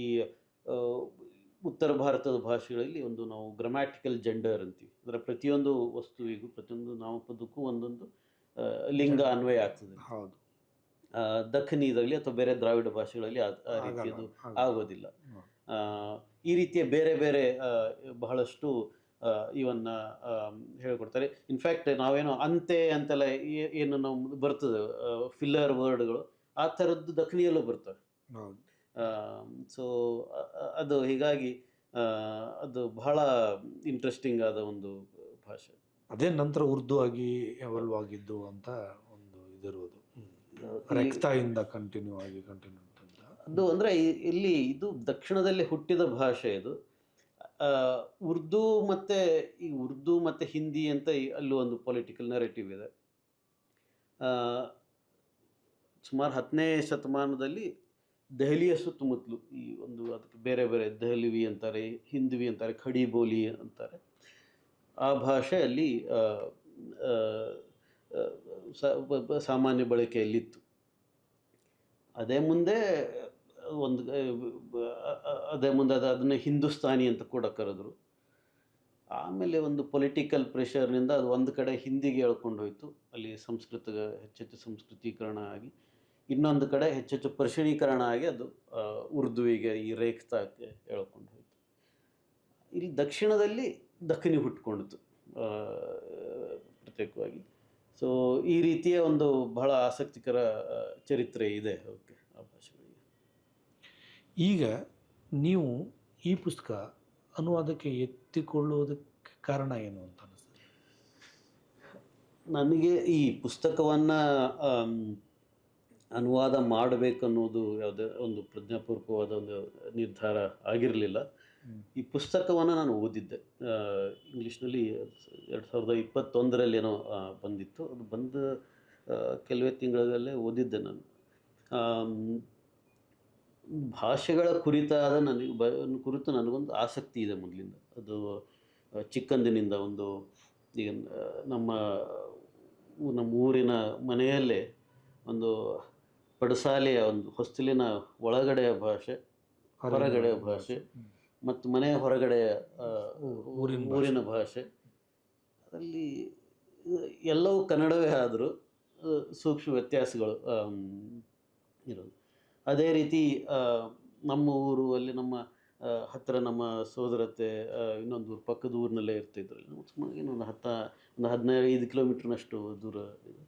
ಉತ್ತರ ಭಾರತದ ಭಾಷೆಗಳಲ್ಲಿ ಒಂದು ನಾವು ಗ್ರಾಮ್ಯಾಟಿಕಲ್ ಜೆಂಡರ್ ಅಂತೀವಿ. ಅಂದರೆ ಪ್ರತಿಯೊಂದು ವಸ್ತುವಿಗೂ ಪ್ರತಿಯೊಂದು ನಾಮಪದಕ್ಕೂ ಒಂದೊಂದು ಲಿಂಗ ಅನ್ವಯ ಆಗ್ತದೆ. ಹೌದು. ದಕ್ಷಿಣದಲ್ಲಿ ಅಥವಾ ಬೇರೆ ದ್ರಾವಿಡ ಭಾಷೆಗಳಲ್ಲಿ ಆ ರೀತಿಯದು ಆಗೋದಿಲ್ಲ. ಈ ರೀತಿಯ ಬೇರೆ ಬೇರೆ ಬಹಳಷ್ಟು ಇವನ್ನ ಹೇಳ್ಕೊಡ್ತಾರೆ. ಇನ್ಫ್ಯಾಕ್ಟ್ ನಾವೇನೋ ಅಂತೆಲ್ಲ ಏನು ನಾವು ಬರ್ತದೆ ಫಿಲ್ಲರ್ ವರ್ಡ್ಗಳು ಆ ಥರದ್ದು ದಕ್ಷಿಣಿಯಲ್ಲೂ ಬರ್ತವೆ. ಸೊ ಅದು ಹೀಗಾಗಿ ಅದು ಬಹಳ ಇಂಟ್ರೆಸ್ಟಿಂಗ್ ಆದ ಒಂದು ಭಾಷೆ. ಅದೇ ನಂತರ ಉರ್ದು ಆಗಿ ಎವಲ್ವ್ ಆಗಿದ್ದು ಅಂತ ಒಂದು ಇದಿರುವುದು, ರೆಕ್ತಾಯಿಂದ ಕಂಟಿನ್ಯೂ ಅಂತ. ಅದು ಅಂದರೆ ಇಲ್ಲಿ ಇದು ದಕ್ಷಿಣದಲ್ಲಿ ಹುಟ್ಟಿದ ಭಾಷೆ ಇದು. ಉರ್ದು ಮತ್ತು ಹಿಂದಿ ಅಂತ ಅಲ್ಲೂ ಒಂದು ಪೊಲಿಟಿಕಲ್ ನೆರೇಟಿವ್ ಇದೆ. ಸುಮಾರು 10ನೇ ಶತಮಾನದಲ್ಲಿ ದೆಹಲಿಯ ಸುತ್ತಮುತ್ತಲು ಈ ಒಂದು ಅದಕ್ಕೆ ಬೇರೆ ಬೇರೆ ದೆಹಲಿವಿ ಅಂತಾರೆ, ಹಿಂದ್ವಿ ಅಂತಾರೆ, ಖಡಿ ಬೋಲಿ ಅಂತಾರೆ. ಆ ಭಾಷೆ ಅಲ್ಲಿ ಸಾಮಾನ್ಯ ಬಳಕೆಯಲ್ಲಿತ್ತು. ಅದೇ ಮುಂದೆ ಅದನ್ನು ಹಿಂದೂಸ್ತಾನಿ ಅಂತ ಕೂಡ ಕರೆದ್ರು. ಆಮೇಲೆ ಒಂದು ಪೊಲಿಟಿಕಲ್ ಪ್ರೆಷರ್ನಿಂದ ಅದು ಒಂದು ಕಡೆ ಹಿಂದಿಗೆ ಎಳ್ಕೊಂಡು ಹೋಯಿತು. ಅಲ್ಲಿ ಹೆಚ್ಚೆಚ್ಚು ಸಂಸ್ಕೃತೀಕರಣ ಆಗಿ, ಇನ್ನೊಂದು ಕಡೆ ಹೆಚ್ಚೆಚ್ಚು ಪರ್ಷಿಣೀಕರಣ ಆಗಿ ಅದು ಉರ್ದುವಿಗೆ ಈ ರೇಖ್ತಾಕ್ಕೆ ಎಳ್ಕೊಂಡು ಹೋಯಿತು. ಇಲ್ಲಿ ದಕ್ಷಿಣದಲ್ಲಿ ದಕ್ಷಿಣಿ ಹುಟ್ಕೊಂಡಿತು ಪ್ರತ್ಯೇಕವಾಗಿ. ಸೊ ಈ ರೀತಿಯ ಒಂದು ಬಹಳ ಆಸಕ್ತಿಕರ ಚರಿತ್ರೆ ಇದೆ ಅವಕ್ಕೆ ಆ ಭಾಷೆಗಳಿಗೆ. ಈಗ ನೀವು ಈ ಪುಸ್ತಕ ಅನುವಾದಕ್ಕೆ ಎತ್ತಿಕೊಳ್ಳುವುದಕ್ಕೆ ಕಾರಣ ಏನು ಅಂತ ಅನಿಸ್ತದೆ? ನನಗೆ ಈ ಪುಸ್ತಕವನ್ನು ಅನುವಾದ ಮಾಡಬೇಕನ್ನೋದು ಯಾವುದೇ ಒಂದು ಪ್ರಜ್ಞಾಪೂರ್ವಕವಾದ ಒಂದು ನಿರ್ಧಾರ ಆಗಿರಲಿಲ್ಲ. ಈ ಪುಸ್ತಕವನ್ನು ನಾನು ಓದಿದ್ದೆ ಇಂಗ್ಲೀಷ್ನಲ್ಲಿ 2021 ಏನೋ ಬಂದಿತ್ತು. ಅದು ಬಂದ ಕೆಲವೇ ತಿಂಗಳಲ್ಲೇ ಓದಿದ್ದೆ ನಾನು. ಭಾಷೆಗಳ ಕುರಿತಾದ ಕುರಿತು ನನಗೊಂದು ಆಸಕ್ತಿ ಇದೆ ಮೊದಲಿಂದ. ಅದು ಚಿಕ್ಕಂದಿನಿಂದ ಒಂದು ಈಗ ನಮ್ಮ ಊರಿನ ಮನೆಯಲ್ಲೇ ಒಂದು ಪಡಸಾಲೆಯ ಒಂದು ಹೊಸ್ತಿಲಿನ ಒಳಗಡೆಯ ಭಾಷೆ, ಹೊರಗಡೆಯ ಭಾಷೆ ಮತ್ತು ಮನೆಯ ಹೊರಗಡೆಯ ಊರಿನ ಭಾಷೆ, ಅದರಲ್ಲಿ ಎಲ್ಲವೂ ಕನ್ನಡವೇ ಆದರೂ ಸೂಕ್ಷ್ಮ ವ್ಯತ್ಯಾಸಗಳು ಇರೋದು. ಅದೇ ರೀತಿ ನಮ್ಮ ಊರು ಅಲ್ಲಿ ನಮ್ಮ ಹತ್ತಿರ ನಮ್ಮ ಸೋದರತೆ ಇನ್ನೊಂದು ಊರು ಪಕ್ಕದ ಊರಿನಲ್ಲೇ ಇರ್ತಿದ್ರು. ಸುಮಾರು ಒಂದು 15 ಕಿಲೋಮೀಟ್ರ್ನಷ್ಟು ದೂರ ಇದೆ.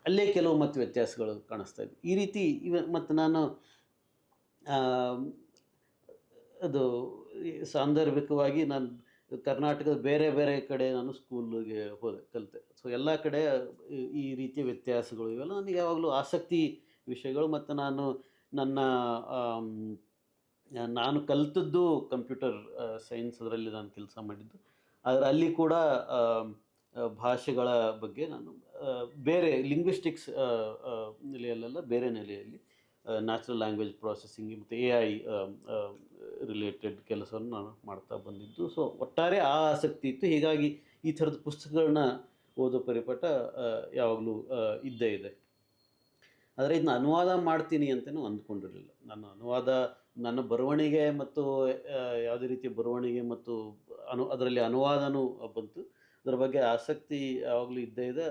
ಅಲ್ಲೇ ಕೆಲವು ಮತ್ತು ವ್ಯತ್ಯಾಸಗಳು ಕಾಣಿಸ್ತಾ ಇದ್ವು. ಈ ರೀತಿ ಮತ್ತು ನಾನು ಅದು ಸಾಂದರ್ಭಿಕವಾಗಿ ನಾನು ಕರ್ನಾಟಕದ ಬೇರೆ ಬೇರೆ ಕಡೆ ನಾನು ಸ್ಕೂಲಿಗೆ ಕಲಿತೆ. ಸೊ ಎಲ್ಲ ಕಡೆ ಈ ರೀತಿಯ ವ್ಯತ್ಯಾಸಗಳು ಇವೆಲ್ಲ ನನಗೆ ಯಾವಾಗಲೂ ಆಸಕ್ತಿ ವಿಷಯಗಳು. ಮತ್ತು ನಾನು ಕಲಿತದ್ದು ಕಂಪ್ಯೂಟರ್ ಸೈನ್ಸ್, ಅದರಲ್ಲಿ ನಾನು ಕೆಲಸ ಮಾಡಿದ್ದು. ಆದರೆ ಅಲ್ಲಿ ಕೂಡ ಭಾಷೆಗಳ ಬಗ್ಗೆ ನಾನು ಬೇರೆ ಲಿಂಗ್ವಿಸ್ಟಿಕ್ಸ್ ನೆಲೆಯಲ್ಲೆಲ್ಲ ಬೇರೆ ನೆಲೆಯಲ್ಲಿ ನ್ಯಾಚುರಲ್ ಲ್ಯಾಂಗ್ವೇಜ್ ಪ್ರಾಸೆಸಿಂಗ್ ಮತ್ತು AI ರಿಲೇಟೆಡ್ ಕೆಲಸವನ್ನು ನಾನು ಮಾಡ್ತಾ ಬಂದಿದ್ದು. ಸೊ ಒಟ್ಟಾರೆ ಆ ಆಸಕ್ತಿ ಇತ್ತು. ಹೀಗಾಗಿ ಈ ಥರದ ಪುಸ್ತಕಗಳನ್ನ ಓದೋ ಪರಿಪಾಠ ಯಾವಾಗಲೂ ಇದ್ದೇ ಇದೆ. ಆದರೆ ಇದನ್ನ ಅನುವಾದ ಮಾಡ್ತೀನಿ ಅಂತಲೂ ಅಂದ್ಕೊಂಡಿರಲಿಲ್ಲ. ನನ್ನ ಬರವಣಿಗೆ ಮತ್ತು ಯಾವುದೇ ರೀತಿಯ ಬರವಣಿಗೆ ಮತ್ತು ಅದರಲ್ಲಿ ಅನುವಾದನೂ ಬಂತು. ಅದರ ಬಗ್ಗೆ ಆಸಕ್ತಿ ಯಾವಾಗಲೂ ಇದ್ದೇ ಇದೆ.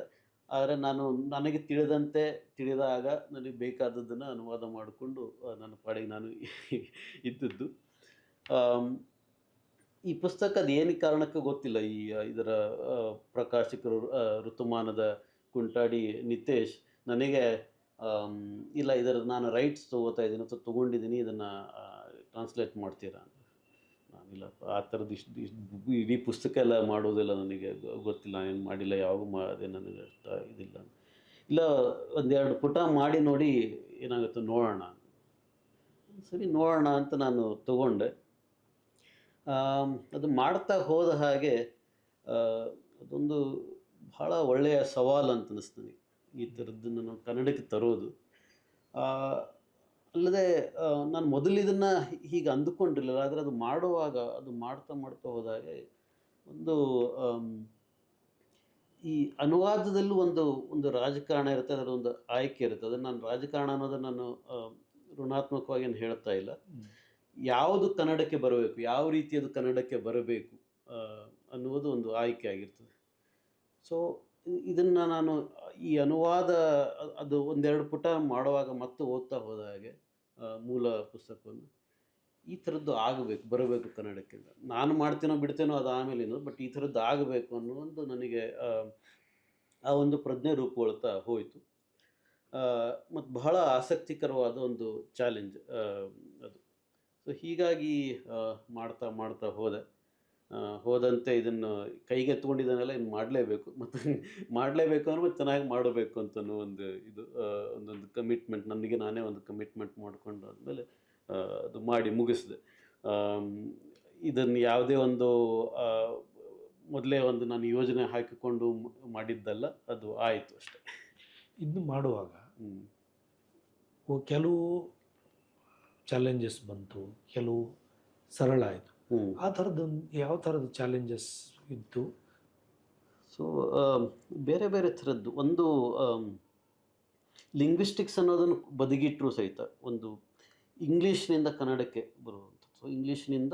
ಆದರೆ ನಾನು ನನಗೆ ತಿಳಿದಾಗ ನನಗೆ ಬೇಕಾದದ್ದನ್ನು ಅನುವಾದ ಮಾಡಿಕೊಂಡು ನನ್ನ ಪಾಡಿಗೆ ನಾನು ಇದ್ದದ್ದು. ಆಮ್, ಈ ಪುಸ್ತಕ ಅದು ಏನಕ್ಕೆ ಕಾರಣಕ್ಕೆ ಗೊತ್ತಿಲ್ಲ. ಇದರ ಪ್ರಕಾಶಕರು ಋತುಮಾನದ ಕುಂಟಾಡಿ ನಿತೇಶ್ ನನಗೆ ಇಲ್ಲ ಇದರ ನಾನು ರೈಟ್ಸ್ ತೊಗೋತಾ ಇದ್ದೀನಿ ಅಥವಾ ತೊಗೊಂಡಿದ್ದೀನಿ, ಇದನ್ನು ಟ್ರಾನ್ಸ್ಲೇಟ್ ಮಾಡ್ತೀರಾ ಅಂತ. ನಾನಿಲ್ಲ ಆ ಥರದ್ದು ಇಡೀ ಪುಸ್ತಕ ಎಲ್ಲ ಮಾಡೋದಿಲ್ಲ, ನನಗೆ ಗೊತ್ತಿಲ್ಲ, ನಾನೇನು ಮಾಡಿಲ್ಲ, ಯಾವಾಗೂ ಅದೇ ನನಗೆ ಅಷ್ಟ ಇದಿಲ್ಲ. ಇಲ್ಲ ಒಂದೆರಡು ಪುಟ ಮಾಡಿ ನೋಡಿ ಏನಾಗುತ್ತೆ ನೋಡೋಣ, ಸರಿ ನೋಡೋಣ ಅಂತ ನಾನು ತಗೊಂಡೆ. ಅದು ಮಾಡ್ತಾ ಹೋದ ಹಾಗೆ ಅದೊಂದು ಬಹಳ ಒಳ್ಳೆಯ ಸವಾಲು ಅಂತ ಅನ್ನಿಸ್ತು ನನಗೆ, ಈ ಥರದ್ದನ್ನು ನಾವು ಕನ್ನಡಕ್ಕೆ ತರೋದು. ಅಲ್ಲದೆ ನಾನು ಮೊದಲು ಇದನ್ನು ಹೀಗೆ ಅಂದುಕೊಂಡಿರಲಿಲ್ಲ, ಆದರೆ ಅದು ಮಾಡುವಾಗ ಅದು ಮಾಡ್ತಾ ಹೋದಾಗೆ ಒಂದು ಈ ಅನುವಾದದಲ್ಲೂ ಒಂದು ರಾಜಕಾರಣ ಇರುತ್ತೆ, ಅದರ ಒಂದು ಆಯ್ಕೆ ಇರುತ್ತೆ. ಅದನ್ನು ನಾನು ರಾಜಕಾರಣ ಅನ್ನೋದನ್ನು ನಾನು ಋಣಾತ್ಮಕವಾಗಿ ಏನು ಹೇಳ್ತಾ ಇಲ್ಲ. ಯಾವುದು ಕನ್ನಡಕ್ಕೆ ಬರಬೇಕು, ಯಾವ ರೀತಿಯದು ಕನ್ನಡಕ್ಕೆ ಬರಬೇಕು ಅನ್ನುವುದು ಒಂದು ಆಯ್ಕೆ ಆಗಿರ್ತದೆ. ಸೊ ಇದನ್ನು ನಾನು ಈ ಅನುವಾದ ಅದು ಒಂದೆರಡು ಪುಟ ಮಾಡುವಾಗ ಮತ್ತೆ ಓದ್ತಾ ಹೋದ ಹಾಗೆ ಮೂಲ ಪುಸ್ತಕವನ್ನು ಈ ಥರದ್ದು ಬರಬೇಕು ಕನ್ನಡಕ್ಕೆ. ನಾನು ಮಾಡ್ತೀನೋ ಬಿಡ್ತೇನೋ ಅದು ಆಮೇಲಿನೋ, ಬಟ್ ಈ ಥರದ್ದು ಆಗಬೇಕು ಅನ್ನೋ ಒಂದು ನನಗೆ ಆ ಒಂದು ಪ್ರಜ್ಞೆ ರೂಪುಗೊಳ್ತಾ ಹೋಯಿತು. ಮತ್ತು ಬಹಳ ಆಸಕ್ತಿಕರವಾದ ಒಂದು ಚಾಲೆಂಜ್ ಅದು. ಸೊ ಹೀಗಾಗಿ ಮಾಡ್ತಾ ಹೋದಂತೆ ಇದನ್ನು ಕೈಗೆ ಎತ್ಕೊಂಡಿದ್ದಾನೆಲ್ಲ ಇನ್ನು ಮಾಡಲೇಬೇಕು, ಮತ್ತು ಮಾಡಲೇಬೇಕು ಅಂದ್ರೆ ಮತ್ತೆ ಚೆನ್ನಾಗಿ ಮಾಡಬೇಕು ಅಂತನೂ ಒಂದೊಂದು ಕಮಿಟ್ಮೆಂಟ್, ನನಗೆ ನಾನೇ ಒಂದು ಕಮಿಟ್ಮೆಂಟ್ ಮಾಡಿಕೊಂಡು ಆದಮೇಲೆ ಅದು ಮಾಡಿ ಮುಗಿಸಿದೆ. ಇದನ್ನು ಯಾವುದೇ ಒಂದು ಮೊದಲೇ ಒಂದು ನಾನು ಯೋಜನೆ ಹಾಕಿಕೊಂಡು ಮಾಡಿದ್ದಲ್ಲ, ಅದು ಆಯಿತು ಅಷ್ಟೆ. ಇದನ್ನು ಮಾಡುವಾಗ ಕೆಲವು ಚಾಲೆಂಜಸ್ ಬಂತು, ಕೆಲವು ಸರಳ ಆಯಿತು. ಆ ಥರದ್ದು ಯಾವ ಥರದ ಚಾಲೆಂಜಸ್ ಇತ್ತು? ಸೊ ಬೇರೆ ಬೇರೆ ಥರದ್ದು. ಒಂದು ಲಿಂಗ್ವಿಸ್ಟಿಕ್ಸ್ ಅನ್ನೋದನ್ನು ಬದಿಗಿಟ್ಟರೂ ಸಹಿತ ಒಂದು ಇಂಗ್ಲೀಷ್ನಿಂದ ಕನ್ನಡಕ್ಕೆ ಬರುವಂಥದ್ದು, ಸೊ ಇಂಗ್ಲೀಷ್ನಿಂದ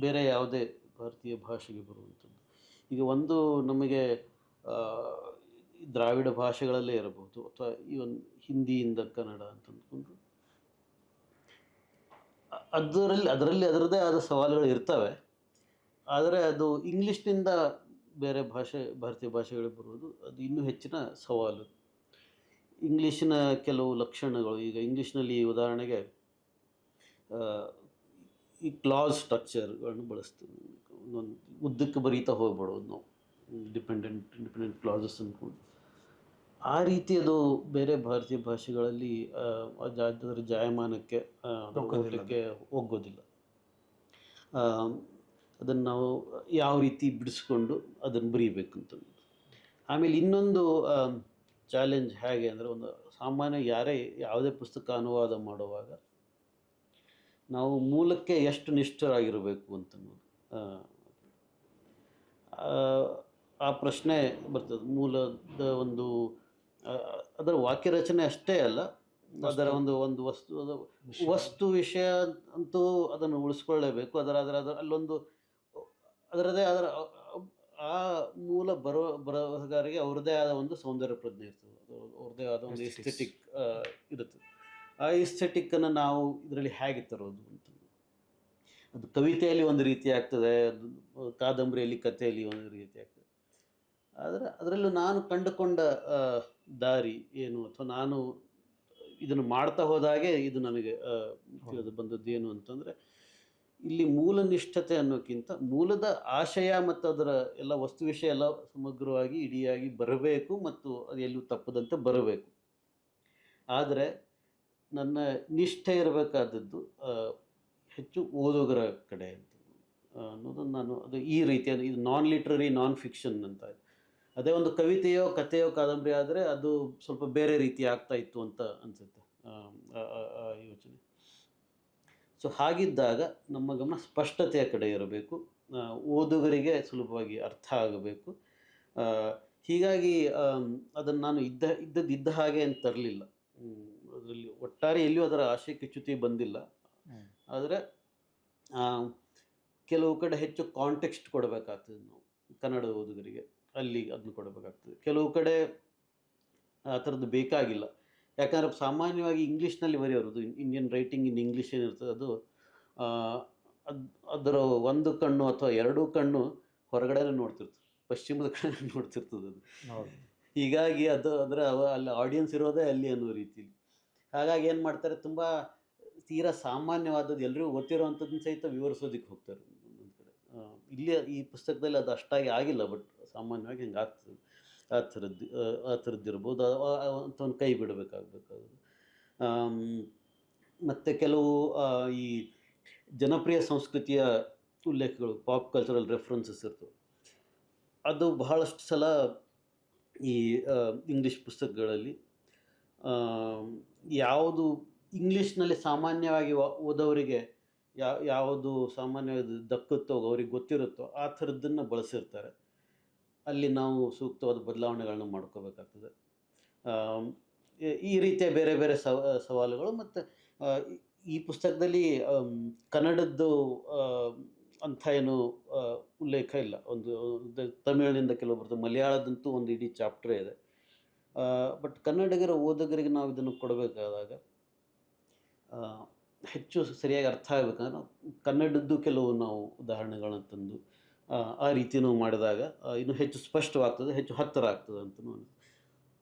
ಬೇರೆ ಯಾವುದೇ ಭಾರತೀಯ ಭಾಷೆಗೆ ಬರುವಂಥದ್ದು. ಈಗ ಒಂದು ನಮಗೆ ದ್ರಾವಿಡ ಭಾಷೆಗಳಲ್ಲೇ ಇರಬಹುದು, ಅಥವಾ ಈವನ್ ಹಿಂದಿಯಿಂದ ಕನ್ನಡ ಅಂತ ಅಂದ್ಕೊಂಡು ಅದರಲ್ಲಿ ಅದರದ್ದೇ ಆದ ಸವಾಲುಗಳು ಇರ್ತವೆ. ಆದರೆ ಅದು ಇಂಗ್ಲೀಷ್ನಿಂದ ಬೇರೆ ಭಾರತೀಯ ಭಾಷೆಗಳಿಗೆ ಬರುವುದು ಅದು ಇನ್ನೂ ಹೆಚ್ಚಿನ ಸವಾಲು. ಇಂಗ್ಲೀಷಿನ ಕೆಲವು ಲಕ್ಷಣಗಳು, ಈಗ ಇಂಗ್ಲೀಷ್ನಲ್ಲಿ ಉದಾಹರಣೆಗೆ ಈ ಕ್ಲಾಸ್ ಸ್ಟ್ರಕ್ಚರ್ಗಳನ್ನು ಬಳಸ್ತೀವಿ. ಒಂದೊಂದು ಉದ್ದಕ್ಕೆ ಬರೀತಾ ಹೋಗ್ಬಿಡೋದು ನಾವು, ಇಂಡಿಪೆಂಡೆಂಟ್ ಕ್ಲಾಸಸ್ ಅಂದ್ಕೊಂಡು. ಆ ರೀತಿಯದು ಬೇರೆ ಭಾರತೀಯ ಭಾಷೆಗಳಲ್ಲಿ ಅದರ ಜಾಯಮಾನಕ್ಕೆ ಊಟಕ್ಕೆ ಹೋಗೋದಿಲ್ಲ. ಅದನ್ನು ನಾವು ಯಾವ ರೀತಿ ಬಿಡಿಸ್ಕೊಂಡು ಅದನ್ನು ಬರೀಬೇಕಂತ. ಆಮೇಲೆ ಇನ್ನೊಂದು ಚಾಲೆಂಜ್ ಹೇಗೆ ಅಂದರೆ, ಒಂದು ಸಾಮಾನ್ಯ ಯಾವುದೇ ಪುಸ್ತಕ ಅನುವಾದ ಮಾಡುವಾಗ ನಾವು ಮೂಲಕ್ಕೆ ಎಷ್ಟು ನಿಷ್ಠರಾಗಿರಬೇಕು ಅಂತನ್ನೋದು, ಆ ಪ್ರಶ್ನೆ ಬರ್ತದೆ. ಮೂಲದ ಒಂದು ಅದರ ವಾಕ್ಯ ರಚನೆ ಅಷ್ಟೇ ಅಲ್ಲ, ಅದರ ಒಂದು ವಸ್ತು ವಿಷಯ ಅಂತೂ ಅದನ್ನು ಉಳಿಸ್ಕೊಳ್ಳೇಬೇಕು. ಅಲ್ಲೊಂದು ಅದರದೇ ಆ ಮೂಲ ಬರಹಗಾರಿಗೆ ಅವ್ರದ್ದೇ ಆದ ಒಂದು ಸೌಂದರ್ಯ ಪ್ರಜ್ಞೆ ಇರ್ತದೆ, ಅವ್ರದ್ದೇ ಆದ ಒಂದು ಎಸ್ಥೆಟಿಕ್ ಇರುತ್ತದೆ. ಆ ಎಸ್ಥೆಟಿಕ್ಕನ್ನು ನಾವು ಇದರಲ್ಲಿ ಹೇಗೆ ತರೋದು ಅಂತ. ಅದು ಕವಿತೆಯಲ್ಲಿ ಒಂದು ರೀತಿ ಆಗ್ತದೆ, ಅದು ಕಾದಂಬರಿಯಲ್ಲಿ ಕಥೆಯಲ್ಲಿ ಒಂದು ರೀತಿ ಆಗ್ತದೆ. ಆದರೆ ಅದರಲ್ಲೂ ನಾನು ಕಂಡುಕೊಂಡ ದಾರಿ ಏನು, ಅಥವಾ ನಾನು ಇದನ್ನು ಮಾಡ್ತಾ ಹೋದಾಗೆ ಇದು ನನಗೆ ತಿಳಿದು ಬಂದದ್ದು ಏನು ಅಂತಂದರೆ, ಇಲ್ಲಿ ಮೂಲನಿಷ್ಠತೆ ಅನ್ನೋಕ್ಕಿಂತ ಮೂಲದ ಆಶಯ ಮತ್ತು ಅದರ ಎಲ್ಲ ವಸ್ತು ವಿಷಯ ಎಲ್ಲ ಸಮಗ್ರವಾಗಿ ಇಡಿಯಾಗಿ ಬರಬೇಕು, ಮತ್ತು ಅದು ಎಲ್ಲೂ ತಪ್ಪದಂತೆ ಬರಬೇಕು. ಆದರೆ ನನ್ನ ನಿಷ್ಠೆ ಇರಬೇಕಾದದ್ದು ಹೆಚ್ಚು ಓದುಗರ ಕಡೆ ಅಂತ ಅನ್ನೋದನ್ನು ನಾನು ಅದು ಈ ರೀತಿಯಾದ ಇದು ನಾನ್ ಲಿಟ್ರರಿ ನಾನ್ ಫಿಕ್ಷನ್ ಅಂತ. ಅದೇ ಒಂದು ಕವಿತೆಯೋ ಕಥೆಯೋ ಕಾದಂಬರಿ ಆದರೆ ಅದು ಸ್ವಲ್ಪ ಬೇರೆ ರೀತಿ ಆಗ್ತಾ ಇತ್ತು ಅಂತ ಅನಿಸುತ್ತೆ ಯೋಚನೆ. ಸೊ ಹಾಗಿದ್ದಾಗ ನಮ್ಮ ಗಮನ ಸ್ಪಷ್ಟತೆಯ ಕಡೆ ಇರಬೇಕು, ಓದುಗರಿಗೆ ಸುಲಭವಾಗಿ ಅರ್ಥ ಆಗಬೇಕು. ಹೀಗಾಗಿ ಅದನ್ನು ನಾನು ಇದ್ದ ಹಾಗೆ ಅಂತ ತರಲಿಲ್ಲ. ಅದರಲ್ಲಿ ಒಟ್ಟಾರೆ ಎಲ್ಲಿಯೂ ಅದರ ಆಶಯಕ್ಕೆ ಚ್ಯುತಿ ಬಂದಿಲ್ಲ. ಆದರೆ ಕೆಲವು ಕಡೆ ಹೆಚ್ಚು ಕಾಂಟೆಕ್ಸ್ಟ್ ಕೊಡಬೇಕಾಗ್ತದೆ ನಾವು ಕನ್ನಡ ಓದುಗರಿಗೆ, ಅಲ್ಲಿ ಅದನ್ನು ಕೊಡಬೇಕಾಗ್ತದೆ. ಕೆಲವು ಕಡೆ ಆ ಥರದ್ದು ಬೇಕಾಗಿಲ್ಲ. ಯಾಕಂದರೆ ಸಾಮಾನ್ಯವಾಗಿ ಇಂಗ್ಲೀಷ್ನಲ್ಲಿ ಬರೆಯೋರು ಇಂಡಿಯನ್ ರೈಟಿಂಗ್ ಇನ್ ಇಂಗ್ಲೀಷ್ ಏನಿರ್ತದೆ ಅದು ಆ, ಅದ್ ಅದರ ಒಂದು ಕಣ್ಣು ಅಥವಾ ಎರಡೂ ಕಣ್ಣು ಹೊರಗಡೆನೇ ನೋಡ್ತಿರ್ತದೆ, ಪಶ್ಚಿಮದ ಕಡೆ ನೋಡ್ತಿರ್ತದೆ ಅದು. ಹೌದು. ಹೀಗಾಗಿ ಅದು ಅದರ ಅಲ್ಲಿ ಆಡಿಯನ್ಸ್ ಇರೋದೇ ಅಲ್ಲಿ ಅನ್ನೋ ರೀತಿಲಿ. ಹಾಗಾಗಿ ಏನು ಮಾಡ್ತಾರೆ, ತುಂಬ ತೀರಾ ಸಾಮಾನ್ಯವಾದದ್ದು ಎಲ್ರಿಗೂ ಗೊತ್ತಿರೋವಂಥದ್ದನ್ನ ಸಹಿತ ವಿವರಿಸೋದಕ್ಕೆ ಹೋಗ್ತಾರೆ ಒಂದೊಂದು ಕಡೆ. ಇಲ್ಲಿ ಈ ಪುಸ್ತಕದಲ್ಲಿ ಅದು ಅಷ್ಟಾಗಿ ಆಗಿಲ್ಲ, ಬಟ್ ಸಾಮಾನ್ಯವಾಗಿ ಹಿಂಗೆ ಆಗ್ತದೆ. ಆ ಥರದ್ದಿರ್ಬೋದು, ಅಂಥವ್ನ ಕೈ ಬಿಡಬೇಕಾಗಬೇಕಾಗೋದು. ಮತ್ತು ಕೆಲವು ಈ ಜನಪ್ರಿಯ ಸಂಸ್ಕೃತಿಯ ಉಲ್ಲೇಖಗಳು, ಪಾಪ್ ಕಲ್ಚರಲ್ ರೆಫರೆನ್ಸಸ್ ಇರ್ತವೆ. ಅದು ಬಹಳಷ್ಟು ಸಲ ಈ ಇಂಗ್ಲೀಷ್ ಪುಸ್ತಕಗಳಲ್ಲಿ ಯಾವುದು ಇಂಗ್ಲೀಷ್ನಲ್ಲಿ ಸಾಮಾನ್ಯವಾಗಿ ಓದೋರಿಗೆ ಯಾವುದು ಸಾಮಾನ್ಯವಾಗಿ ದಕ್ಕುತ್ತೋ ಅವ್ರಿಗೆ ಗೊತ್ತಿರುತ್ತೋ ಆ ಥರದ್ದನ್ನು ಬಳಸಿರ್ತಾರೆ. ಅಲ್ಲಿ ನಾವು ಸೂಕ್ತವಾದ ಬದಲಾವಣೆಗಳನ್ನ ಮಾಡ್ಕೋಬೇಕಾಗ್ತದೆ. ಈ ರೀತಿಯ ಬೇರೆ ಬೇರೆ ಸವಾಲುಗಳು. ಮತ್ತು ಈ ಪುಸ್ತಕದಲ್ಲಿ ಕನ್ನಡದ್ದು ಅಂಥ ಏನು ಉಲ್ಲೇಖ ಇಲ್ಲ. ಒಂದು ತಮಿಳಿನಿಂದ ಕೆಲವು ಬರ್ತದೆ, ಮಲಯಾಳದಂತೂ ಒಂದು ಇಡೀ ಚಾಪ್ಟ್ರೇ ಇದೆ. ಬಟ್ ಕನ್ನಡಿಗರ ಓದುಗರಿಗೆ ನಾವು ಇದನ್ನು ಕೊಡಬೇಕಾದಾಗ ಹೆಚ್ಚು ಸರಿಯಾಗಿ ಅರ್ಥ ಆಗಬೇಕಂದ್ರೆ ನಾವು ಕನ್ನಡದ್ದು ಕೆಲವು ನಾವು ಉದಾಹರಣೆಗಳನ್ನ ತಂದು ಆ ರೀತಿಯೂ ಮಾಡಿದಾಗ ಇನ್ನೂ ಹೆಚ್ಚು ಸ್ಪಷ್ಟವಾಗ್ತದೆ, ಹೆಚ್ಚು ಹತ್ತಿರ ಆಗ್ತದೆ ಅಂತಲೂ ಅನಿಸ್ತದೆ.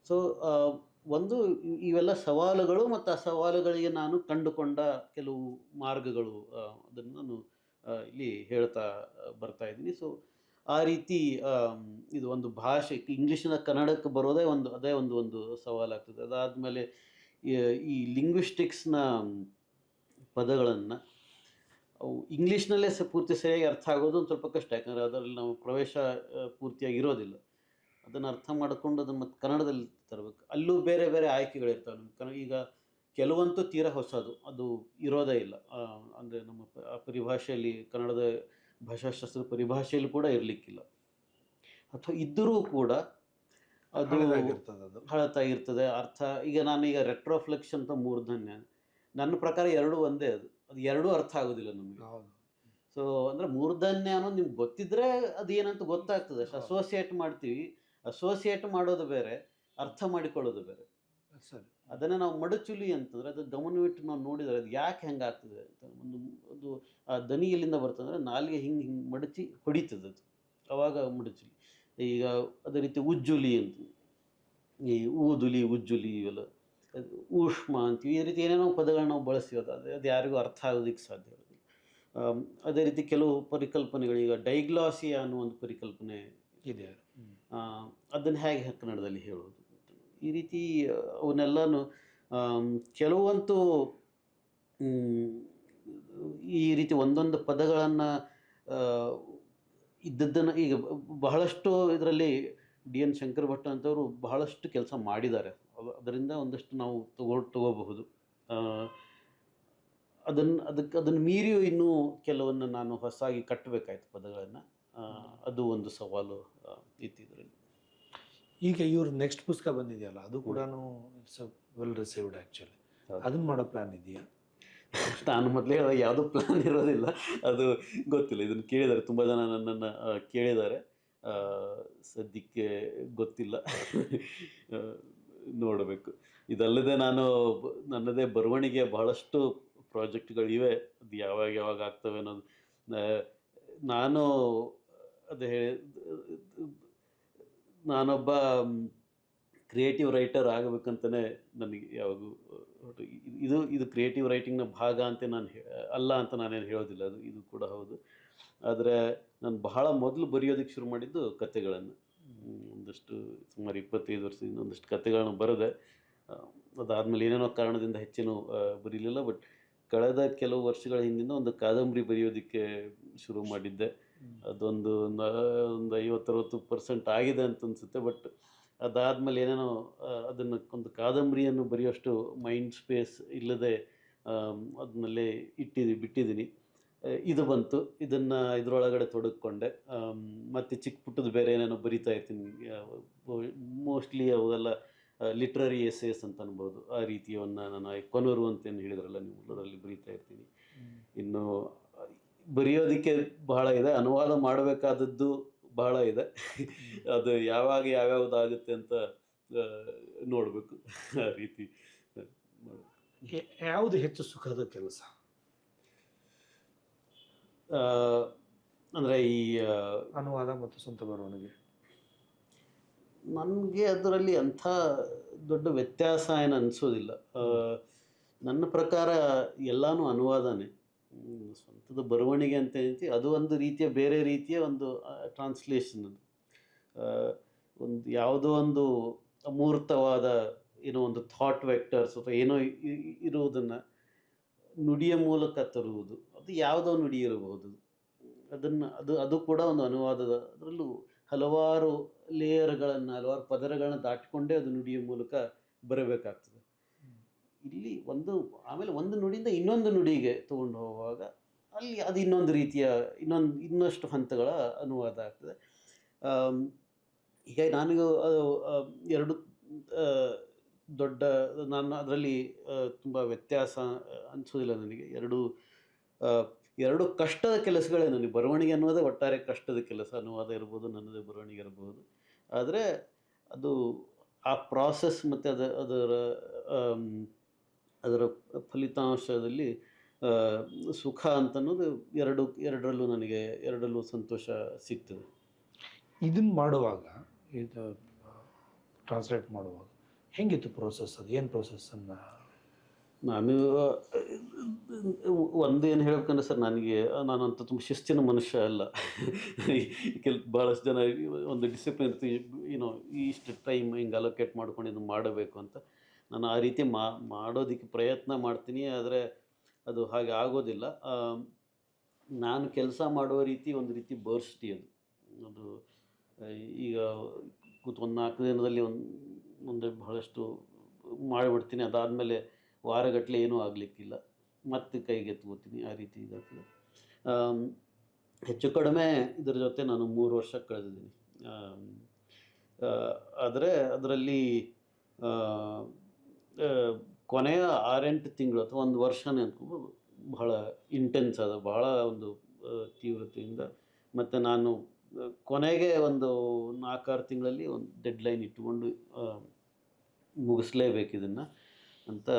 ಸೊ ಒಂದು ಇವೆಲ್ಲ ಸವಾಲುಗಳು ಮತ್ತು ಆ ಸವಾಲುಗಳಿಗೆ ನಾನು ಕಂಡುಕೊಂಡ ಕೆಲವು ಮಾರ್ಗಗಳು, ಅದನ್ನು ನಾನು ಇಲ್ಲಿ ಹೇಳ್ತಾ ಬರ್ತಾ ಇದ್ದೀನಿ. ಸೊ ಆ ರೀತಿ ಇದು ಒಂದು ಭಾಷೆ ಇಂಗ್ಲೀಷಿನ ಕನ್ನಡಕ್ಕೆ ಬರೋದೇ ಅದೇ ಒಂದು ಸವಾಲಾಗ್ತದೆ. ಅದಾದಮೇಲೆ ಈ ಲಿಂಗ್ವಿಸ್ಟಿಕ್ಸ್ನ ಪದಗಳನ್ನು ಅವು ಇಂಗ್ಲೀಷ್ನಲ್ಲೇ ಪೂರ್ತಿ ಸರಿಯಾಗಿ ಅರ್ಥ ಆಗೋದು ಒಂದು ಸ್ವಲ್ಪ ಕಷ್ಟ. ಯಾಕಂದರೆ ಅದರಲ್ಲಿ ನಾವು ಪ್ರವೇಶ ಪೂರ್ತಿಯಾಗಿ ಇರೋದಿಲ್ಲ. ಅದನ್ನು ಅರ್ಥ ಮಾಡಿಕೊಂಡು ಅದನ್ನು ಮತ್ತು ಕನ್ನಡದಲ್ಲಿ ತರಬೇಕು. ಅಲ್ಲೂ ಬೇರೆ ಬೇರೆ ಆಯ್ಕೆಗಳಿರ್ತವೆ ನಮ್ಮ ಈಗ ಕೆಲವಂತೂ ತೀರಾ ಹೊಸದು, ಅದು ಇರೋದೇ ಇಲ್ಲ. ಅಂದರೆ ನಮ್ಮ ಪರಿಭಾಷೆಯಲ್ಲಿ, ಕನ್ನಡದ ಭಾಷಾಶಾಸ್ತ್ರದ ಪರಿಭಾಷೆಯಲ್ಲಿ ಕೂಡ ಇರಲಿಕ್ಕಿಲ್ಲ. ಅಥವಾ ಇದ್ದರೂ ಕೂಡ ಅದು ಹಳತಾಗಿರ್ತದೆ ಅರ್ಥ. ಈಗ ನಾನೀಗ ರೆಟ್ರೋಫ್ಲೆಕ್ಷನ್ ಅಂತ ಮೂರ್ಧನ್ಯ, ನನ್ನ ಪ್ರಕಾರ ಎರಡೂ ಒಂದೇ. ಅದು ಎರಡೂ ಅರ್ಥ ಆಗೋದಿಲ್ಲ ನಮಗೆ. ಸೊ ಅಂದರೆ ಮೂರ್ಧನ್ಯ ಅನ್ನೋದು ನಿಮ್ಗೆ ಗೊತ್ತಿದ್ರೆ ಅದು ಏನಂತ ಗೊತ್ತಾಗ್ತದೆ. ಅಸೋಸಿಯೇಟ್ ಮಾಡ್ತೀವಿ. ಅಸೋಸಿಯೇಟ್ ಮಾಡೋದು ಬೇರೆ, ಅರ್ಥ ಮಾಡಿಕೊಳ್ಳೋದು ಬೇರೆ. ಸರಿ, ಅದನ್ನು ನಾವು ಮಡಚುಲಿ ಅಂತಂದರೆ ಅದು ಗಮನವಿಟ್ಟು ನಾವು ನೋಡಿದರೆ ಅದು ಯಾಕೆ ಹೆಂಗೆ ಆಗ್ತದೆ ಅಂತ ಒಂದು ಆ ದನಿ ಎಲ್ಲಿಂದ ಬರ್ತಂದರೆ ನಾಲಿಗೆ ಹಿಂಗೆ ಮಡಚಿ ಹೊಡಿತದೆ ಅದು, ಆವಾಗ ಮಡಚುಲಿ. ಈಗ ಅದೇ ರೀತಿ ಉಜ್ಜುಲಿ ಅಂತ, ಈ ಊದುಲಿ ಉಜ್ಜುಲಿ ಇವೆಲ್ಲ, ಊಷ್ಮ ಅಂತೀವಿ. ಈ ರೀತಿ ಏನೇನೋ ಪದಗಳನ್ನ ನಾವು ಬಳಸ್ತೀವಿ. ಅದು ಯಾರಿಗೂ ಅರ್ಥ ಆಗೋದಕ್ಕೆ ಸಾಧ್ಯ ಇರೋದಿಲ್ಲ. ಅದೇ ರೀತಿ ಕೆಲವು ಪರಿಕಲ್ಪನೆಗಳು, ಈಗ ಡೈಗ್ಲಾಸಿಯಾ ಅನ್ನೋ ಒಂದು ಪರಿಕಲ್ಪನೆ ಇದೆ. ಅದನ್ನು ಹೇಗೆ ಕನ್ನಡದಲ್ಲಿ ಹೇಳೋದು, ಈ ರೀತಿ ಅವನ್ನೆಲ್ಲನೂ ಕೆಲವಂತೂ ಈ ರೀತಿ ಒಂದೊಂದು ಪದಗಳನ್ನು ಇದ್ದದ್ದನ್ನು ಈಗ ಬಹಳಷ್ಟು ಇದರಲ್ಲಿ ಡಿ.ಎನ್. ಶಂಕರ್ ಭಟ್ ಅಂತವರು ಬಹಳಷ್ಟು ಕೆಲಸ ಮಾಡಿದ್ದಾರೆ. ಅದರಿಂದ ಒಂದಷ್ಟು ನಾವು ತಗೋಬಹುದು. ಅದನ್ನು ಮೀರಿಯೂ ಇನ್ನೂ ಕೆಲವನ್ನು ನಾನು ಹೊಸದಾಗಿ ಕಟ್ಟಬೇಕಾಯ್ತು ಪದಗಳನ್ನು. ಅದು ಒಂದು ಸವಾಲು ಇತ್ತು ಇದರಲ್ಲಿ. ಈಗ ಇವ್ರ ನೆಕ್ಸ್ಟ್ ಪುಸ್ತಕ ಬಂದಿದೆಯಲ್ಲ, ಅದು ಕೂಡ ಇಟ್ಸ್ ವೆಲ್ ರಿಸೀವ್ಡ್ ಆ್ಯಕ್ಚುಲಿ. ಅದನ್ನು ಮಾಡೋ ಪ್ಲ್ಯಾನ್ ಇದೆಯಾ? ನಾನು ಮೊದಲೇ ಹೇಳಿದಾಗ ಯಾವುದೂ ಪ್ಲ್ಯಾನ್ ಇರೋದಿಲ್ಲ, ಅದು ಗೊತ್ತಿಲ್ಲ. ಇದನ್ನು ಕೇಳಿದ್ದಾರೆ, ತುಂಬ ಜನ ನನ್ನನ್ನು ಕೇಳಿದ್ದಾರೆ. ಸದ್ಯಕ್ಕೆ ಗೊತ್ತಿಲ್ಲ, ನೋಡಬೇಕು. ಇದಲ್ಲದೆ ನನ್ನದೇ ಬರವಣಿಗೆ ಬಹಳಷ್ಟು ಪ್ರಾಜೆಕ್ಟ್ಗಳಿವೆ. ಅದು ಯಾವಾಗ ಆಗ್ತವೆ ಅನ್ನೋದು ನಾನು ನಾನೊಬ್ಬ ಕ್ರಿಯೇಟಿವ್ ರೈಟರ್ ಆಗಬೇಕಂತಲೇ ನನಗೆ ಯಾವಾಗೂ ಇದು ಕ್ರಿಯೇಟಿವ್ ರೈಟಿಂಗ್ನ ಭಾಗ ಅಂತ ಅಲ್ಲ ಅಂತ ನಾನೇನು ಹೇಳೋದಿಲ್ಲ. ಇದು ಕೂಡ ಹೌದು. ಆದರೆ ನಾನು ಬಹಳ ಮೊದಲು ಬರೆಯೋದಕ್ಕೆ ಶುರು ಮಾಡಿದ್ದು ಕತೆಗಳನ್ನು. ಒಂದಷ್ಟು ಸುಮಾರು 25 ವರ್ಷದಿಂದ ಒಂದಷ್ಟು ಕತೆಗಳನ್ನ ಬರೆದೆ. ಅದಾದಮೇಲೆ ಏನೇನೋ ಕಾರಣದಿಂದ ಹೆಚ್ಚೇನೂ ಬರೀಲಿಲ್ಲ. ಬಟ್ ಕಳೆದ ಕೆಲವು ವರ್ಷಗಳ ಹಿಂದಿಂದ ಒಂದು ಕಾದಂಬರಿ ಬರೆಯೋದಕ್ಕೆ ಶುರು ಮಾಡಿದ್ದೆ. ಅದೊಂದು 50-60% ಆಗಿದೆ ಅಂತ ಅನಿಸುತ್ತೆ. ಬಟ್ ಅದಾದಮೇಲೆ ಏನೇನೋ ಅದನ್ನು ಒಂದು ಕಾದಂಬರಿಯನ್ನು ಬರೆಯೋಷ್ಟು ಮೈಂಡ್ ಸ್ಪೇಸ್ ಇಲ್ಲದೆ ಅದನ್ನಲ್ಲೇ ಬಿಟ್ಟಿದ್ದೀನಿ. ಇದು ಬಂತು, ಇದರೊಳಗಡೆ ತೊಡಗಿಕೊಂಡೆ. ಮತ್ತು ಚಿಕ್ಕ ಪುಟ್ಟದ್ದು ಬೇರೆ ಏನೇನೋ ಬರಿತಾ ಇರ್ತೀನಿ. ಮೋಸ್ಟ್ಲಿ ಅವೆಲ್ಲ ಲಿಟ್ರರಿ ಎಸ್ಸೇಸ್ ಅಂತ ಅನ್ಬೋದು. ಆ ರೀತಿಯವನ್ನು ನಾನು ಕೊನೂರು ಅಂತೇನು ಹೇಳಿದ್ರಲ್ಲ ನೀವು, ಅದರಲ್ಲಿ ಬರೀತಾ ಇರ್ತೀನಿ. ಇನ್ನು ಬರೆಯೋದಕ್ಕೆ ಬಹಳ ಇದೆ, ಅನುವಾದ ಮಾಡಬೇಕಾದದ್ದು ಬಹಳ ಇದೆ. ಅದು ಯಾವ್ಯಾವುದಾಗುತ್ತೆ ಅಂತ ನೋಡಬೇಕು ಆ ರೀತಿ ಮಾಡ್ಬೇಕು. ಯಾವುದು ಹೆಚ್ಚು ಸುಖದ ಕೆಲಸ? ಅಂದರೆ ಈ ಅನುವಾದ ಮತ್ತು ಸ್ವಂತ ಬರವಣಿಗೆ. ನನಗೆ ಅದರಲ್ಲಿ ಅಂಥ ದೊಡ್ಡ ವ್ಯತ್ಯಾಸ ಏನು ಅನಿಸೋದಿಲ್ಲ. ನನ್ನ ಪ್ರಕಾರ ಎಲ್ಲನೂ ಅನುವಾದನೇ. ಸ್ವಂತದ ಬರವಣಿಗೆ ಅಂತ ಹೇಳ್ತೀವಿ, ಅದು ಒಂದು ರೀತಿಯ ಬೇರೆ ರೀತಿಯ ಒಂದು ಟ್ರಾನ್ಸ್ಲೇಷನ್. ಅದು ಒಂದು ಯಾವುದೋ ಒಂದು ಅಮೂರ್ತವಾದ ಏನೋ ಒಂದು ಥಾಟ್ ವೆಕ್ಟರ್ಸ್ ಅಥವಾ ಏನೋ ಇರುವುದನ್ನು ನುಡಿಯ ಮೂಲಕ ತರುವುದು, ಅದು ಯಾವುದೋ ನುಡಿ ಇರಬಹುದು. ಅದು ಕೂಡ ಒಂದು ಅನುವಾದದ, ಅದರಲ್ಲೂ ಹಲವಾರು ಲೇಯರ್ಗಳನ್ನು, ಹಲವಾರು ಪದರಗಳನ್ನು ದಾಟಿಕೊಂಡೇ ಅದು ನುಡಿಯ ಮೂಲಕ ಬರಬೇಕಾಗ್ತದೆ. ಇಲ್ಲಿ ಆಮೇಲೆ ಒಂದು ನುಡಿಯಿಂದ ಇನ್ನೊಂದು ನುಡಿಗೆ ತೊಗೊಂಡು ಹೋಗುವಾಗ ಅಲ್ಲಿ ಅದು ಇನ್ನೊಂದು ರೀತಿಯ ಇನ್ನಷ್ಟು ಹಂತಗಳ ಅನುವಾದ ಆಗ್ತದೆ. ಹೀಗಾಗಿ ನನಗೂ ಅದು ಎರಡು ದೊಡ್ಡ, ನಾನು ಅದರಲ್ಲಿ ತುಂಬ ವ್ಯತ್ಯಾಸ ಅನಿಸೋದಿಲ್ಲ ನನಗೆ. ಎರಡು ಕಷ್ಟದ ಕೆಲಸಗಳೇ ನನಗೆ. ಬರವಣಿಗೆ ಅನ್ನೋದೇ ಒಟ್ಟಾರೆ ಕಷ್ಟದ ಕೆಲಸ. ಅನುವಾದ ಇರ್ಬೋದು, ನನ್ನದೇ ಬರವಣಿಗೆ ಇರ್ಬೋದು. ಆದರೆ ಅದು ಆ ಪ್ರಾಸೆಸ್ ಮತ್ತು ಅದರ ಫಲಿತಾಂಶದಲ್ಲಿ ಸುಖ ಅಂತನ್ನೋದು ಎರಡರಲ್ಲೂ ಸಂತೋಷ ಸಿಗ್ತದೆ. ಇದನ್ನು ಮಾಡುವಾಗ, ಇದು ಟ್ರಾನ್ಸ್ಲೇಟ್ ಮಾಡುವಾಗ ಹೆಂಗಿತ್ತು ಪ್ರೋಸೆಸ್? ಅದು ಏನು ಪ್ರೋಸೆಸ್ಸನ್ನು? ನಾನು ಒಂದೇನು ಹೇಳ್ಬೇಕಂದ್ರೆ ಸರ್, ನಾನಂತ ತುಂಬ ಶಿಸ್ತಿನ ಮನುಷ್ಯ ಅಲ್ಲ. ಭಾಳಷ್ಟು ಜನ ಒಂದು ಡಿಸಿಪ್ಲಿನ್ ಇಷ್ಟು ಟೈಮ್ ಹಿಂಗೆ ಅಲೋಕೇಟ್ ಮಾಡ್ಕೊಂಡು ಇದು ಮಾಡಬೇಕು ಅಂತ. ನಾನು ಆ ರೀತಿ ಮಾಡೋದಕ್ಕೆ ಪ್ರಯತ್ನ ಮಾಡ್ತೀನಿ, ಆದರೆ ಅದು ಹಾಗೆ ಆಗೋದಿಲ್ಲ. ನಾನು ಕೆಲಸ ಮಾಡುವ ರೀತಿ ಒಂದು ರೀತಿ ಬರ್ಸ್ಟಿ. ಅದು ಈಗ ಒಂದು 4 ದಿನದಲ್ಲಿ ಮುಂದೆ ಬಹಳಷ್ಟು ಮಾಡಿಬಿಡ್ತೀನಿ. ಅದಾದಮೇಲೆ ವಾರಗಟ್ಟಲೆ ಏನೂ ಆಗಲಿಕ್ಕಿಲ್ಲ, ಮತ್ತೆ ಕೈಗೆತ್ಕೋತೀನಿ. ಆ ರೀತಿ ಇದಾಗ್ತದೆ. ಹೆಚ್ಚು ಕಡಿಮೆ ಇದರ ಜೊತೆ ನಾನು 3 ವರ್ಷ ಕಳೆದಿದ್ದೀನಿ. ಆದರೆ ಅದರಲ್ಲಿ ಕೊನೆಯ 6-8 ತಿಂಗಳು ಅಥವಾ 1 ವರ್ಷನೇ ಅಂದ್ಕೋಬೋದು, ಬಹಳ ಇಂಟೆನ್ಸ್ ಆದ, ಬಹಳ ಒಂದು ತೀವ್ರತೆಯಿಂದ. ಮತ್ತು ನಾನು ಕೊನೆಗೆ ಒಂದು 4-6 ತಿಂಗಳಲ್ಲಿ ಒಂದು ಡೆಡ್ಲೈನ್ ಇಟ್ಟುಕೊಂಡು ಮುಗಿಸ್ಲೇಬೇಕು ಇದನ್ನು ಅಂತ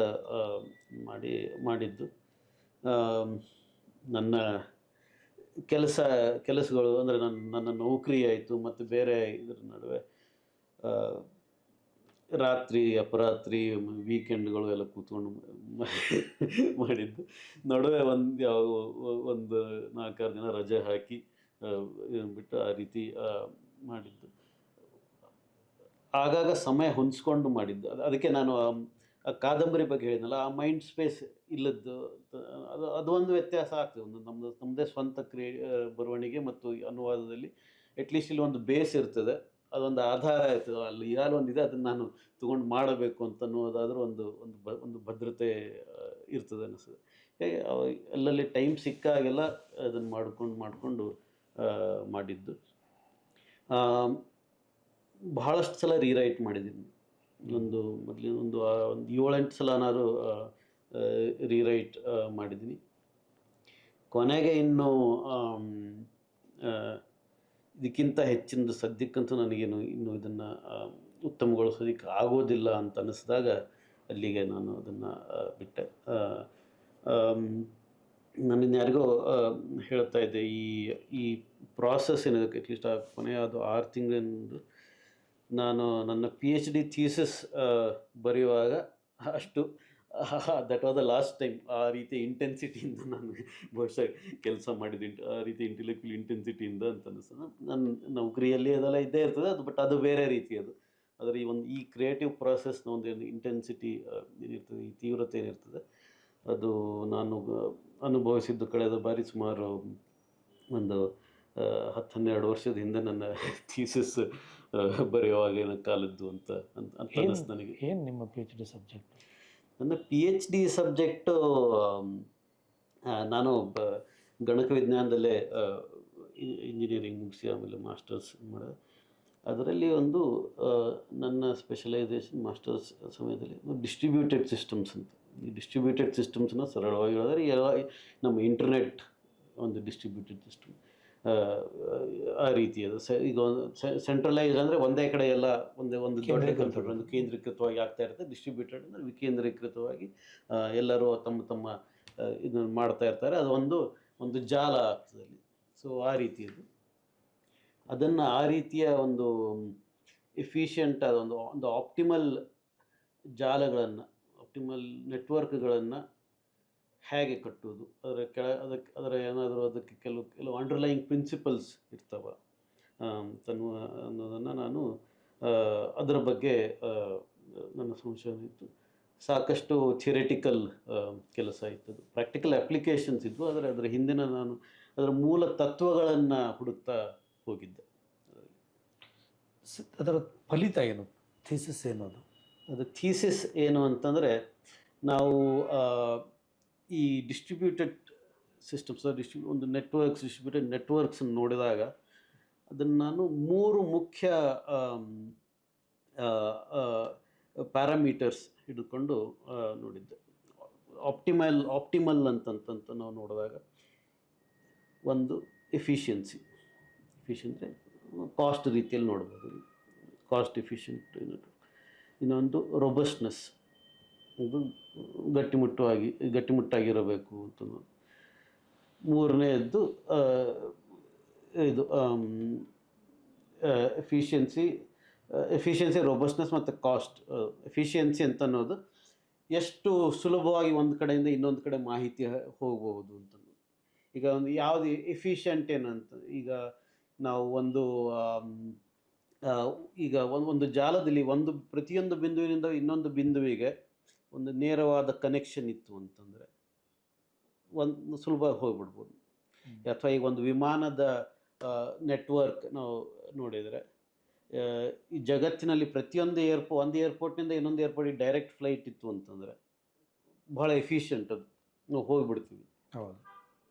ಮಾಡಿದ್ದು. ನನ್ನ ಕೆಲಸಗಳು ಅಂದರೆ ನನ್ನ ನೌಕರಿ ಆಯಿತು, ಮತ್ತು ಬೇರೆ ಇದರ ನಡುವೆ ರಾತ್ರಿ ಅಪರಾತ್ರಿ ವೀಕೆಂಡ್ಗಳು ಎಲ್ಲ ಕೂತ್ಕೊಂಡು ಮಾಡಿದ್ದು. ನಡುವೆ ಒಂದು 4-6 ದಿನ ರಜೆ ಹಾಕಿ ಬಿಟ್ಟು ಆ ರೀತಿ ಮಾಡಿದ್ದು. ಆಗಾಗ ಸಮಯ ಹೊಂದಿಸ್ಕೊಂಡು ಮಾಡಿದ್ದು. ಅದಕ್ಕೆ ನಾನು ಆ ಕಾದಂಬರಿ ಬಗ್ಗೆ ಹೇಳಿದ್ನಲ್ಲ, ಆ ಮೈಂಡ್ ಸ್ಪೇಸ್ ಇಲ್ಲದ್ದು, ಅದು ಒಂದು ವ್ಯತ್ಯಾಸ ಆಗ್ತದೆ. ನಮ್ಮದೇ ಸ್ವಂತ ಬರವಣಿಗೆ ಮತ್ತು ಅನುವಾದದಲ್ಲಿ ಅಟ್ಲೀಸ್ಟ್ ಇಲ್ಲಿ ಒಂದು ಬೇಸ್ ಇರ್ತದೆ, ಅದೊಂದು ಆಧಾರ ಇರ್ತದೆ. ಅಲ್ಲಿ ಯಾರು ಒಂದಿದೆ, ಅದನ್ನು ನಾನು ತೊಗೊಂಡು ಮಾಡಬೇಕು ಅಂತ ಅನ್ನೋದಾದರೂ ಒಂದು ಭದ್ರತೆ ಇರ್ತದೆ ಅನಿಸ್ತದೆ. ಅಲ್ಲಲ್ಲಿ ಟೈಮ್ ಸಿಕ್ಕಾಗೆಲ್ಲ ಅದನ್ನು ಮಾಡಿಕೊಂಡು ಮಾಡಿದ್ದು. ಬಹಳಷ್ಟು ಸಲ ರೀರೈಟ್ ಮಾಡಿದ್ದೀನಿ. ಮೊದಲಿನ ಒಂದು 7-8 ಸಲನಾದ್ರು ರೀರೈಟ್ ಮಾಡಿದ್ದೀನಿ. ಕೊನೆಗೆ ಇನ್ನೂ ಇದಕ್ಕಿಂತ ಹೆಚ್ಚಿನದು ಸದ್ಯಕ್ಕಂತೂ ನನಗೇನು ಇನ್ನೂ ಇದನ್ನು ಉತ್ತಮಗೊಳಿಸೋದಕ್ಕೆ ಆಗೋದಿಲ್ಲ ಅಂತ ಅನ್ನಿಸಿದಾಗ ಅಲ್ಲಿಗೆ ನಾನು ಅದನ್ನು ಬಿಟ್ಟೆ. ನಾನು ಯಾರಿಗೋ ಹೇಳ್ತಾ ಇದ್ದೆ, ಈ ಪ್ರಾಸೆಸ್ ಏನಿದೆ ಅಟ್ಲೀಸ್ಟ್ ಆ ಕೊನೆಯ ಅದು 6 ತಿಂಗಳಿಂದು ನಾನು ನನ್ನ PhD ಥೀಸಿಸ್ ಬರೆಯುವಾಗ ಅಷ್ಟು that was the last time ಆ ರೀತಿ ಇಂಟೆನ್ಸಿಟಿಯಿಂದ ನಾನು ಬಹುಶಃ ಕೆಲಸ ಮಾಡಿದ್ದು, ಆ ರೀತಿ ಇಂಟೆಲೆಕ್ಚುಯಲ್ ಇಂಟೆನ್ಸಿಟಿಯಿಂದ ಅಂತ ಅನಿಸ್ತದೆ. ನನ್ನ ನೌಕರಿಯಲ್ಲಿ ಅದೆಲ್ಲ ಇದ್ದೇ ಇರ್ತದೆ, ಬಟ್ ಅದು ಬೇರೆ ರೀತಿ. ಆದರೆ ಈ ಕ್ರಿಯೇಟಿವ್ ಪ್ರಾಸೆಸ್ನ ಒಂದು ಇಂಟೆನ್ಸಿಟಿ ಏನಿರ್ತದೆ, ಈ ತೀವ್ರತೆ ಏನಿರ್ತದೆ, ಅದು ನಾನು ಅನುಭವಿಸಿದ್ದು ಕಳೆದ ಬಾರಿ ಸುಮಾರು ಒಂದು 10-12 ವರ್ಷದ ಹಿಂದೆ ನನ್ನ ಥೀಸಿಸ್ ಬರೆಯುವಾಗ ಕಾಲದ್ದು ಅಂತ ಅನ್ನಿಸ್ತು ನನಗೆ. ಏನು ನಿಮ್ಮ PhD ಸಬ್ಜೆಕ್ಟ್? ನನ್ನ PhD ಸಬ್ಜೆಕ್ಟು, ನಾನು ಗಣಕ ವಿಜ್ಞಾನದಲ್ಲೇ ಇಂಜಿನಿಯರಿಂಗ್ ಮುಗಿಸಿ ಆಮೇಲೆ ಮಾಸ್ಟರ್ಸ್ ಮಾಡಿದೆ. ಅದರಲ್ಲಿ ನನ್ನ ಸ್ಪೆಷಲೈಸೇಷನ್ ಮಾಸ್ಟರ್ಸ್ ಸಮಯದಲ್ಲಿ ಡಿಸ್ಟ್ರಿಬ್ಯೂಟೆಡ್ ಸಿಸ್ಟಮ್ಸ್ ಅಂತ. ಈ ಡಿಸ್ಟ್ರಿಬ್ಯೂಟೆಡ್ ಸಿಸ್ಟಮ್ಸ್ನ ಸರಳವಾಗಿ ಹೇಳಿದ್ರೆ ನಮ್ಮ ಇಂಟರ್ನೆಟ್ ಒಂದು ಡಿಸ್ಟ್ರಿಬ್ಯೂಟೆಡ್ ಸಿಸ್ಟಮ್. ಆ ರೀತಿಯದು ಈಗ ಸೆಂಟ್ರಲೈಸ್ ಅಂದರೆ ಒಂದೇ ಕಡೆ ಎಲ್ಲ ಒಂದು ದೊಡ್ಡ ಕಂಪ್ಯೂಟರ್ ಒಂದು ಕೇಂದ್ರೀಕೃತವಾಗಿ ಆಗ್ತಾ ಇರುತ್ತೆ. ಡಿಸ್ಟ್ರಿಬ್ಯೂಟೆಡ್ ಅಂದರೆ ವಿಕೇಂದ್ರೀಕೃತವಾಗಿ ಎಲ್ಲರೂ ತಮ್ಮ ತಮ್ಮ ಇದನ್ನು ಮಾಡ್ತಾ ಇರ್ತಾರೆ. ಅದು ಒಂದು ಜಾಲ ಆಗ್ತದೆ ಅಲ್ಲಿ. ಸೊ ಆ ರೀತಿಯದು ಅದನ್ನು ಆ ರೀತಿಯ ಒಂದು ಎಫಿಷಿಯೆಂಟ್ ಆದ ಒಂದು ಆಪ್ಟಿಮಲ್ ಜಾಲಗಳನ್ನು, ಆಪ್ಟಿಮಲ್ ನೆಟ್ವರ್ಕ್ಗಳನ್ನು ಹೇಗೆ ಕಟ್ಟುವುದು, ಅದರ ಏನಾದರೂ ಅದಕ್ಕೆ ಕೆಲವು ಅಂಡರ್ಲೈಯಿಂಗ್ ಪ್ರಿನ್ಸಿಪಲ್ಸ್ ಇರ್ತವೆ ಅನ್ನೋದನ್ನು ನಾನು ಅದರ ಬಗ್ಗೆ ನನ್ನ ಸಂಶೋಧನೆ ಇತ್ತು. ಸಾಕಷ್ಟು ಥಿಯರಿಟಿಕಲ್ ಕೆಲಸ ಇತ್ತು, ಪ್ರಾಕ್ಟಿಕಲ್ ಅಪ್ಲಿಕೇಶನ್ಸ್ ಇದ್ವು. ಆದರೆ ಅದರ ಹಿಂದಿನ ನಾನು ಅದರ ಮೂಲ ತತ್ವಗಳನ್ನು ಹುಡುಕ್ತಾ ಹೋಗಿದ್ದೆ. ಅದರ ಫಲಿತ ಏನು, ಥೀಸಿಸ್ ಏನದು? ಅದು ಥೀಸಿಸ್ ಏನು ಅಂತಂದರೆ, ನಾವು ಈ ಡಿಸ್ಟ್ರಿಬ್ಯೂಟೆಡ್ ಸಿಸ್ಟಮ್ಸ್ ಒಂದು ಡಿಸ್ಟ್ರಿಬ್ಯೂಟೆಡ್ ನೆಟ್ವರ್ಕ್ಸ್ ನೋಡಿದಾಗ ಅದನ್ನು ನಾನು 3 ಮುಖ್ಯ ಪ್ಯಾರಾಮೀಟರ್ಸ್ ಹಿಡ್ಕೊಂಡು ನೋಡಿದ್ದೆ. ಆಪ್ಟಿಮಲ್ ಅಂತಂತ ನಾವು ನೋಡಿದಾಗ ಒಂದು ಎಫಿಷಿಯನ್ಸಿ ಕಾಸ್ಟ್ ರೀತಿಯಲ್ಲಿ ನೋಡ್ಬೋದು, ಕಾಸ್ಟ್ ಎಫಿಷಿಯಂಟ್. ಇನ್ನೊಂದು ರೊಬಸ್ಟ್ನೆಸ್, ಇದು ಗಟ್ಟಿಮುಟ್ಟಾಗಿರಬೇಕು ಅಂತ. ಮೂರನೇದ್ದು ಇದು ಎಫಿಷಿಯನ್ಸಿ, ರೊಬಸ್ಟ್ನೆಸ್ ಮತ್ತು ಕಾಸ್ಟ್. ಎಫಿಷಿಯನ್ಸಿ ಅಂತ ಅನ್ನೋದು ಎಷ್ಟು ಸುಲಭವಾಗಿ ಒಂದು ಕಡೆಯಿಂದ ಇನ್ನೊಂದು ಕಡೆ ಮಾಹಿತಿ ಹೋಗ್ಬೋದು ಅಂತ. ಈಗ ಯಾವುದು ಎಫಿಷಿಯಂಟ್ ಏನಂತ, ಈಗ ನಾವು ಒಂದು ಜಾಲದಲ್ಲಿ ಪ್ರತಿಯೊಂದು ಬಿಂದುವಿನಿಂದ ಇನ್ನೊಂದು ಬಿಂದುವಿಗೆ ಒಂದು ನೇರವಾದ ಕನೆಕ್ಷನ್ ಇತ್ತು ಅಂತಂದರೆ ಸುಲಭವಾಗಿ ಹೋಗ್ಬಿಡ್ಬೋದು. ಅಥವಾ ಈಗ ಒಂದು ವಿಮಾನದ ನೆಟ್ವರ್ಕ್ ನಾವು ನೋಡಿದರೆ, ಈ ಜಗತ್ತಿನಲ್ಲಿ ಪ್ರತಿಯೊಂದು ಒಂದು ಏರ್ಪೋರ್ಟ್ನಿಂದ ಇನ್ನೊಂದು ಏರ್ಪೋರ್ಟಿಗೆ ಡೈರೆಕ್ಟ್ ಫ್ಲೈಟ್ ಇತ್ತು ಅಂತಂದರೆ ಭಾಳ ಎಫಿಷಿಯಂಟ್, ಅದು ನಾವು ಹೋಗಿಬಿಡ್ತೀವಿ. ಹೌದು.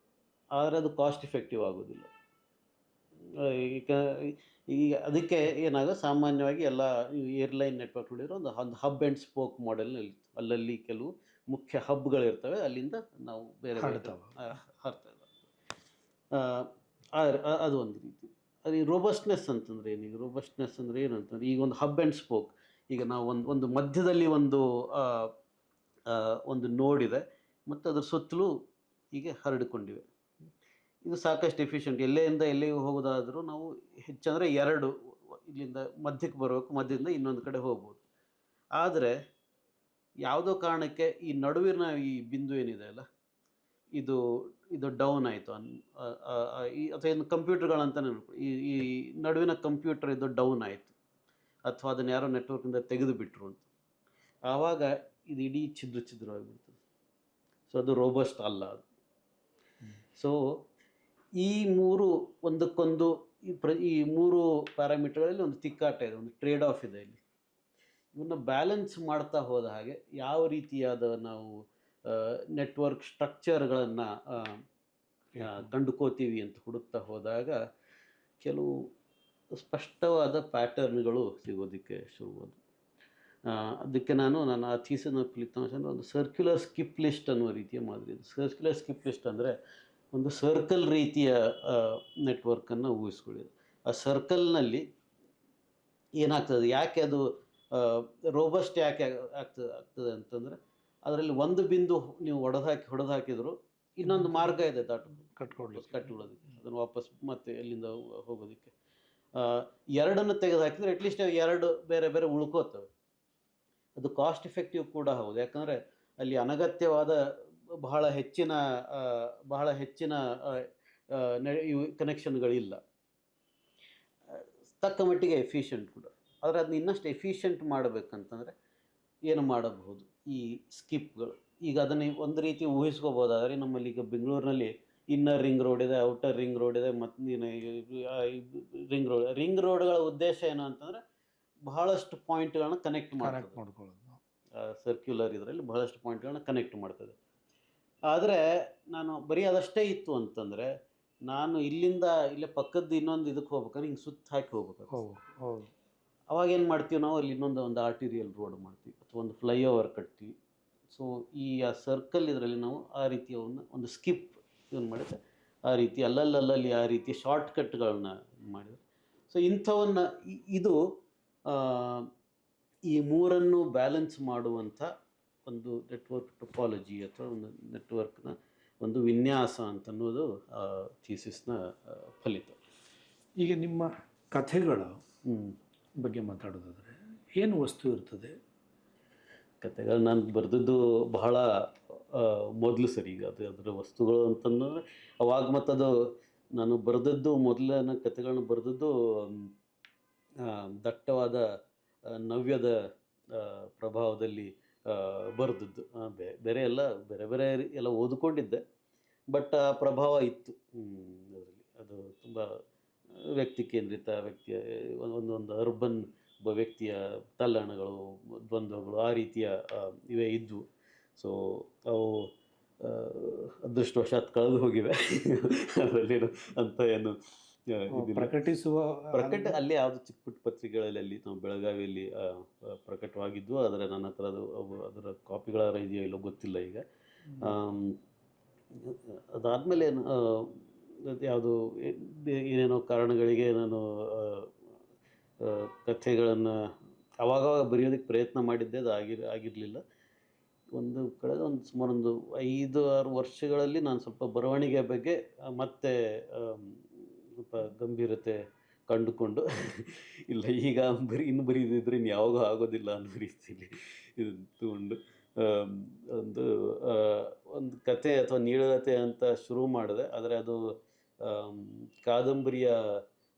ಆದರೆ ಅದು ಕಾಸ್ಟ್ ಎಫೆಕ್ಟಿವ್ ಆಗೋದಿಲ್ಲ. ಈಗ ಅದಕ್ಕೆ ಸಾಮಾನ್ಯವಾಗಿ ಎಲ್ಲ ಏರ್ಲೈನ್ ನೆಟ್ವರ್ಕ್ ನೋಡಿದ್ರೆ ಒಂದು ಹಬ್ ಆ್ಯಂಡ್ ಸ್ಪೋಕ್ ಮಾಡೆಲ್ನಲ್ಲಿ ಅಲ್ಲಲ್ಲಿ ಕೆಲವು ಮುಖ್ಯ ಹಬ್ಗಳಿರ್ತವೆ, ಅಲ್ಲಿಂದ ನಾವು ಬೇರೆ ಹರ್ತಾ ಅದು ಒಂದು ರೀತಿ. ಅದು ರೋಬಸ್ಟ್ನೆಸ್ ಅಂತಂದರೆ ಏನೀಗ ರೋಬಸ್ಟ್ನೆಸ್ ಅಂದರೆ ಏನಂತಂದರೆ, ಈಗ ಒಂದು ಹಬ್ ಆ್ಯಂಡ್ ಸ್ಪೋಕ್, ಈಗ ನಾವು ಒಂದು ಮಧ್ಯದಲ್ಲಿ ಒಂದು ನೋಡಿದೆ ಮತ್ತು ಅದ್ರ ಸುತ್ತಲೂ ಹೀಗೆ ಹರಡಿಕೊಂಡಿವೆ. ಇದು ಸಾಕಷ್ಟು ಎಫಿಷಿಯಂಟ್. ಎಲ್ಲಿಂದ ಎಲ್ಲಿಗೆ ಹೋಗೋದಾದರೂ ನಾವು ಹೆಚ್ಚಂದರೆ 2 ಇಲ್ಲಿಂದ ಮಧ್ಯಕ್ಕೆ ಬರಬೇಕು, ಮಧ್ಯದಿಂದ ಇನ್ನೊಂದು ಕಡೆ ಹೋಗ್ಬೋದು. ಆದರೆ ಯಾವುದೋ ಕಾರಣಕ್ಕೆ ಈ ನಡುವಿನ ಈ ಬಿಂದು ಏನಿದೆ ಅಲ್ಲ, ಇದು ಡೌನ್ ಆಯಿತು ಅಥವಾ ಇನ್ನು ಕಂಪ್ಯೂಟರ್ಗಳಂತ ಈ ನಡುವಿನ ಕಂಪ್ಯೂಟರ್ ಇದು ಡೌನ್ ಆಯಿತು, ಅಥವಾ ಅದನ್ನು ಯಾರೋ ನೆಟ್ವರ್ಕಿಂದ ತೆಗೆದು ಬಿಟ್ಟರು ಅಂತ, ಆವಾಗ ಇದು ಇಡೀ ಛಿದ್ರವಾಗಿಬಿಡ್ತದೆ. ಸೊ ಅದು ರೋಬಸ್ಟ್ ಅಲ್ಲ ಅದು. ಸೊ ಈ 3 ಒಂದಕ್ಕೊಂದು ಈ 3 ಪ್ಯಾರಾಮೀಟರ್ಗಳಲ್ಲಿ ಒಂದು ತಿಕ್ಕಾಟ ಇದೆ, ಒಂದು ಟ್ರೇಡ್ ಆಫ್ ಇದೆ ಇಲ್ಲಿ. ಇವನ್ನ ಬ್ಯಾಲೆನ್ಸ್ ಮಾಡ್ತಾ ಹೋದ ಹಾಗೆ ಯಾವ ರೀತಿಯಾದ ನಾವು ನೆಟ್ವರ್ಕ್ ಸ್ಟ್ರಕ್ಚರ್ಗಳನ್ನು ಕಂಡುಕೋತೀವಿ ಅಂತ ಹುಡುಕ್ತಾ ಹೋದಾಗ ಕೆಲವು ಸ್ಪಷ್ಟವಾದ ಪ್ಯಾಟರ್ನ್ಗಳು ಸಿಗೋದಕ್ಕೆ ಶುರುವಾದ. ಅದಕ್ಕೆ ನಾನು ಆ ಥೀಸಿನ ಫಲಿತಾಂಶ ಅಂದರೆ ಒಂದು ಸರ್ಕ್ಯುಲರ್ ಸ್ಕಿಪ್ ಲಿಸ್ಟ್ ಅನ್ನುವ ರೀತಿಯ ಮಾದರಿ. ಸರ್ಕ್ಯುಲರ್ ಸ್ಕಿಪ್ ಲಿಸ್ಟ್ ಅಂದರೆ ಒಂದು ಸರ್ಕಲ್ ರೀತಿಯ ನೆಟ್ವರ್ಕನ್ನು ಊಹಿಸ್ಕೊಳ್ಳಿದೆ. ಆ ಸರ್ಕಲ್ನಲ್ಲಿ ಏನಾಗ್ತದೆ, ಯಾಕೆ ಅದು ರೋಬಸ್ಟ್ ಯಾಕೆ ಆಗ್ತದೆ ಅಂತಂದರೆ, ಅದರಲ್ಲಿ ಒಂದು ಬಿಂದು ನೀವು ಹೊಡೆದು ಹಾಕಿದ್ರು ಇನ್ನೊಂದು ಮಾರ್ಗ ಇದೆ ಕಟ್ಕೊಳ್ಳೋದಕ್ಕೆ, ಅದನ್ನು ವಾಪಸ್ ಮತ್ತೆ ಎಲ್ಲಿಂದ ಹೋಗೋದಕ್ಕೆ. 2 ತೆಗೆದು ಹಾಕಿದರೆ ಅಟ್ಲೀಸ್ಟ್ 2 ಬೇರೆ ಬೇರೆ ಉಳ್ಕೋತವೆ. ಅದು ಕಾಸ್ಟ್ ಎಫೆಕ್ಟಿವ್ ಕೂಡ ಹೌದು, ಯಾಕಂದರೆ ಅಲ್ಲಿ ಅನಗತ್ಯವಾದ ಬಹಳ ಹೆಚ್ಚಿನ ಕನೆಕ್ಷನ್ಗಳಿಲ್ಲ, ತಕ್ಕ ಮಟ್ಟಿಗೆ ಎಫಿಷಿಯಂಟ್ ಕೂಡ. ಆದರೆ ಅದನ್ನ ಇನ್ನಷ್ಟು ಎಫಿಷಿಯಂಟ್ ಮಾಡಬೇಕಂತಂದರೆ ಏನು ಮಾಡಬಹುದು, ಈ ಸ್ಕಿಪ್ಗಳು. ಈಗ ಅದನ್ನು ಒಂದು ರೀತಿ ಊಹಿಸ್ಕೋಬೋದಾದರೆ, ನಮ್ಮಲ್ಲಿ ಈಗ ಬೆಂಗಳೂರಿನಲ್ಲಿ ಇನ್ನರ್ ರಿಂಗ್ ರೋಡ್ ಇದೆ, ಔಟರ್ ರಿಂಗ್ ರೋಡ್ ಇದೆ, ಮತ್ತು ರಿಂಗ್ ರೋಡ್ಗಳ ಉದ್ದೇಶ ಏನು ಅಂತಂದರೆ ಬಹಳಷ್ಟು ಪಾಯಿಂಟ್ಗಳನ್ನ ಕನೆಕ್ಟ್ ಮಾಡ್ಕೊಳ್ಳೋದು. ಸರ್ಕ್ಯುಲರ್ ಇದರಲ್ಲಿ ಬಹಳಷ್ಟು ಪಾಯಿಂಟ್ಗಳನ್ನ ಕನೆಕ್ಟ್ ಮಾಡ್ತದೆ. ಆದರೆ ನಾನು ಬರೀ ಅದಷ್ಟೇ ಇತ್ತು ಅಂತಂದರೆ, ನಾನು ಇಲ್ಲೇ ಪಕ್ಕದ್ದು ಇನ್ನೊಂದು ಇದಕ್ಕೆ ಹೋಗ್ಬೇಕಾದ್ರೆ ಹಿಂಗೆ ಸುತ್ತ ಹಾಕಿ ಹೋಗ್ಬೇಕು. ಅವಾಗ ಏನು ಮಾಡ್ತೀವಿ ನಾವು, ಅಲ್ಲಿ ಒಂದು ಆರ್ಟಿರಿಯಲ್ ರೋಡ್ ಮಾಡ್ತೀವಿ ಅಥವಾ ಒಂದು ಫ್ಲೈಓವರ್ ಕಟ್ತೀವಿ. ಸೊ ಈ ಸರ್ಕಲ್ ಇದರಲ್ಲಿ ನಾವು ಆ ರೀತಿಯ ಒಂದು ಸ್ಕಿಪ್ ಏನು ಮಾಡಿದ್ರೆ ಆ ರೀತಿ ಅಲ್ಲಲ್ಲಿ ಆ ರೀತಿ ಶಾರ್ಟ್ಕಟ್ಗಳನ್ನ ಮಾಡಿದ್ದಾರೆ. ಸೊ ಇಂಥವನ್ನ ಇದು ಆ, ಈ ಮೂರನ್ನು ಬ್ಯಾಲೆನ್ಸ್ ಮಾಡುವಂಥ ಒಂದು ನೆಟ್ವರ್ಕ್ ಟೊಪಾಲಜಿ ಅಥವಾ ಒಂದು ನೆಟ್ವರ್ಕ್ನ ಒಂದು ವಿನ್ಯಾಸ ಅಂತನ್ನೋದು ಥೀಸಿಸ್ನ ಫಲಿತ. ಈಗ ನಿಮ್ಮ ಕಥೆಗಳ ಬಗ್ಗೆ ಮಾತಾಡೋದಾದರೆ ಏನು ವಸ್ತು ಇರ್ತದೆ? ಕಥೆಗಳು ನಾನು ಬರೆದದ್ದು ಬಹಳ ಮೊದಲು ಸರಿ. ಈಗ ಅದರ ವಸ್ತುಗಳು ಅಂತಂದರೆ ಅವಾಗ ಮತ್ತದು ನಾನು ಬರೆದದ್ದು ಮೊದಲನ ಕಥೆಗಳನ್ನ ಬರೆದದ್ದು ದಟ್ಟವಾದ ನವ್ಯದ ಪ್ರಭಾವದಲ್ಲಿ ಬರೆದದ್ದು. ಬೇರೆ ಎಲ್ಲ ಬೇರೆ ಎಲ್ಲ ಓದ್ಕೊಂಡಿದ್ದೆ, ಬಟ್ ಆ ಪ್ರಭಾವ ಇತ್ತು ಅದರಲ್ಲಿ. ಅದು ತುಂಬ ವ್ಯಕ್ತಿ ಕೇಂದ್ರಿತ, ಒಂದೊಂದು ಅರ್ಬನ್ ಒಬ್ಬ ವ್ಯಕ್ತಿಯ ತಲ್ಲಣಗಳು, ದ್ವಂದ್ವಗಳು ಆ ರೀತಿಯ ಇವೇ ಇದ್ವು. ಸೊ ಅವು ಅದೃಷ್ಟವಶಾತ್ ಕಳೆದು ಹೋಗಿವೆ. ಅದರಲ್ಲೇನು ಅಂತ ಏನು ಅಲ್ಲೇ ಯಾವುದು ಚಿಕ್ಕ ಪುಟ್ಟ ಪತ್ರಿಕೆಗಳಲ್ಲಿ ನಾವು ಬೆಳಗಾವಿಯಲ್ಲಿ ಪ್ರಕಟವಾಗಿದ್ವು. ಆದರೆ ನನ್ನ ಹತ್ರ ಅದರ ಕಾಪಿಗಳ ಇದೆಯೋ ಇಲ್ಲೋ ಗೊತ್ತಿಲ್ಲ ಈಗ. ಅದಾದಮೇಲೆ ಯಾವುದು ಏನೇನೋ ಕಾರಣಗಳಿಗೆ ನಾನು ಕಥೆಗಳನ್ನು ಅವಾಗವಾಗ ಬರೆಯೋದಕ್ಕೆ ಪ್ರಯತ್ನ ಮಾಡಿದ್ದೆ, ಅದು ಆಗಿರಲಿಲ್ಲ. ಕಳೆದ ಸುಮಾರು 5-6 ವರ್ಷಗಳಲ್ಲಿ ನಾನು ಸ್ವಲ್ಪ ಬರವಣಿಗೆ ಬಗ್ಗೆ ಮತ್ತೆ ಸ್ವಲ್ಪ ಗಂಭೀರತೆ ಕಂಡುಕೊಂಡು ಇಲ್ಲ ಈಗ ಇನ್ನು ಬರೀದಿದ್ರೆ ಇನ್ನು ಯಾವಾಗೂ ಆಗೋದಿಲ್ಲ ಅನ್ನೋ ರೀತಿಯಲ್ಲಿ ಇದು ತಗೊಂಡು ಒಂದು ಕತೆ ಅಥವಾ ನೀಳಗತೆ ಅಂತ ಶುರು ಮಾಡಿದೆ. ಆದರೆ ಅದು ಕಾದಂಬರಿಯ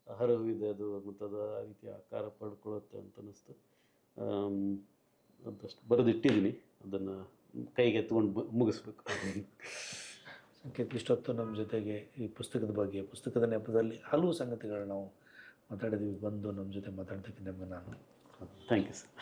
ಹರವಿದೆ ಅದು, ಮತ್ತು ಅದು ಆ ರೀತಿ ಆಕಾರ ಪಡ್ಕೊಳ್ಳುತ್ತೆ ಅಂತ ಅನ್ನಿಸ್ತು. ಅಂತಷ್ಟು ಬರೆದಿಟ್ಟಿದ್ದೀನಿ, ಅದನ್ನು ಕೈಗೆ ಎತ್ಕೊಂಡು ಮುಗಿಸ್ಬೇಕು. ಸಂಕೇತ್, ಇಷ್ಟೊತ್ತು ನಮ್ಮ ಜೊತೆಗೆ ಈ ಪುಸ್ತಕದ ಬಗ್ಗೆ, ಪುಸ್ತಕದ ನೆಪದಲ್ಲಿ ಹಲವು ಸಂಗತಿಗಳು ನಾವು ಮಾತಾಡಿದ್ವಿ. ಬಂದು ನಮ್ಮ ಜೊತೆ ಮಾತಾಡೋದಕ್ಕೆ ನಿಮಗೆ ನಾನು ಥ್ಯಾಂಕ್ ಯು ಸರ್.